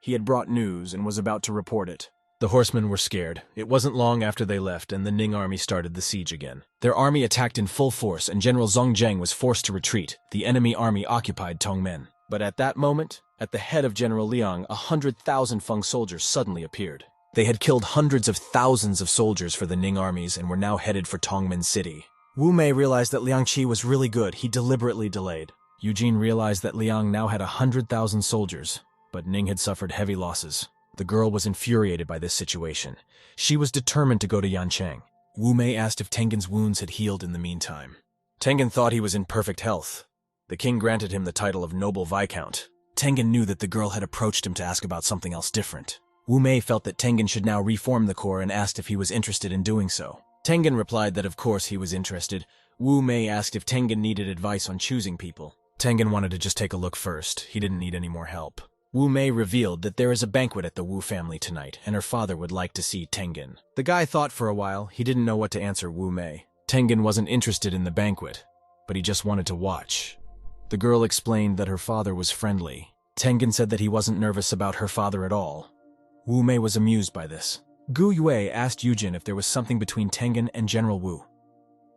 A: He had brought news and was about to report it. The horsemen were scared. It wasn't long after they left and the Ning army started the siege again. Their army attacked in full force and General Zongjung was forced to retreat. The enemy army occupied Tongmen. But at that moment, at the head of General Liang, 100,000 Feng soldiers suddenly appeared. They had killed hundreds of thousands of soldiers for the Ning armies and were now headed for Tongmen City. Wu Mei realized that Liang Qi was really good. He deliberately delayed. Eugene realized that Liang now had 100,000 soldiers, but Ning had suffered heavy losses. The girl was infuriated by this situation. She was determined to go to Yancheng. Wu Mei asked if Tengen's wounds had healed in the meantime. Tengen thought he was in perfect health. The king granted him the title of Noble Viscount. Tengen knew that the girl had approached him to ask about something else different. Wu Mei felt that Tengen should now reform the corps and asked if he was interested in doing so. Tengen replied that of course he was interested. Wu Mei asked if Tengen needed advice on choosing people. Tengen wanted to just take a look first. He didn't need any more help. Wu Mei revealed that there is a banquet at the Wu family tonight, and her father would like to see Tengen. The guy thought for a while. He didn't know what to answer Wu Mei. Tengen wasn't interested in the banquet, but he just wanted to watch. The girl explained that her father was friendly. Tengen said that he wasn't nervous about her father at all. Wu Mei was amused by this. Gu Yue asked Eugene if there was something between Tengen and General Wu.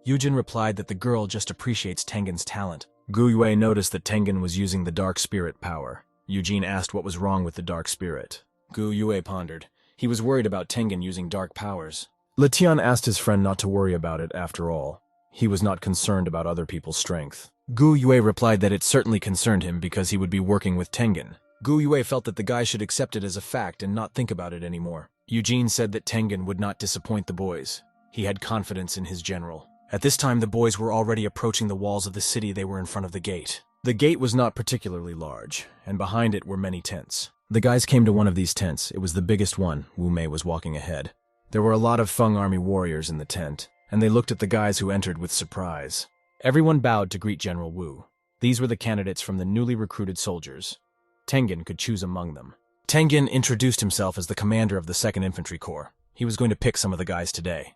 A: Eugene replied that the girl just appreciates Tengen's talent. Gu Yue noticed that Tengen was using the dark spirit power. Eugene asked what was wrong with the dark spirit. Gu Yue pondered. He was worried about Tengen using dark powers. Letian asked his friend not to worry about it after all. He was not concerned about other people's strength. Gu Yue replied that it certainly concerned him because he would be working with Tengen. Gu Yue felt that the guy should accept it as a fact and not think about it anymore. Eugene said that Tengen would not disappoint the boys. He had confidence in his general. At this time, the boys were already approaching the walls of the city. They were in front of the gate. The gate was not particularly large, and behind it were many tents. The guys came to one of these tents. It was the biggest one. Wu Mei was walking ahead. There were a lot of Feng army warriors in the tent, and they looked at the guys who entered with surprise. Everyone bowed to greet General Wu. These were the candidates from the newly recruited soldiers. Tengen could choose among them. Tengen introduced himself as the commander of the 2nd Infantry Corps. He was going to pick some of the guys today.